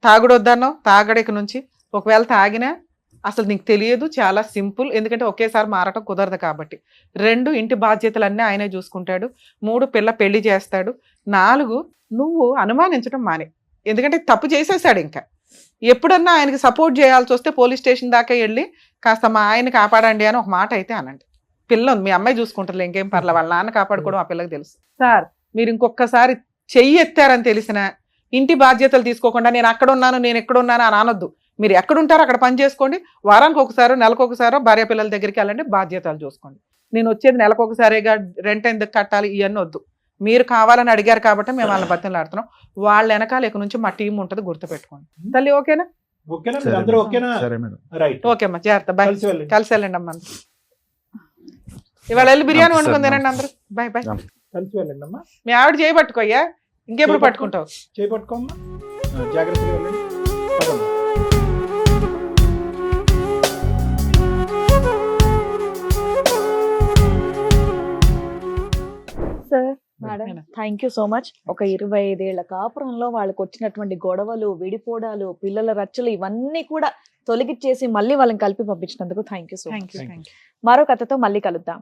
తాగుడు వద్దన్నావు, తాగడు ఇక నుంచి. ఒకవేళ తాగినా అసలు నీకు తెలియదు, చాలా సింపుల్. ఎందుకంటే ఒకేసారి మారటం కుదరదు కాబట్టి. 2 ఇంటి బాధ్యతలన్నీ ఆయనే చూసుకుంటాడు. 3 పిల్ల పెళ్లి చేస్తాడు. 4 నువ్వు అనుమానించడం మానే. ఎందుకంటే తప్పు చేసేసాడు. ఇంకా ఎప్పుడన్నా ఆయనకి సపోర్ట్ చేయాల్సి వస్తే పోలీస్ స్టేషన్ దాకా వెళ్ళి కాస్త మా ఆయన కాపాడండి అని ఒక మాట అయితే అనండి. పిల్ల ఉంది, మీ అమ్మాయి చూసుకుంటారు, ఇంకేం పర్లే. వాళ్ళ నాన్న కాపాడుకోవడం ఆ పిల్లకి తెలుసు. సార్ మీరు ఇంకొకసారి చెయ్యి ఎత్తారని తెలిసినా ఇంటి బాధ్యతలు తీసుకోకుండా నేను అక్కడ ఉన్నాను నేను ఎక్కడ ఉన్నాను అని అనొద్దు. మీరు ఎక్కడుంటారో అక్కడ పని చేసుకోండి, వారానికి ఒకసారో నెలకు ఒకసారో భార్య పిల్లల దగ్గరికి వెళ్ళండి, బాధ్యతలు చూసుకోండి. నేను వచ్చేది నెలకు ఒకసారిగా రెంట్ ఎందుకు కట్టాలి ఇవన్నీ వద్దు. మీరు కావాలని అడిగారు కాబట్టి మేము వాళ్ళ బతిని ఆడుతున్నాం. వాళ్ళ వెనకాల ఇక నుంచి మా టీం ఉంటుంది, గుర్తుపెట్టుకోండి. తల్లి ఓకేనా? ఓకేనా సరే అందరూ మేడం. ఓకేనా? సరే మేడం. రైట్ ఓకే అమ్మా, జాగ్రత్త. బాయ్. కలిసి వెళ్ళండి. కలిసి వెళ్ళండి అమ్మా. ఇవాళ వెళ్ళి బిర్యానీ నమస్తే వండుకొని సార్, తినండి అందరూ. Bye bye. కలిసి వెళ్ళండి అమ్మా. మీ ఆవిడ చేయి పట్టుకోయ్యా, ఇంకెప్పుడు పట్టుకుంటావు? చేపట్టుకోమ్మా, జాగ్రత్తగా వెళ్ళండి. పదమ్మా. Sir madam, thank you so much. ఒక 25 ఏళ్ల కాపురంలో వాళ్ళకి వచ్చినటువంటి గొడవలు, విడిపోవడాలు, పిల్లల రచ్చలు ఇవన్నీ కూడా తొలగిచ్చేసి మళ్ళీ వాళ్ళని కలిపి పంపించినందుకు thank you so much. Thank you. మరో కథతో మళ్ళీ కలుద్దాం.